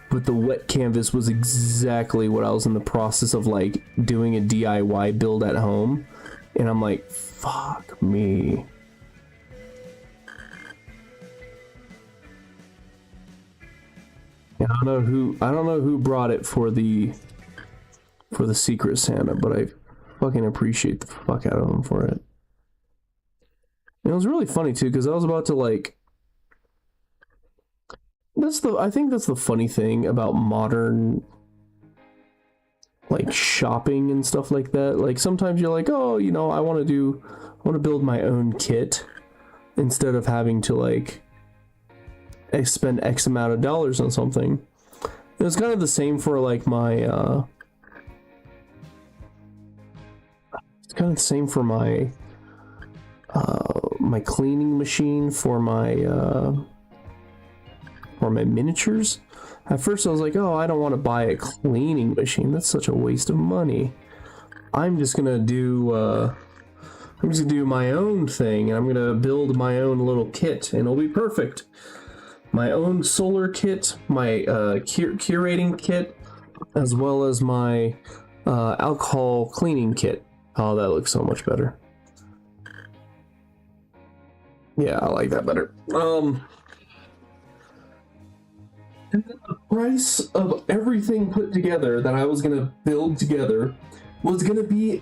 But the wet canvas was exactly what I was in the process of, like, doing a DIY build at home. And I'm like, fuck me. And I don't know who brought it for the Secret Santa, but I fucking appreciate the fuck out of him for it. And it was really funny too, because I was about to, like, I think that's the funny thing about modern, like, shopping and stuff like that. Like, sometimes you're like, oh, you know, I want to build my own kit instead of having to, like, spend X amount of dollars on something. It was kind of the same for, like, my it's kind of the same for my my cleaning machine for my miniatures. At first I was like, oh, I don't want to buy a cleaning machine. That's such a waste of money. I'm just gonna do my own thing, and I'm gonna build my own little kit, and it'll be perfect. My own solar kit, my curating kit, as well as my alcohol cleaning kit. Oh, that looks so much better. Yeah, I like that better. And then the price of everything put together that I was gonna build together was gonna be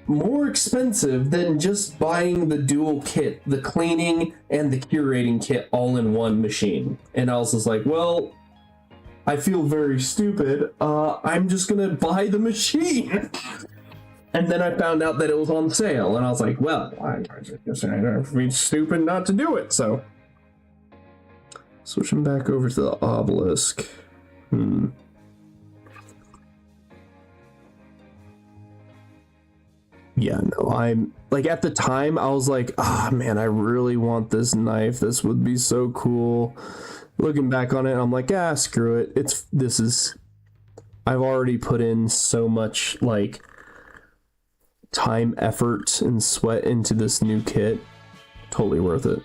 more expensive than just buying the dual kit, the cleaning and the curating kit all in one machine. And I was just like, well, I feel very stupid. I'm just gonna buy the machine. And then I found out that it was on sale, and I was like, well, I guess I'd be stupid not to do it, so. Switching back over to the obelisk. Yeah, no, I'm, like, at the time, I was like, ah, man, I really want this knife. This would be so cool. Looking back on it, I'm like, ah, screw it. I've already put in so much, like, time, effort, and sweat into this new kit. Totally worth it.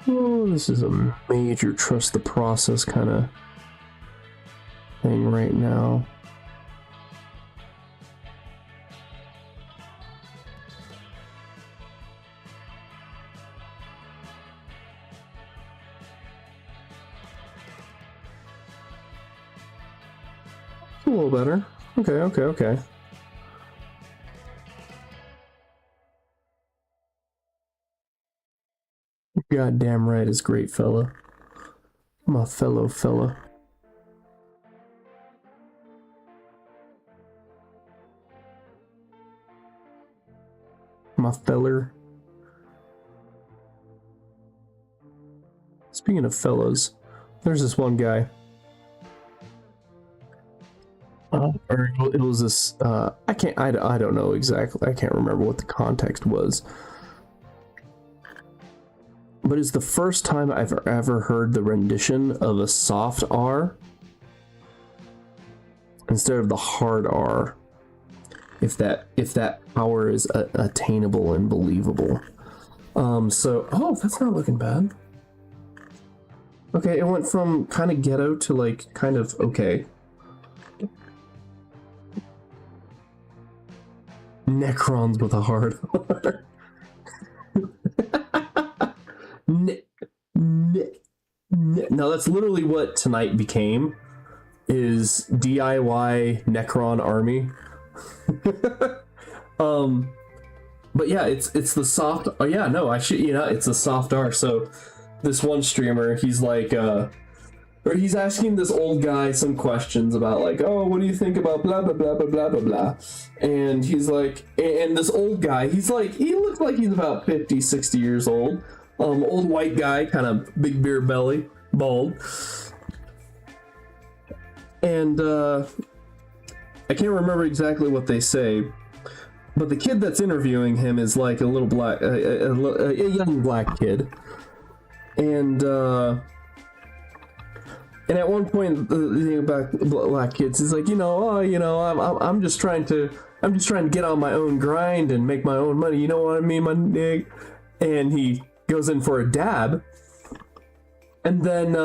Oh, this is a major trust the process kind of thing right now. A little better. Okay. Goddamn right, it's great, fella. My fellow fella. My feller. Speaking of fellows, there's this one guy. Or it was this. I don't know exactly. I can't remember what the context was. But it's the first time I've ever heard the rendition of a soft R instead of the hard R. If that power is attainable and believable. So that's not looking bad. Okay, it went from kind of ghetto to like kind of okay. Necrons with a hard R. No, that's literally what tonight became, is DIY Necron army. But yeah, it's the soft. Oh yeah, no, it's the soft R. So this one streamer, he's like, or he's asking this old guy some questions about like, oh, what do you think about blah blah blah blah blah blah blah, and he's like, and this old guy, he looks like he's about 50, 60 years old. Old white guy, kind of big beer belly, bald. And I can't remember exactly what they say, but the kid that's interviewing him is like a little black, a young black kid. And at one point, the thing about black kids is like, I'm just trying to get on my own grind and make my own money. You know what I mean, my nigga? And he goes in for a dab, and then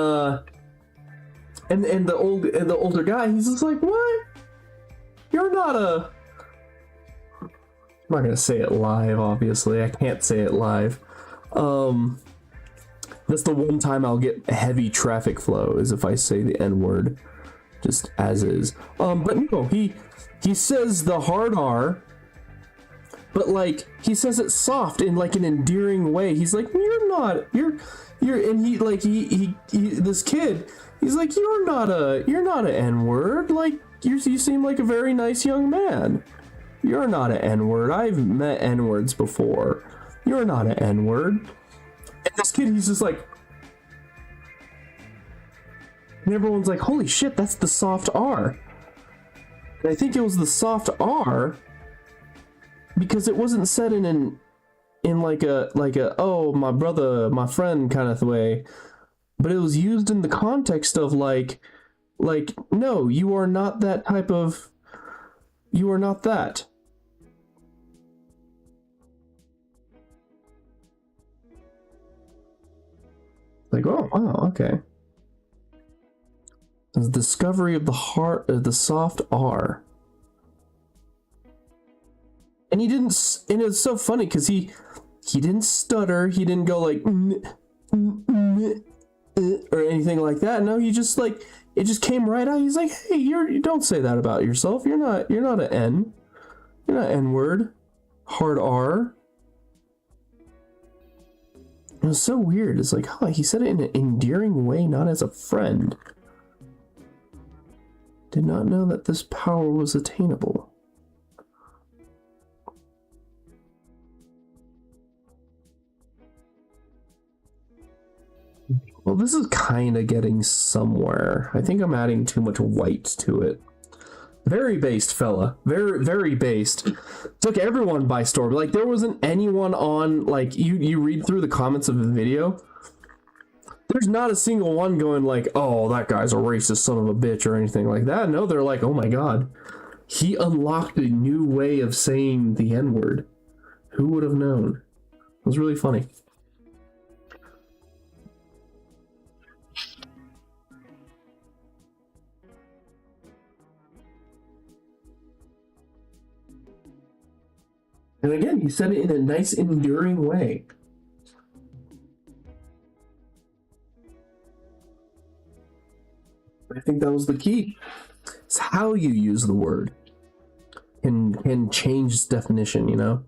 and the older guy, he's just like, what? You're not a. I'm not gonna say it live, obviously. I can't say it live. That's the one time I'll get heavy traffic flow, is if I say the N-word, just as is. But no, he says the hard R. But like, he says it soft in like an endearing way. He's like, and he this kid, he's like, you're not an N-word. Like, you seem like a very nice young man. You're not an N-word. I've met N-words before. You're not an N-word. And this kid, he's just like, and everyone's like, holy shit, that's the soft R. And I think it was the soft R because it wasn't said in like a oh, my brother, my friend kind of way, but it was used in the context of like no, you are not that type of, you are not that. Like, oh wow, okay. The discovery of the soft R. And he didn't, and it's so funny because he didn't stutter, he didn't go like or anything like that. No, he just like, it just came right out. He's like, hey, you don't say that about yourself. You're not an N. You're not N-word. Hard R. It was so weird. It's like, he said it in an endearing way, not as a friend. Did not know that this power was attainable. Well, this is kind of getting somewhere. I think I'm adding too much white to it. Very based, fella. Very, very based. Took everyone by storm. Like, there wasn't anyone on, like, you read through the comments of the video. There's not a single one going like, oh, that guy's a racist son of a bitch or anything like that. No, they're like, oh my god. He unlocked a new way of saying the N-word. Who would have known? It was really funny. And again, he said it in a nice, enduring way. I think that was the key. It's how you use the word can change its definition, you know?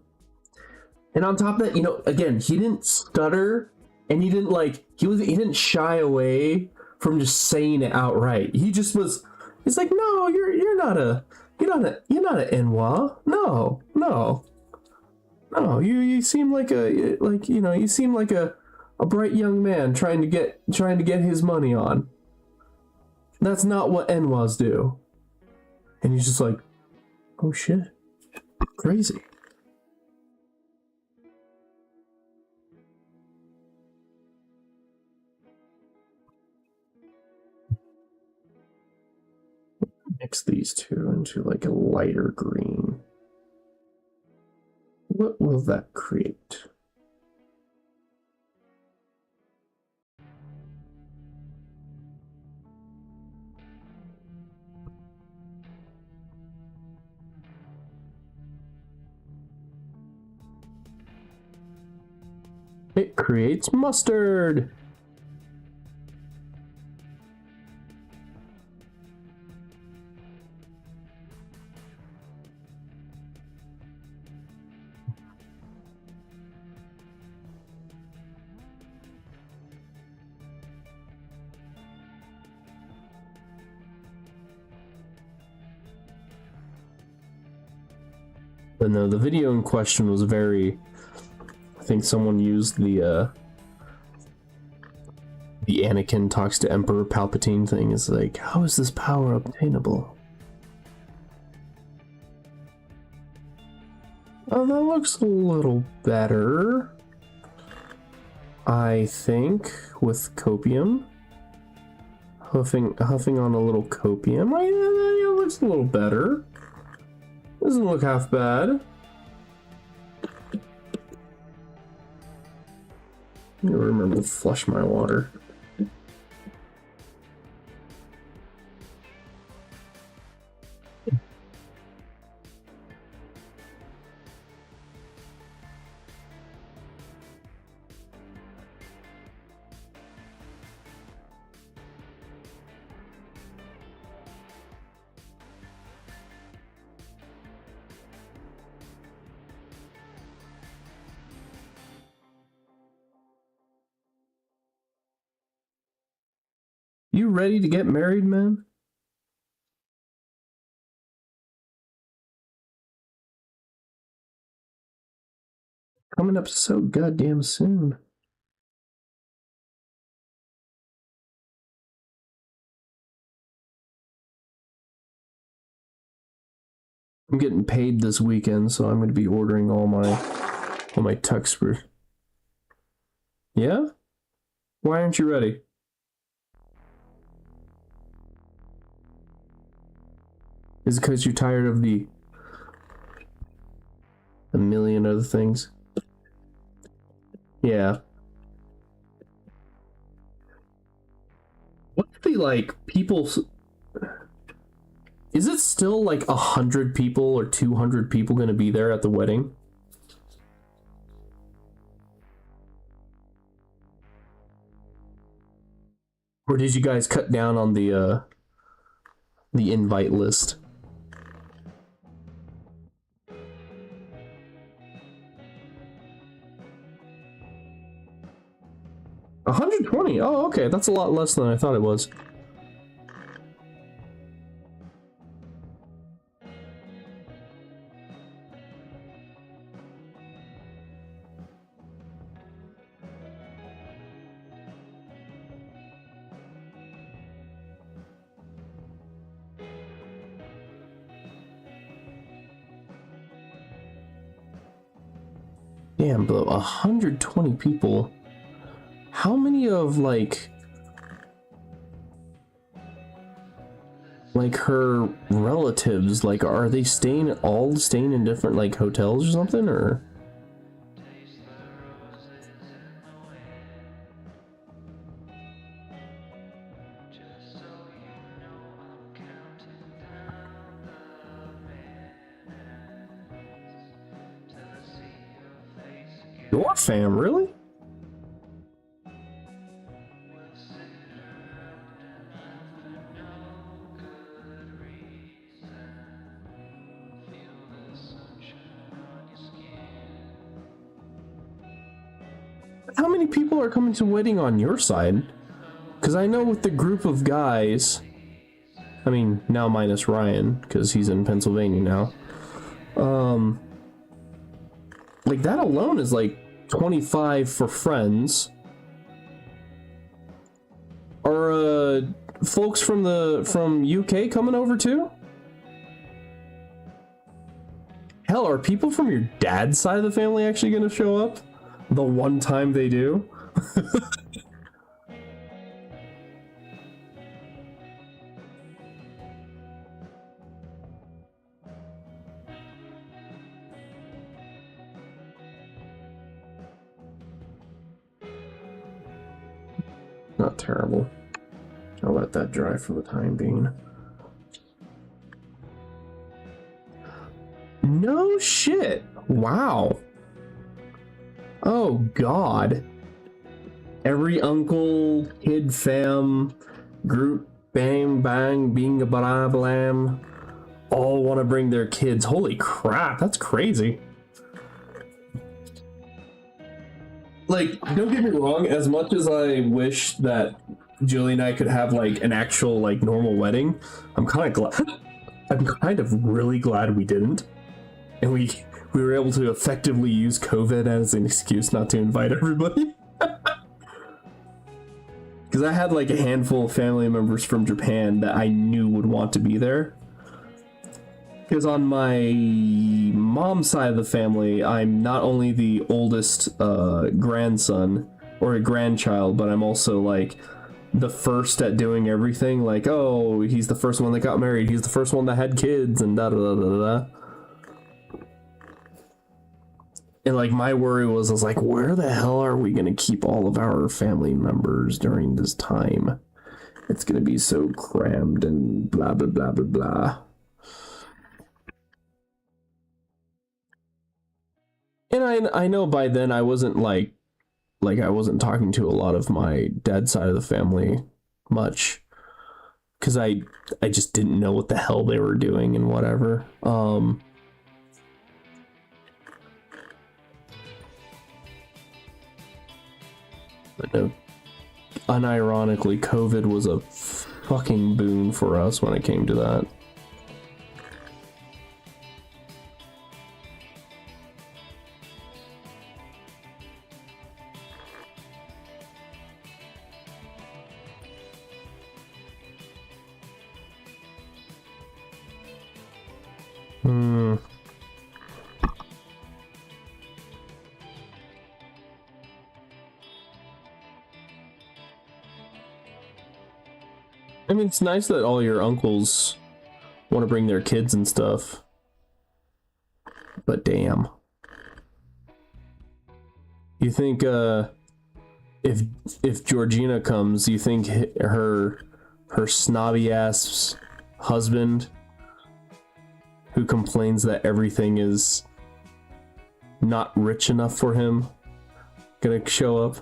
And on top of that, you know, again, he didn't stutter and he didn't shy away from just saying it outright. He just was, it's like, no, you're not a Enwa. No. You seem like you seem like a bright young man trying to get his money on. That's not what Enwas do. And he's just like, oh shit. Crazy. Mix these two into like a lighter green. What will that create? It creates mustard. But no, the video in question was very, I think someone used the Anakin talks to Emperor Palpatine thing. Is like, how is this power obtainable? Oh, that looks a little better, I think, with copium. Huffing on a little copium. It looks a little better. Doesn't look half bad. I remember to flush my water. You ready to get married, man? Coming up so goddamn soon. I'm getting paid this weekend, so I'm going to be ordering all my tux for. Yeah? Why aren't you ready? Is it because you're tired of the million other things? Yeah. What if like people? Is it still like 100 people or 200 people going to be there at the wedding? Or did you guys cut down on the invite list? 120. Oh, okay. That's a lot less than I thought it was. Damn, but 120 people. How many of like her relatives, like, are they all staying in different like hotels or something, or? your fam, really? How many people are coming to wedding on your side? Because I know with the group of guys, I mean, now minus Ryan, because he's in Pennsylvania now. Like that alone is like 25 for friends. Are folks from UK coming over too? Hell, are people from your dad's side of the family actually going to show up? The one time they do? Not terrible. I'll let that dry for the time being. No shit! Wow. Oh god. Every uncle, kid, fam, group, bang, bang, bing, blah, blam, all want to bring their kids. Holy crap, that's crazy. Like, don't get me wrong, as much as I wish that Julie and I could have, like, an actual, like, normal wedding, I'm kind of glad. I'm kind of really glad we didn't. And we were able to effectively use COVID as an excuse not to invite everybody. Because I had, like, a handful of family members from Japan that I knew would want to be there. Because on my mom's side of the family, I'm not only the oldest grandson or a grandchild, but I'm also like the first at doing everything. Like, oh, he's the first one that got married. He's the first one that had kids and da da da da da. And like my worry was, I was like, where the hell are we gonna keep all of our family members during this time? It's gonna be so crammed and blah blah blah blah blah. And I know by then I wasn't like I wasn't talking to a lot of my dad's side of the family much, because I just didn't know what the hell they were doing and whatever. But no, unironically, COVID was a fucking boon for us when it came to that. I mean, it's nice that all your uncles want to bring their kids and stuff. But damn. You think, if Georgina comes, you think her snobby ass husband, who complains that everything is not rich enough for him, gonna show up?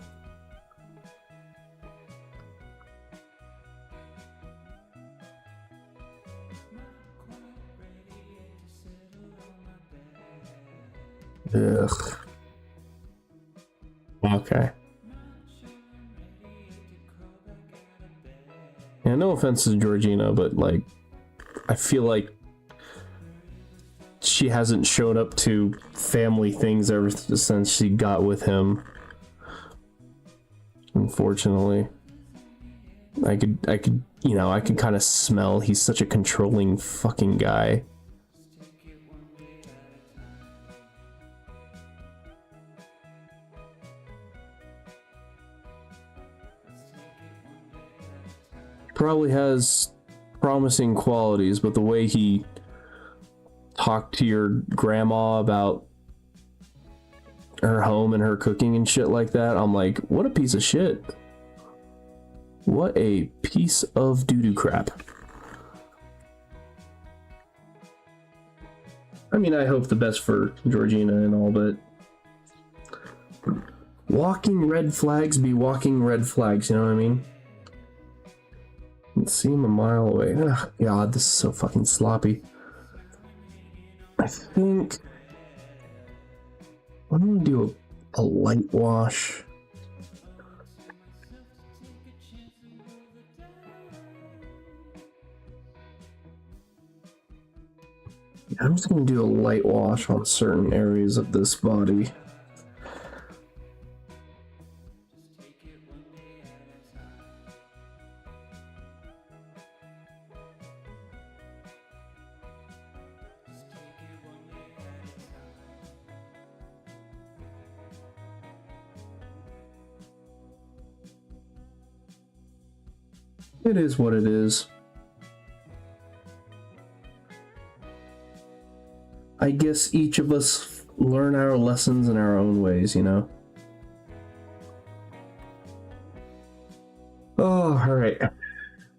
Ugh. Okay. Yeah, no offense to Georgina, but like, I feel like she hasn't showed up to family things ever since she got with him. Unfortunately. I could, you know, I could kind of smell he's such a controlling fucking guy. Probably has promising qualities, but the way he talked to your grandma about her home and her cooking and shit like that, I'm like, what a piece of shit. What a piece of doo-doo crap. I mean, I hope the best for Georgina and all, but walking red flags be walking red flags, you know what I mean? Let's see him a mile away. Ugh, God, this is so fucking sloppy. I think I'm gonna do a light wash. I'm just gonna do a light wash on certain areas of this body. It is what it is. I guess each of us learn our lessons in our own ways, you know? Oh, alright.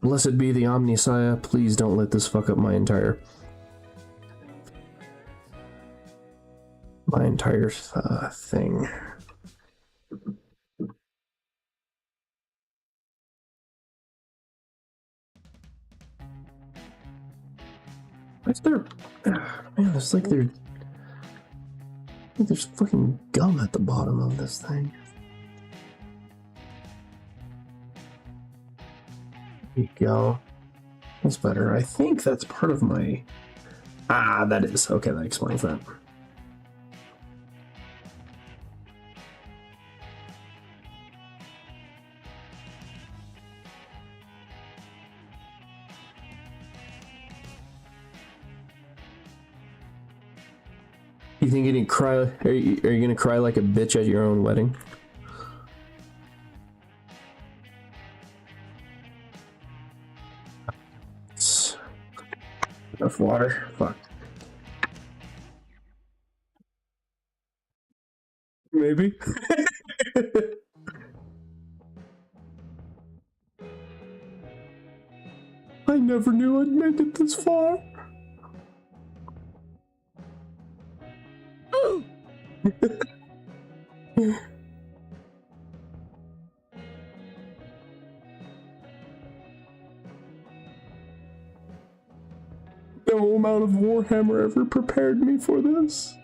Blessed be the Omnisaya, please don't let this fuck up my entire thing. What's there? Man, it's like there's fucking gum at the bottom of this thing. There you go. That's better. I think that's part of my... Ah, that is. Okay, that explains that. You think you didn't cry? Are you gonna cry like a bitch at your own wedding? Enough water. Fuck. Maybe. I never knew I'd make it this far. No amount of Warhammer ever prepared me for this.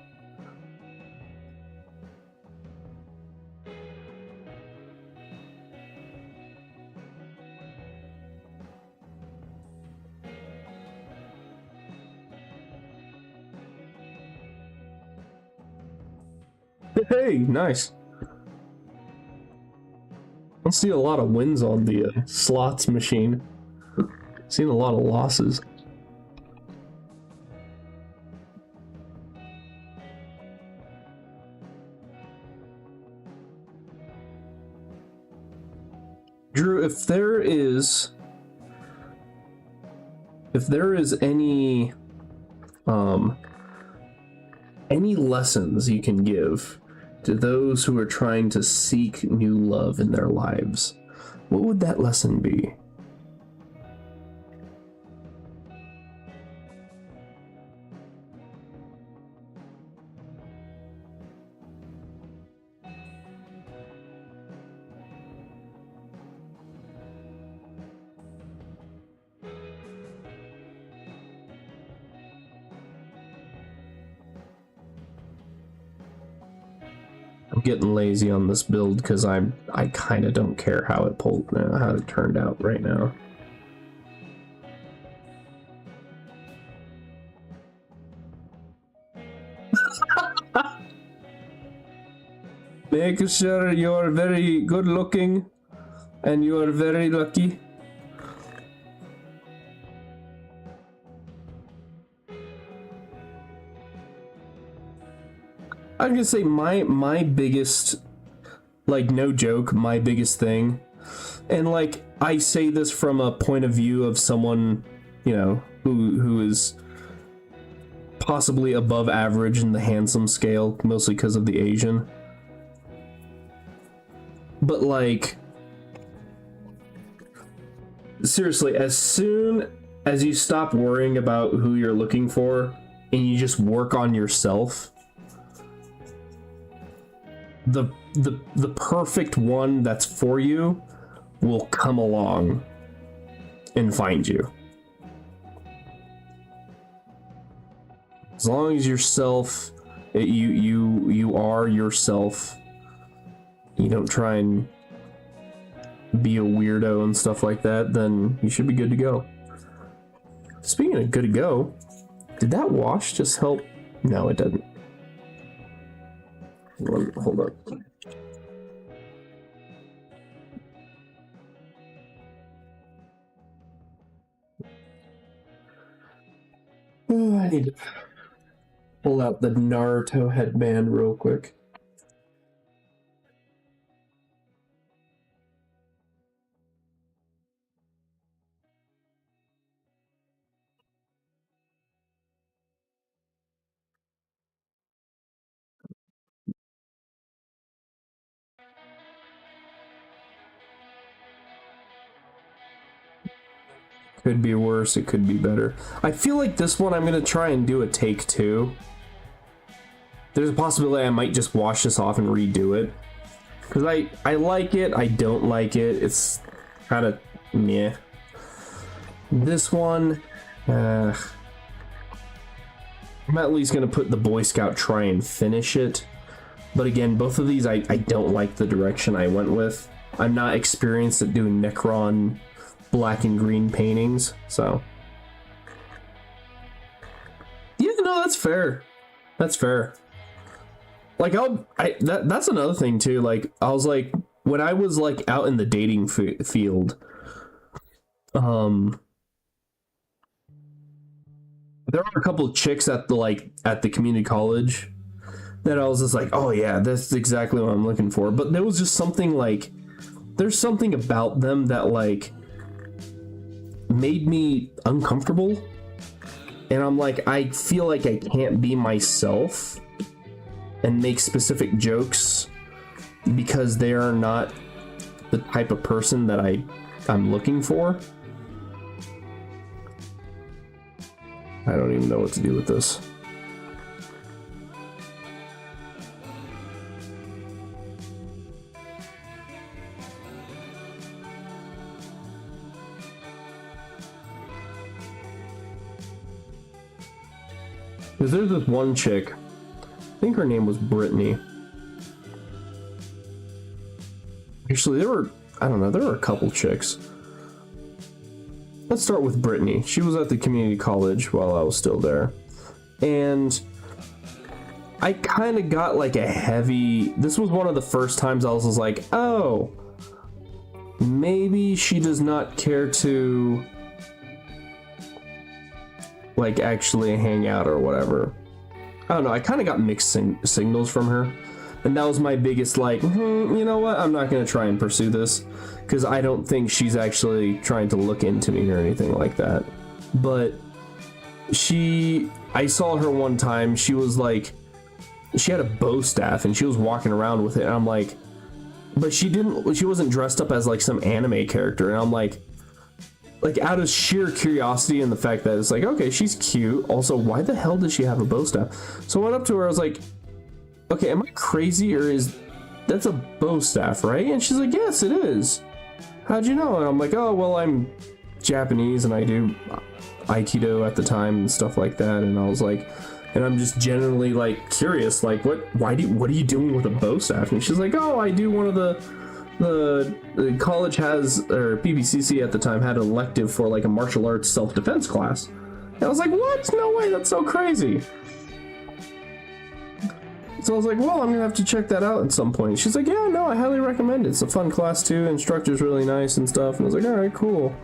Hey, nice. I see a lot of wins on the slots machine. Seen a lot of losses. Drew, if there is any lessons you can give to those who are trying to seek new love in their lives, what would that lesson be? I'm getting lazy on this build because I kind of don't care how it turned out right now. Make sure you're very good looking and you are very lucky. I'm gonna say my biggest, like, no joke, my biggest thing, and like I say this from a point of view of someone, you know, who is possibly above average in the handsome scale, mostly because of the Asian. But like, seriously, as soon as you stop worrying about who you're looking for and you just work on yourself, the perfect one that's for you will come along and find you. As long as yourself, you are yourself. You don't try and be a weirdo and stuff like that, then you should be good to go. Speaking of good to go, did that wash just help? No, it doesn't. Hold up. Oh, I need to pull out the Naruto headband real quick. Could be worse, it could be better. I feel like this one I'm gonna try and do a take two. There's a possibility I might just wash this off and redo it. Because I like it, I don't like it. It's kind of meh. This one, I'm at least gonna put the Boy Scout try and finish it. But again, both of these I don't like the direction I went with. I'm not experienced at doing Necron black and green paintings, so yeah, no, that's fair. That's fair. Like that's another thing too. Like I was like, when I was like out in the dating field, there were a couple of chicks at the community college that I was just like, oh yeah, that's exactly what I'm looking for. But there was just something like, there's something about them that like made me uncomfortable, and I'm like, I feel like I can't be myself and make specific jokes because they are not the type of person that I'm looking for. I don't even know what to do with this. Because there's this one chick, I think her name was Brittany. Actually, there were a couple chicks. Let's start with Brittany. She was at the community college while I was still there. And I kind of got like a heavy... This was one of the first times I was like, oh, maybe she does not care to like actually hang out or whatever. I don't know, I kind of got mixed signals from her, and that was my biggest like, you know what, I'm not gonna try and pursue this because I don't think she's actually trying to look into me or anything like that. But I saw her one time, she was like, she had a bow staff and she was walking around with it, and I'm like, but she wasn't dressed up as like some anime character, and I'm like out of sheer curiosity and the fact that it's like, okay, she's cute. Also, why the hell does she have a bow staff? So I went up to her, I was like, okay, am I crazy, or that's a bow staff, right? And she's like, yes, it is. How'd you know? And I'm like, oh, well, I'm Japanese and I do Aikido at the time and stuff like that. And I was like, and I'm just genuinely like curious, like, what are you doing with a bow staff? And she's like, oh, I do one of the college has, or PBCC at the time had an elective for like a martial arts self-defense class. And I was like, what? No way, that's so crazy. So I was like, well, I'm gonna have to check that out at some point. She's like, yeah, no, I highly recommend it. It's a fun class too. Instructor's really nice and stuff. And I was like, all right, cool.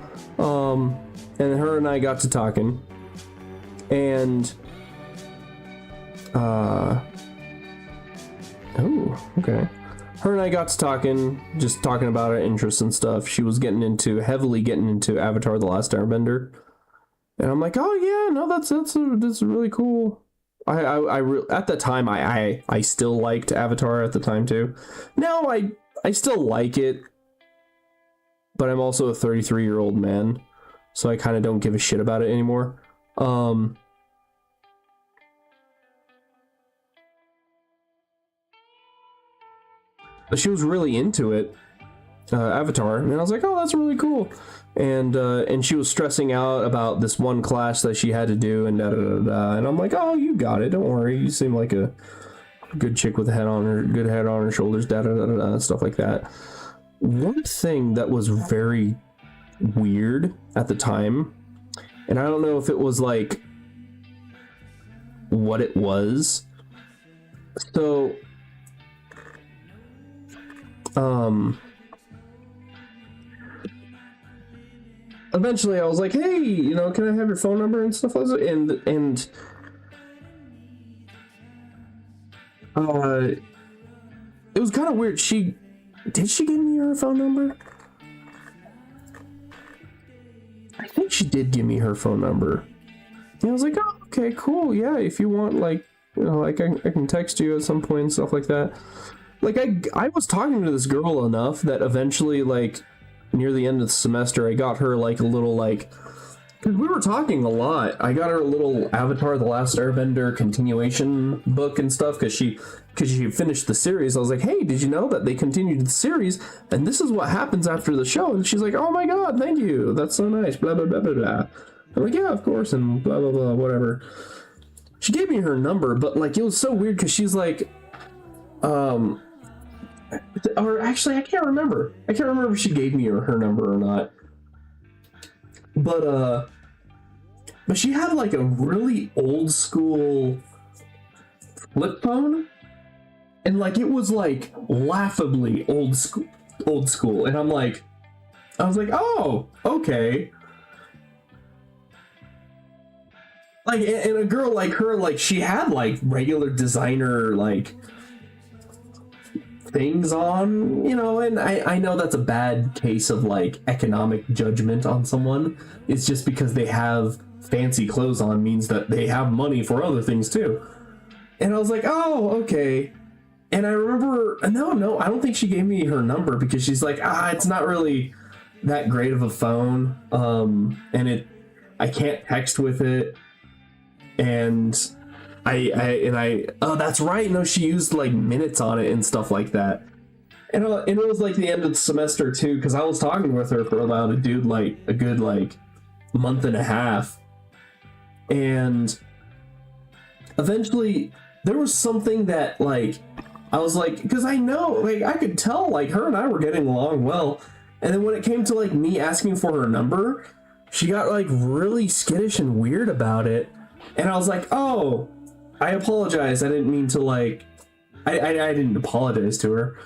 And her and I got to talking, and oh, okay. Her and I got to talking, just talking about her interests and stuff. She was heavily getting into Avatar: The Last Airbender, and I'm like, oh yeah, no, that's really cool. At the time, I still liked Avatar at the time too. Now I still like it, but I'm also a 33-year-old man, so I kind of don't give a shit about it anymore. she was really into it, Avatar, and I was like, oh, that's really cool. And she was stressing out about this one class that she had to do, and and I'm like, oh, you got it, don't worry, you seem like a good chick with a good head on her shoulders, stuff like that. One thing that was very weird at the time, and I don't know if it was like what it was. So, eventually I was like, hey, you know, can I have your phone number and stuff like that? And it was kind of weird. Did she give me her phone number? I think she did give me her phone number. And I was like, oh, okay, cool. Yeah, if you want, like, you know, like I can text you at some point and stuff like that. Like I was talking to this girl enough that eventually, like, near the end of the semester, I got her like a little, like, because we were talking a lot. I got her a little Avatar: The Last Airbender continuation book and stuff because she finished the series. I was like, hey, did you know that they continued the series and this is what happens after the show? And she's like, oh my god, thank you, that's so nice, blah blah blah blah blah. I'm like, yeah, of course, and blah blah blah, whatever. She gave me her number, but like it was so weird because she's like, or actually I can't remember if she gave me her number or not. But she had like a really old school flip phone, and like it was like laughably old school, and I was like, oh, okay. Like, and a girl like her, like she had like regular designer like things on, you know, and I know that's a bad case of like economic judgment on someone. It's just because they have fancy clothes on means that they have money for other things too. And I was like, oh, okay. And I remember, no, I don't think she gave me her number because she's like, it's not really that great of a phone. And I can't text with it. And oh, that's right. No, she used like minutes on it and stuff like that. And it was like the end of the semester too, because I was talking with her for about a good like month and a half. And eventually there was something that like, I was like, because I know, like I could tell like her and I were getting along well. And then when it came to like me asking for her number, she got like really skittish and weird about it. And I was like, oh, I apologize. I didn't mean to like, I didn't apologize to her.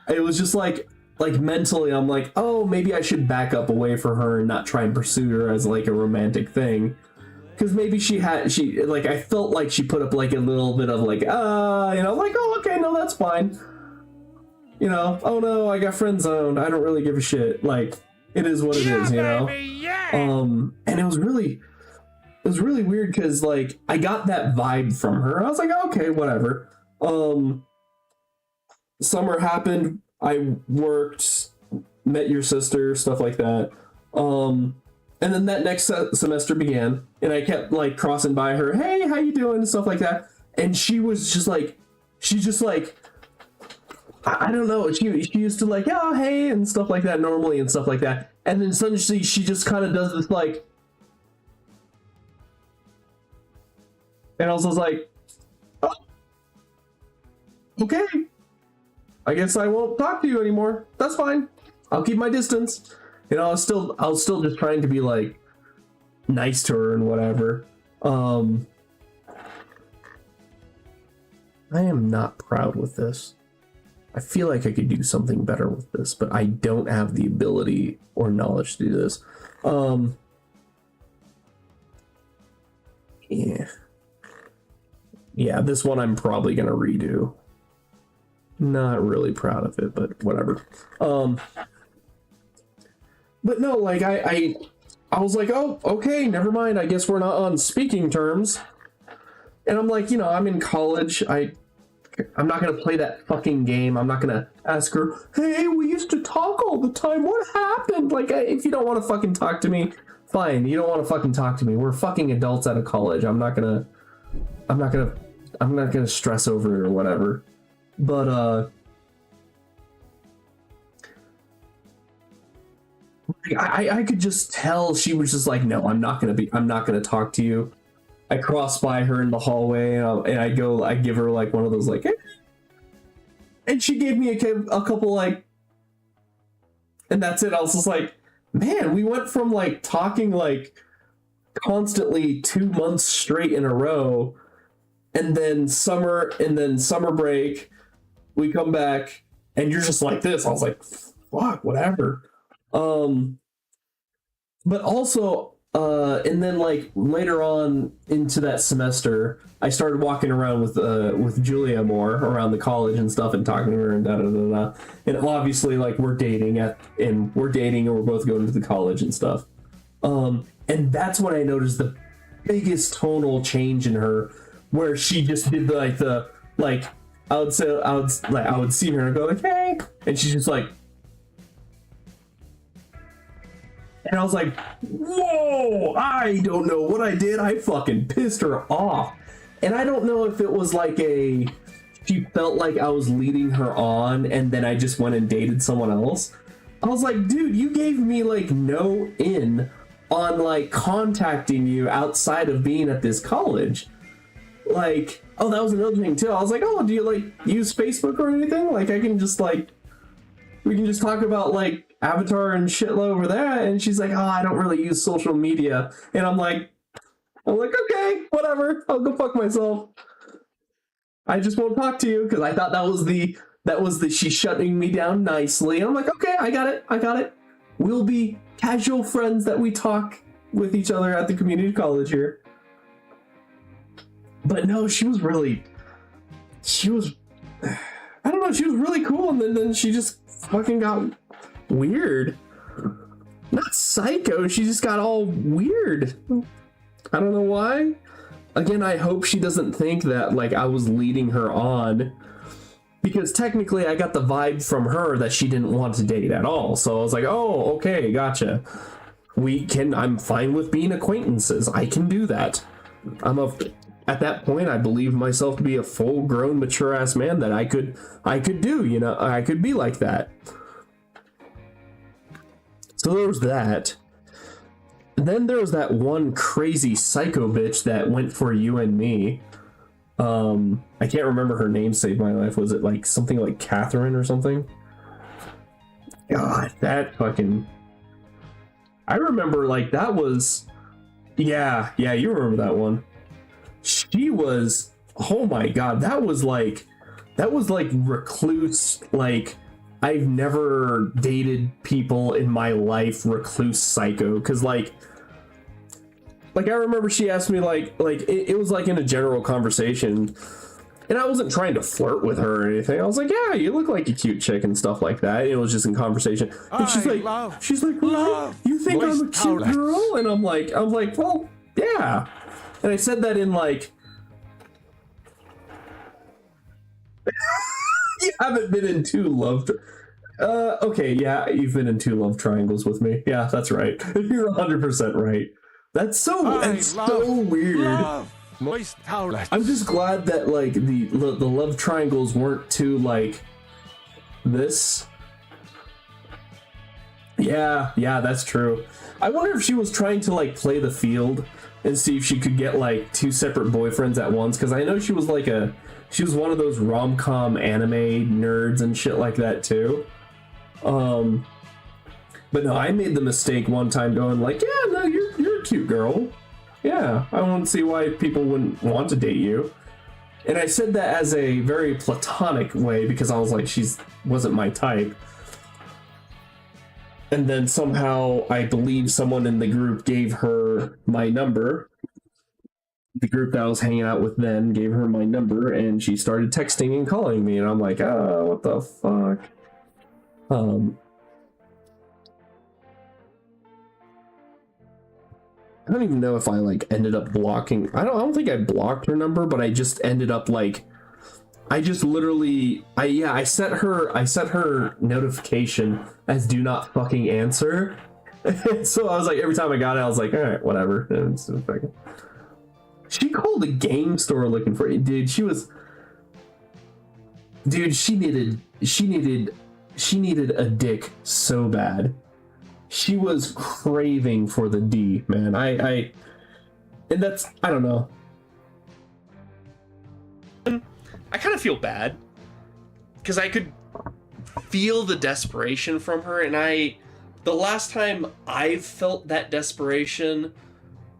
It was just like mentally, I'm like, oh, maybe I should back up away from her and not try and pursue her as like a romantic thing. Because maybe I felt like she put up like a little bit of like, you know, like, oh, okay, no, that's fine. You know, oh no, I got friend zoned. I don't really give a shit. Like, it is what it is, you know? And it was really weird because like I got that vibe from her. I was like, okay, whatever. Summer happened, I worked, met your sister, stuff like that. And then that next semester began, and I kept like crossing by her, hey, how you doing, and stuff like that. And she just I don't know, she used to like, oh, hey, and stuff like that normally and stuff like that. And then suddenly she just kind of does this like, and I was just like, oh, okay, I guess I won't talk to you anymore. That's fine. I'll keep my distance. You know, I was still just trying to be like nice to her and whatever. I am not proud with this. I feel like I could do something better with this, but I don't have the ability or knowledge to do this. Yeah, this one I'm probably gonna redo. Not really proud of it, but whatever. But no, like I was like, oh, okay, never mind. I guess we're not on speaking terms. And I'm like, you know, I'm in college. I'm not gonna play that fucking game. I'm not gonna ask her, hey, we used to talk all the time. What happened? Like, if you don't want to fucking talk to me, fine. You don't want to fucking talk to me. We're fucking adults out of college. I'm not gonna stress over it or whatever. But I could just tell she was just like, no, I'm not gonna talk to you. I cross by her in the hallway and I give her like one of those like, eh. And she gave me a couple like, and that's it. I was just like, man, we went from like talking like constantly 2 months straight in a row, and then summer break, we come back and you're just like this. I was like, fuck, whatever. But also, and then like later on into that semester, I started walking around with Julia more around the college and stuff, and talking to her and da da da da. And obviously, like we're dating and we're both going to the college and stuff. And that's when I noticed the biggest tonal change in her, where she just did I would see her and go like, hey, and she's just like. And I was like, whoa, I don't know what I did. I fucking pissed her off. And I don't know if it was like she felt like I was leading her on and then I just went and dated someone else. I was like, dude, you gave me like no in on like contacting you outside of being at this college. Like, oh, that was another thing too. I was like, oh, do you like use Facebook or anything? Like I can just like, we can just talk about like Avatar and shit over there. And she's like, oh, I don't really use social media. And I'm like, okay, whatever. I'll go fuck myself. I just won't talk to you because I thought that was the she's shutting me down nicely. And I'm like, okay, I got it. We'll be casual friends that we talk with each other at the community college here. But no, she was I don't know, she was really cool, and then she just fucking got weird. Not psycho, she just got all weird. I don't know why. Again, I hope she doesn't think that like I was leading her on, because technically I got the vibe from her that she didn't want to date at all. So I was like, oh, okay, gotcha. I'm fine with being acquaintances. I can do that. At that point, I believed myself to be a full-grown, mature-ass man that I could do, you know, I could be like that. So there was that. And then there was that one crazy psycho bitch that went for you and me. I can't remember her name, saved my life. Was it like something like Catherine or something? God, that fucking... I remember like that was... Yeah, you remember that one. She was, oh my god, that was like recluse, like I've never dated people in my life, recluse psycho. Cause like I remember she asked me like it was like in a general conversation, and I wasn't trying to flirt with her or anything. I was like, yeah, you look like a cute chick and stuff like that. It was just in conversation. And she's like, what? You think I'm a cute girl? And I'm like, well, yeah. And I said that in like, you haven't been in two love. Okay, yeah, you've been in 2 love triangles with me. Yeah, that's right. You're 100% right. That's so weird. Moist towelettes. I'm just glad that like the love triangles weren't too like this. Yeah, that's true. I wonder if she was trying to like play the field and see if she could get like 2 separate boyfriends at once, because I know she was one of those rom-com anime nerds and shit like that too. But no, I made the mistake one time going like, yeah, no, you're a cute girl. Yeah, I won't see why people wouldn't want to date you. And I said that as a very platonic way because I was like, wasn't my type. And then somehow I believe someone in the group gave her my number. The group that I was hanging out with then gave her my number, and she started texting and calling me, and I'm like, oh, what the fuck? I don't even know if I like ended up blocking. I don't think I blocked her number, but I just ended up like, I set her notification as do not fucking answer. So I was like, every time I got it, I was like, all right, whatever. She called a game store looking for it, dude. She needed a dick so bad. she was craving for the D, man. And that's, I don't know. I kind of feel bad because I could feel the desperation from her, and the last time I felt that desperation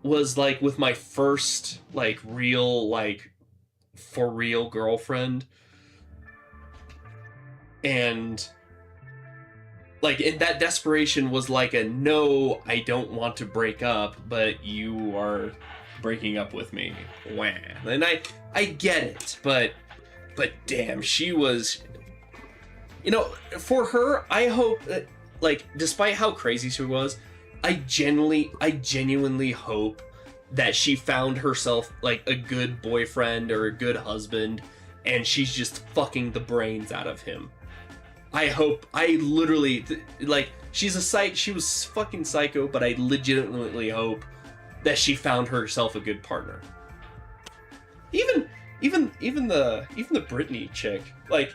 was like with my first like real like for real girlfriend, and like in that desperation was like a no, I don't want to break up, but you are breaking up with me. Wah. And I get it, but damn, she was, you know, for her, I hope that, like, despite how crazy she was, I genuinely hope that she found herself like a good boyfriend or a good husband, and she's just fucking the brains out of him. I hope, I literally, like, she was fucking psycho, but I legitimately hope that she found herself a good partner. Even the Britney chick, like,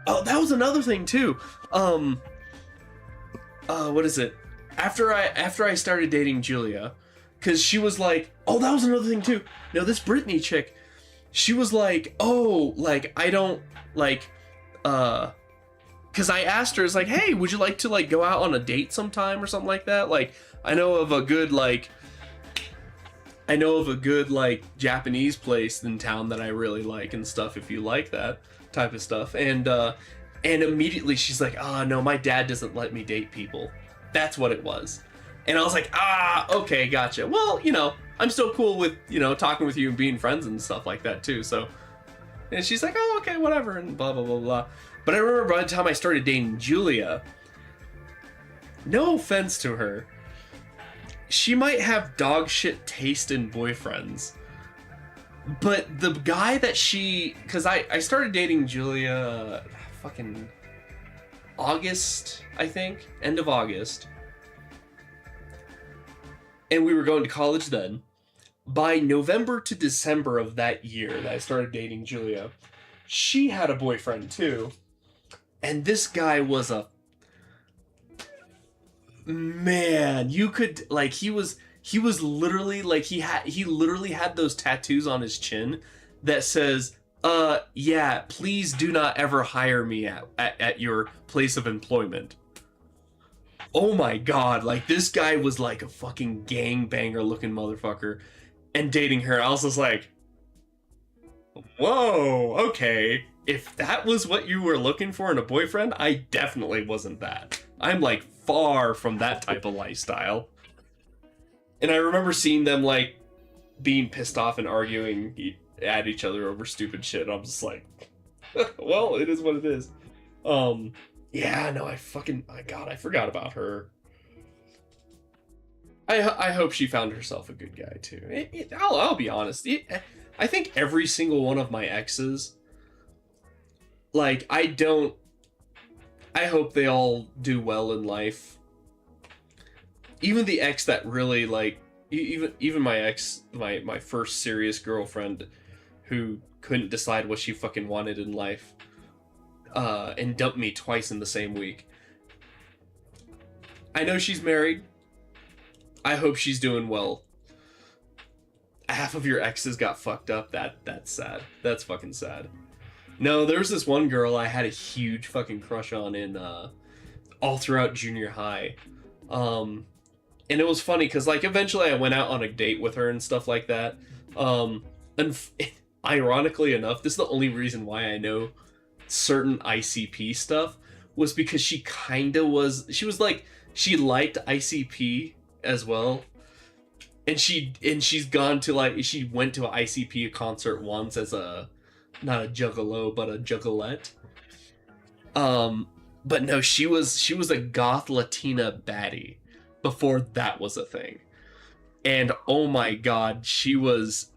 oh, that was another thing too. What is it? After I started dating Julia, because she was like, oh, that was another thing too. No, this Britney chick, she was like, oh, like, I don't, like, because I asked her, it's like, hey, would you like to, like, go out on a date sometime or something like that? Like, I know of a good, like, Japanese place in town that I really like and stuff, if you like that type of stuff. And immediately she's like, oh, no, my dad doesn't let me date people. That's what it was. And I was like, okay, gotcha. Well, you know, I'm still cool with, you know, talking with you and being friends and stuff like that too, so. And she's like, oh, okay, whatever, and blah, blah, blah, blah. But I remember by the time I started dating Julia, no offense to her, she might have dog shit taste in boyfriends. But the guy that because I started dating Julia fucking August, I think, end of August. And we were going to college then. By November to December of that year that I started dating Julia, she had a boyfriend too. And this guy was a man, you could, like, he was literally, like, he literally had those tattoos on his chin that says, yeah, please do not ever hire me at your place of employment. Oh my god, like, this guy was like a fucking gangbanger looking motherfucker, and dating her, I was just like, whoa, okay. If that was what you were looking for in a boyfriend, I definitely wasn't that. I'm, like, far from that type of lifestyle. And I remember seeing them, like, being pissed off and arguing at each other over stupid shit. I'm just like, well, it is what it is. Yeah, no, I forgot about her. I hope she found herself a good guy, too. I'll be honest. I think every single one of my exes, like, I hope they all do well in life. Even the ex that really, like, even my ex, my first serious girlfriend, who couldn't decide what she fucking wanted in life, and dumped me twice in the same week. I know she's married. I hope she's doing well. Half of your exes got fucked up. That's sad. That's fucking sad. No, there was this one girl I had a huge fucking crush on in all throughout junior high. And it was funny because, like, eventually I went out on a date with her and stuff like that. And ironically enough, this is the only reason why I know certain ICP stuff, was because she was like, she liked ICP as well. And she's gone to, like, she went to an ICP concert once as not a juggalo, but a juggalette. But no, she was a goth Latina baddie before that was a thing. And oh my god, she was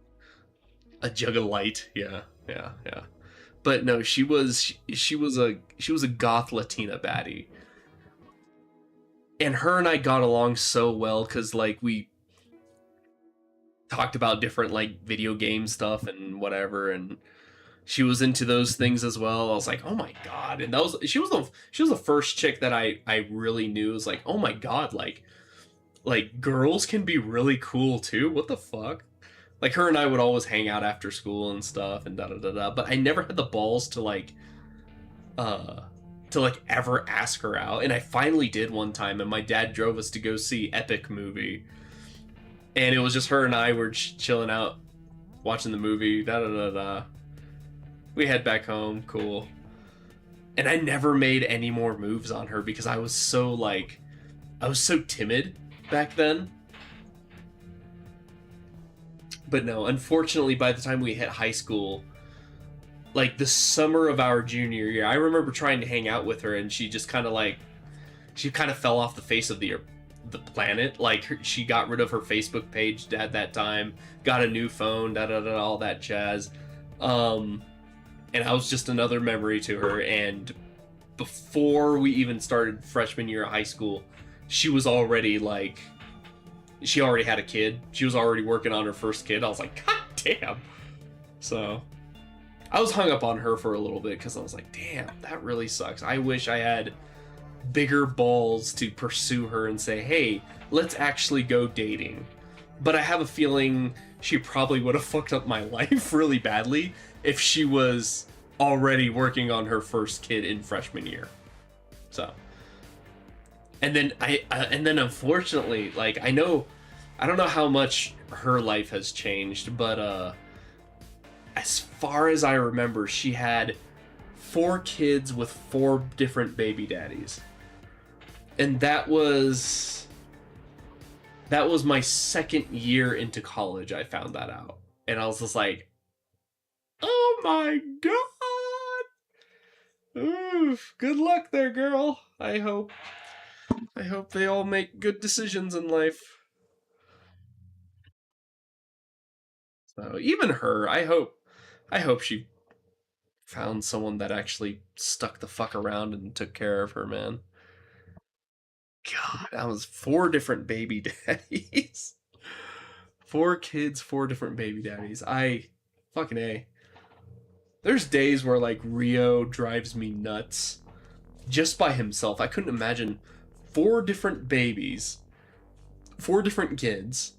a juggalite. Yeah. But no, she was a goth Latina baddie. And her and I got along so well because, like, we talked about different, like, video game stuff and whatever, and She was into those things as well. I was like, oh my god. And she was the first chick that I really knew was like, oh my god, like girls can be really cool too. What the fuck? Like her and I would always hang out after school and stuff and da da da da. But I never had the balls to ever ask her out. And I finally did one time, and my dad drove us to go see Epic movie. And it was just her and I were chilling out, watching the movie, da da da da. We head back home, cool. And I never made any more moves on her because I was so timid back then. But no, unfortunately, by the time we hit high school, like the summer of our junior year, I remember trying to hang out with her, and she just kind of fell off the face of the planet. Like she got rid of her Facebook page at that time, got a new phone, da da da, all that jazz. And I was just another memory to her. And before we even started freshman year of high school, she already had a kid. She was already working on her first kid. I was like, god damn. So I was hung up on her for a little bit because I was like, damn, that really sucks. I wish I had bigger balls to pursue her and say, hey, let's actually go dating. But I have a feeling she probably would have fucked up my life really badly if she was already working on her first kid in freshman year. So, and then unfortunately, like I don't know how much her life has changed, but as far as I remember, she had 4 kids with 4 different baby daddies. And that was my second year into college. I found that out. And I was just like, oh my god. Oof. Good luck there, girl. I hope they all make good decisions in life. So even her, I hope she found someone that actually stuck the fuck around and took care of her, man. God, that was 4 different baby daddies. 4 kids, 4 different baby daddies. Fucking A. There's days where, like, Rio drives me nuts. Just by himself. I couldn't imagine 4 different babies. 4 different kids.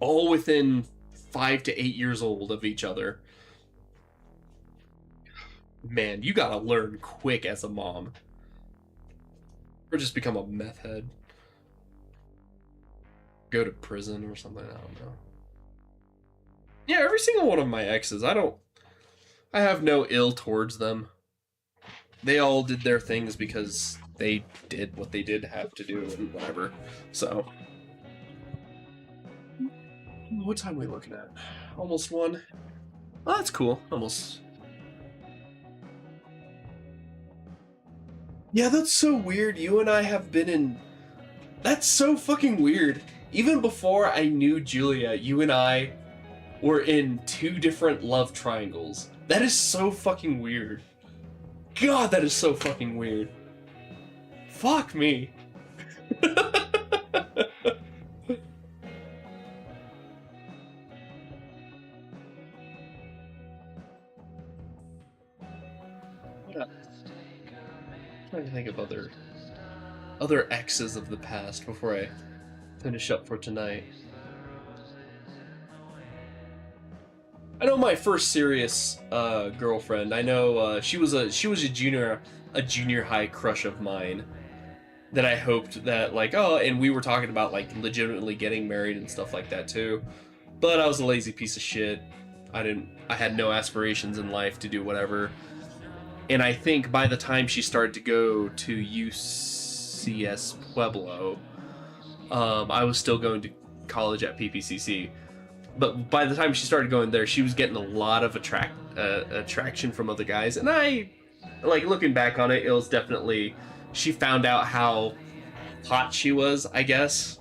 All within 5 to 8 years old of each other. Man, you gotta learn quick as a mom. Or just become a meth head. Go to prison or something, I don't know. Yeah, every single one of my exes, I have no ill towards them. They all did their things because they did what they did have to do and whatever. So, what time are we looking at? Almost 1. Oh, that's cool. Almost. Yeah, that's so weird. You and I have been in... That's so fucking weird. Even before I knew Julia, you and I were in 2 different love triangles. That is so fucking weird. God, that is so fucking weird. Fuck me. I'm trying to think of other exes of the past before I finish up for tonight. I know my first serious girlfriend. I know she was a junior high crush of mine that I hoped that and we were talking about like legitimately getting married and stuff like that too. But I was a lazy piece of shit. I had no aspirations in life to do whatever. And I think by the time she started to go to UCS Pueblo, I was still going to college at PPCC. But by the time she started going there, she was getting a lot of attraction from other guys. And I, looking back on it, it was definitely, she found out how hot she was, I guess.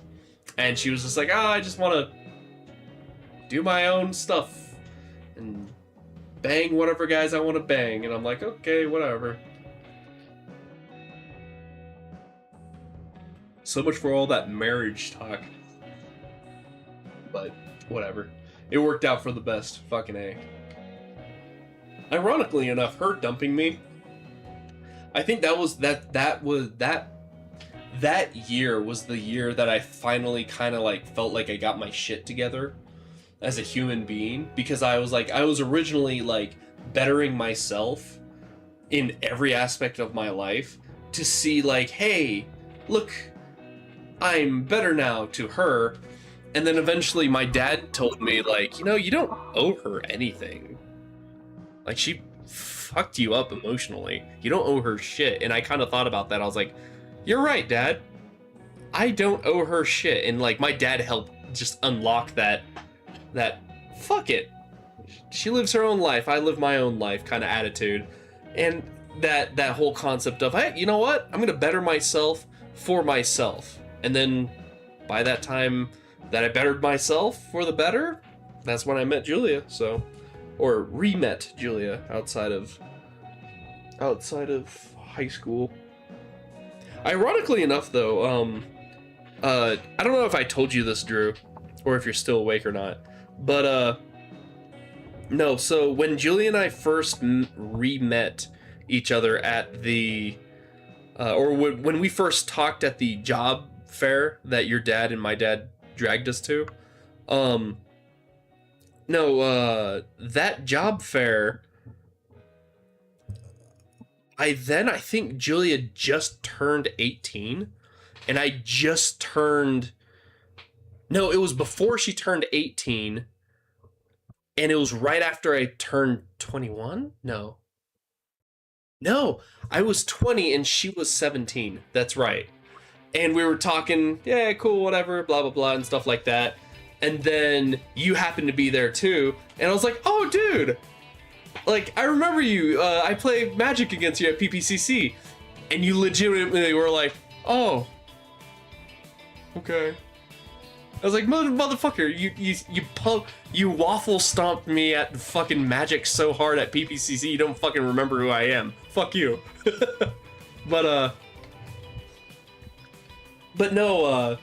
And she was just like, I just want to do my own stuff and bang whatever guys I want to bang. And I'm like, okay, whatever. So much for all that marriage talk. But whatever. It worked out for the best. Fucking A. ironically enough, her dumping me, I think that year was the year that I finally kind of like felt like I got my shit together as a human being, because I was originally like bettering myself in every aspect of my life to see like, hey, look, I'm better now to her. And then eventually my dad told me like, you know, you don't owe her anything. Like, she fucked you up emotionally. You don't owe her shit. And I kind of thought about that. I was like, you're right, Dad. I don't owe her shit. And like, my dad helped just unlock that fuck it. She lives her own life, I live my own life kind of attitude. And that whole concept of, hey, you know what? I'm gonna better myself for myself. And then by that time that I bettered myself for the better, that's when I met Julia. So, or re-met Julia outside of high school. Ironically enough, though, I don't know if I told you this, Drew, or if you're still awake or not, but no. So when Julia and I first re-met each other at the, or when we first talked at the job fair that your dad and my dad dragged us to, that job fair, I think Julia just turned 18, and I just turned, no, it was before she turned 18, and it was right after I turned 21? No, I was 20 and she was 17, that's right. And we were talking, yeah, cool, whatever, blah, blah, blah, and stuff like that. And then you happened to be there too, and I was like, oh, dude, like, I remember you, I played Magic against you at PPCC, and you legitimately were like, oh, okay. I was like, motherfucker, you waffle stomped me at fucking Magic so hard at PPCC, you don't fucking remember who I am. Fuck you. But no,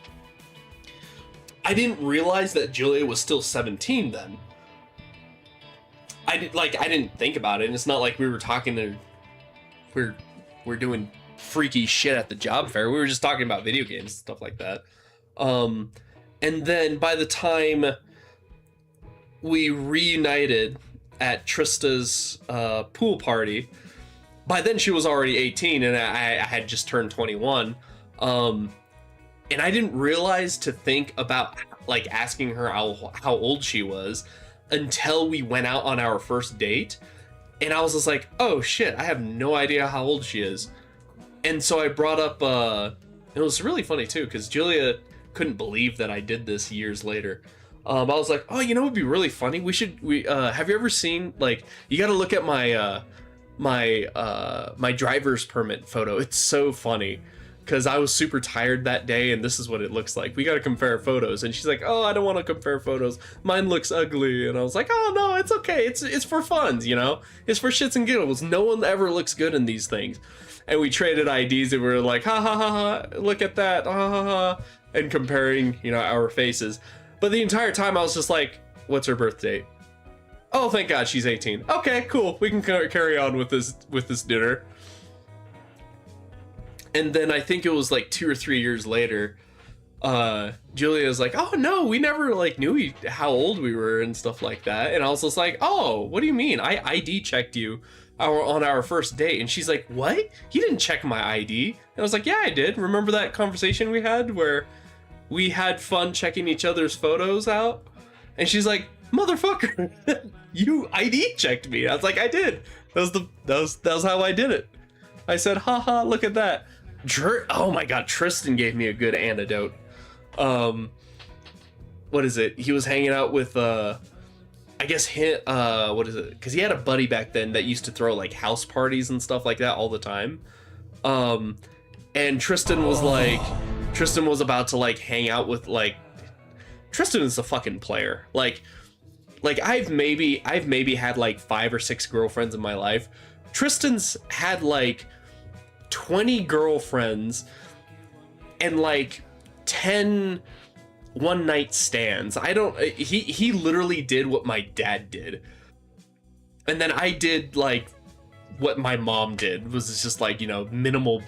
I didn't realize that Julia was still 17 then. I didn't think about it, and it's not like we were talking to, we're doing freaky shit at the job fair. We were just talking about video games and stuff like that. And then by the time we reunited at Trista's pool party, by then she was already 18 and I had just turned 21. And I didn't realize to think about like asking her how old she was until we went out on our first date. And I was just like, oh shit, I have no idea how old she is. And so I brought up, it was really funny too, because Julia couldn't believe that I did this years later. I was like, oh, you know, it'd be really funny. Have you ever seen, like, you got to look at my, my driver's permit photo. It's so funny. Because I was super tired that day, and this is what it looks like. We gotta compare photos. And she's like, oh, I don't want to compare photos. Mine looks ugly. And I was like, oh, no, it's okay. It's for fun, you know? It's for shits and giggles. No one ever looks good in these things. And we traded IDs, and we were like, ha, ha, ha, ha, look at that, ha, ha, ha, and comparing, you know, our faces. But the entire time, I was just like, what's her birth date? Oh, thank God, she's 18. Okay, cool. We can carry on with this dinner. And then I think it was like 2 or 3 years later, Julia was like, oh no, we never like knew how old we were and stuff like that. And I was just like, oh, what do you mean? I ID checked you on our first date. And she's like, what? You didn't check my ID? And I was like, yeah, I did. Remember that conversation we had where we had fun checking each other's photos out? And she's like, motherfucker, you ID checked me. I was like, I did. That was how I did it. I said, haha, look at that. Oh my God, Tristan gave me a good antidote. What is it? He was hanging out with, I guess what is it? Because he had a buddy back then that used to throw like house parties and stuff like that all the time. And Tristan was about to like hang out with like, Tristan is a fucking player. Like I've maybe had like 5 or 6 girlfriends in my life. Tristan's had like 20 girlfriends and like 10 one night stands. He literally did what my dad did. And then I did like what my mom did, was just like, you know, minimal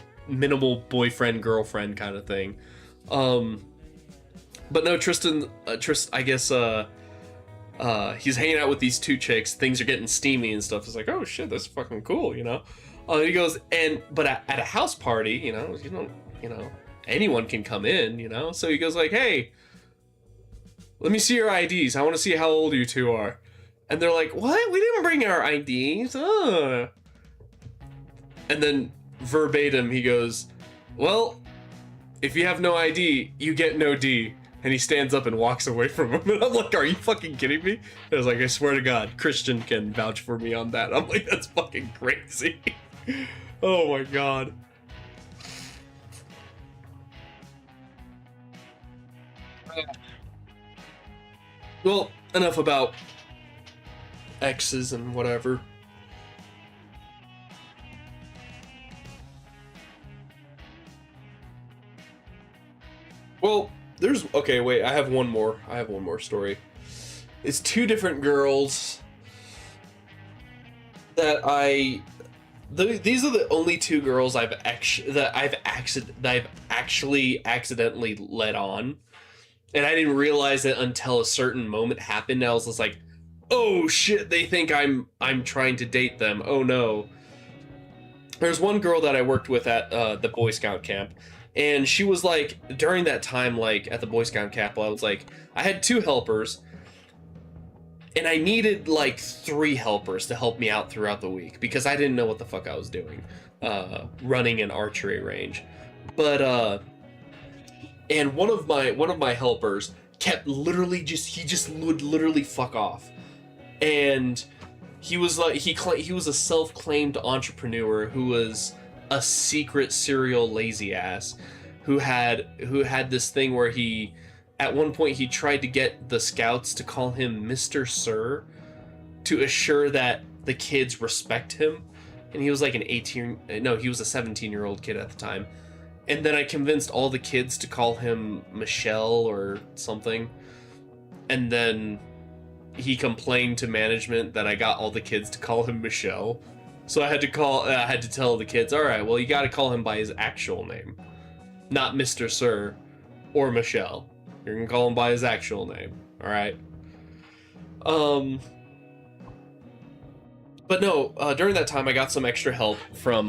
boyfriend girlfriend kind of thing. But no, Tristan, I guess he's hanging out with these two chicks. Things are getting steamy and stuff. It's like, oh shit, that's fucking cool, you know. He goes, but at a house party, you know, anyone can come in, you know. So he goes like, hey, let me see your IDs. I want to see how old you two are. And they're like, what? We didn't bring our IDs. And then verbatim, he goes, well, if you have no ID, you get no D. And he stands up and walks away from him. And I'm like, are you fucking kidding me? And I was like, I swear to God, Christian can vouch for me on that. I'm like, that's fucking crazy. Oh my God. Well, enough about exes and whatever. Well, okay, wait, I have one more story. It's two different girls that these are the only two girls I've actually accidentally led on. And I didn't realize it until a certain moment happened. I was just like, oh shit, they think I'm trying to date them. Oh no. There's one girl that I worked with at the Boy Scout camp. And she was like, during that time, like at the Boy Scout camp, I was like, I had 2 helpers. And I needed like 3 helpers to help me out throughout the week. Because I didn't know what the fuck I was doing. Running an archery range. But, and one of my helpers kept literally he just would literally fuck off. And he was like, he was a self-claimed entrepreneur who was a secret serial lazy ass who had this thing where he, at one point, he tried to get the scouts to call him Mr. Sir to assure that the kids respect him. And he was like he was a 17-year-old kid at the time. And then I convinced all the kids to call him Michelle or something. And then he complained to management that I got all the kids to call him Michelle. So I had to tell the kids, all right, well, you got to call him by his actual name, not Mr. Sir or Michelle. You're gonna call him by his actual name, all right? But no, during that time, I got some extra help from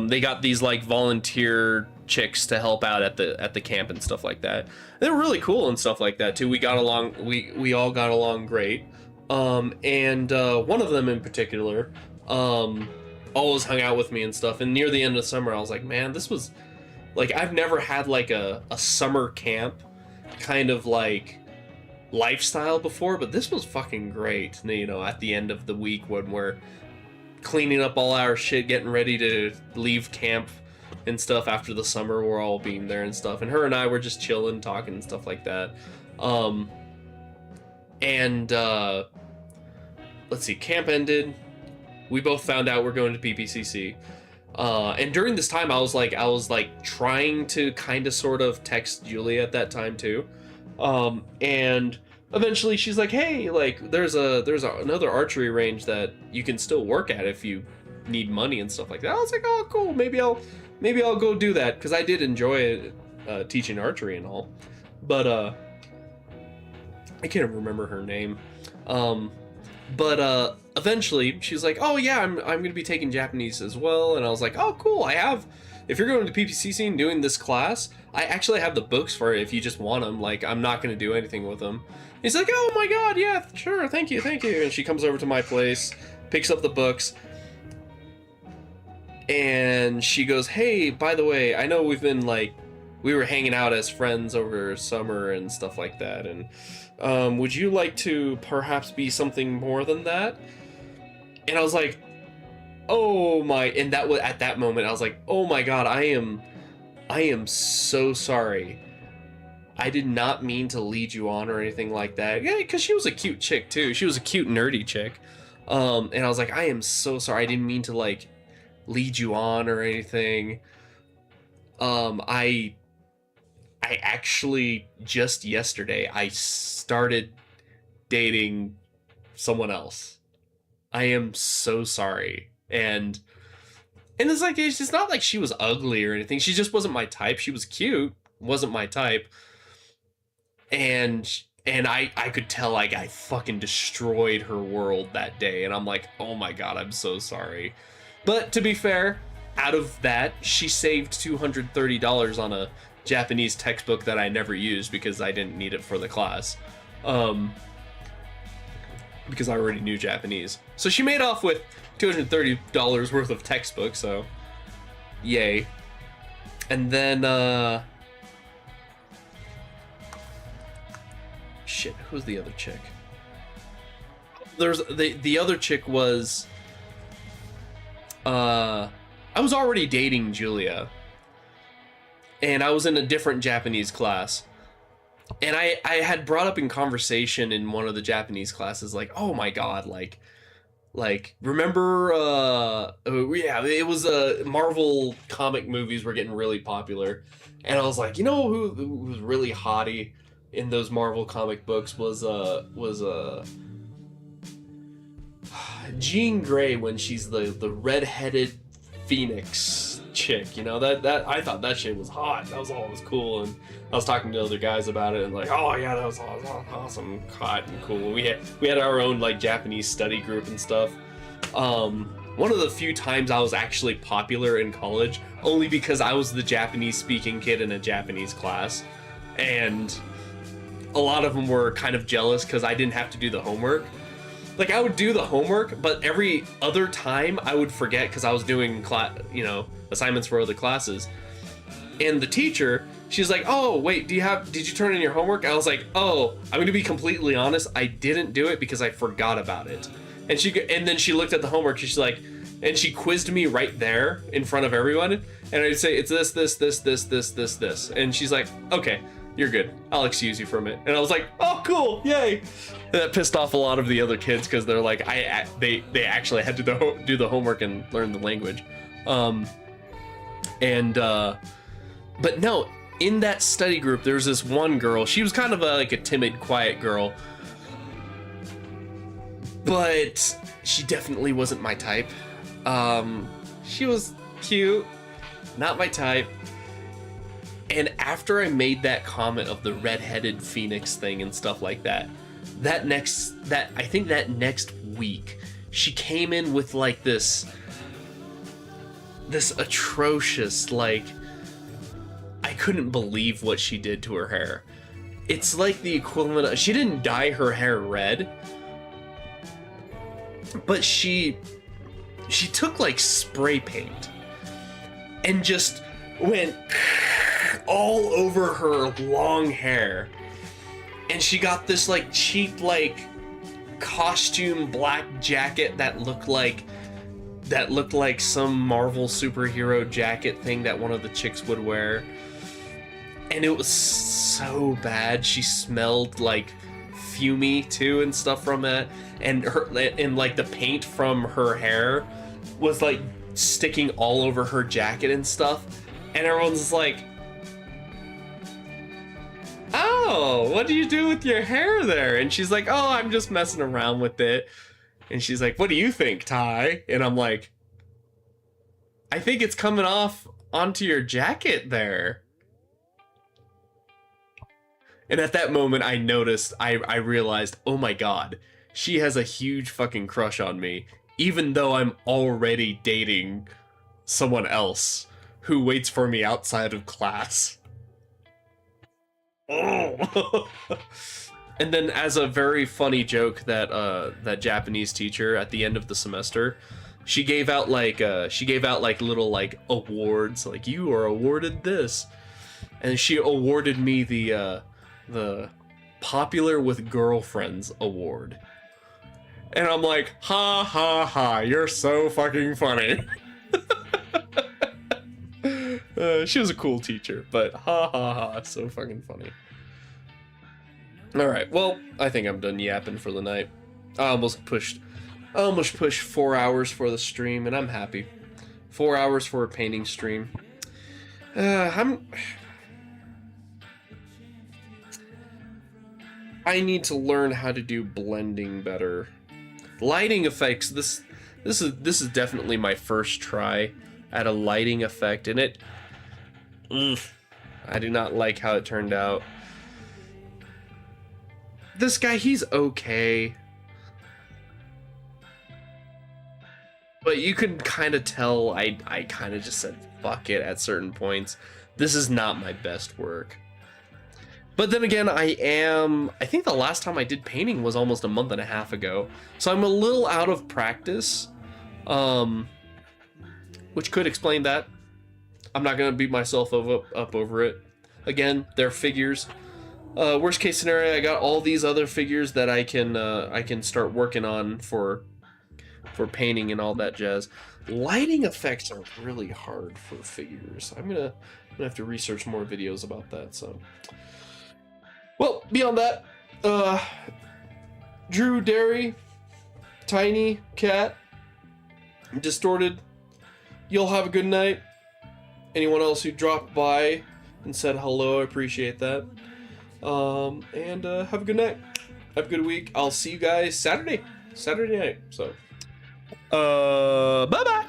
they got these like volunteer chicks to help out at the camp and stuff like that. They were really cool and stuff like that too. We got along, we all got along great. And one of them in particular, always hung out with me and stuff. And near the end of the summer, I was like, man, this was like, I've never had like a summer camp kind of like lifestyle before, but this was fucking great. You know, at the end of the week when we're cleaning up all our shit, getting ready to leave camp and stuff after the summer, we're all being there and stuff. And her and I were just chilling, talking and stuff like that. Let's see, camp ended. We both found out we're going to PPCC. And during this time, I was like trying to kind of sort of text Julia at that time too. And eventually she's like, hey, like there's another archery range that you can still work at if you need money and stuff like that. I was like, oh, cool. Maybe I'll go do that, because I did enjoy it, teaching archery and all. But I can't remember her name. But eventually she's like, oh yeah, I'm gonna be taking Japanese as well. And I was like, oh cool, if you're going to PPCC and doing this class, I actually have the books for it if you just want them. Like, I'm not gonna do anything with them. He's like, oh my god, yeah, sure, thank you. And she comes over to my place, picks up the books, and she goes, hey, by the way, I know we were hanging out as friends over summer and stuff like that, and would you like to perhaps be something more than that? And I was like, oh my, and that was, at that moment, I was like, oh my god, I am so sorry. I did not mean to lead you on or anything like that. Yeah, because she was a cute chick too. She was a cute, nerdy chick. And I was like, I am so sorry. I didn't mean to like lead you on or anything. I actually just yesterday I started dating someone else. I am so sorry. And it's like, it's not like she was ugly or anything. She just wasn't my type. She was cute, wasn't my type. And I could tell, like, I fucking destroyed her world that day. And I'm like, oh my God, I'm so sorry. But to be fair, out of that, she saved $230 on a Japanese textbook that I never used because I didn't need it for the class. Because I already knew Japanese. So she made off with $230 worth of textbook, so yay. And then, shit, who's the other chick? There's the other chick was, I was already dating Julia, and I was in a different Japanese class. And I had brought up in conversation in one of the Japanese classes, like, oh my God, like remember, yeah, it was Marvel comic movies were getting really popular, and I was like, you know who was really hottie in those Marvel comic books was Jean Grey, when she's the redheaded Phoenix chick, you know, that I thought that shit was hot. That was always cool. And I was talking to other guys about it and like, oh yeah, that was awesome, hot and cool. We had our own like Japanese study group and stuff. One of the few times I was actually popular in college, only because I was the Japanese speaking kid in a Japanese class, and a lot of them were kind of jealous because I didn't have to do the homework. Like, I would do the homework, but every other time I would forget because I was doing assignments for other classes. And the teacher, she's like, oh wait, did you turn in your homework? I was like, oh, I'm gonna be completely honest, I didn't do it because I forgot about it. And then she looked at the homework, she's like, and she quizzed me right there in front of everyone, and I'd say, it's this, and she's like, okay, you're good, I'll excuse you from it. And I was like, oh cool, yay. And that pissed off a lot of the other kids because they're like, they actually had to do the homework and learn the language. But no, in that study group, there's this one girl. She was kind of like a timid, quiet girl, but she definitely wasn't my type. She was cute, not my type. And after I made that comment of the redheaded Phoenix thing and stuff like that, I think that next week, she came in with like this atrocious, like, I couldn't believe what she did to her hair. It's like the equivalent of, she didn't dye her hair red, but she took like spray paint and just went all over her long hair, and she got this like cheap like costume black jacket that looked like some Marvel superhero jacket thing that one of the chicks would wear, and it was so bad. She smelled like fumey too and stuff from it, and like the paint from her hair was like sticking all over her jacket and stuff, and everyone's like, oh, what do you do with your hair there? And she's like, oh, I'm just messing around with it. And she's like, what do you think, Ty? And I'm like, I think it's coming off onto your jacket there. And at that moment, I noticed, I realized, oh my God, she has a huge fucking crush on me, even though I'm already dating someone else who waits for me outside of class. Oh. And then, as a very funny joke, that Japanese teacher at the end of the semester, she gave out like little like awards, like, you are awarded this, and she awarded me the Popular with Girlfriends award. And I'm like, ha ha ha, you're so fucking funny. She was a cool teacher, but ha ha ha, so fucking funny. Alright, well, I think I'm done yapping for the night. I almost pushed 4 hours for the stream, and I'm happy. 4 hours for a painting stream. I need to learn how to do blending better. lighting effects. This is definitely my first try at a lighting effect, and I do not like how it turned out. This guy, he's okay, but you can kind of tell I kind of just said fuck it at certain points. This is not my best work. But then again, I think the last time I did painting was almost a month and a half ago. So I'm a little out of practice, which could explain that. I'm not going to beat myself up over it. Again, they're figures. Worst case scenario, I got all these other figures that I can start working on for painting and all that jazz. Lighting effects are really hard for figures. I'm gonna have to research more videos about that. So, well, beyond that, Drew, Derry, Tiny, Cat, Distorted, you'll have a good night. Anyone else who dropped by and said hello, I appreciate that. And have a good night. Have a good week. I'll see you guys Saturday night. So, bye bye.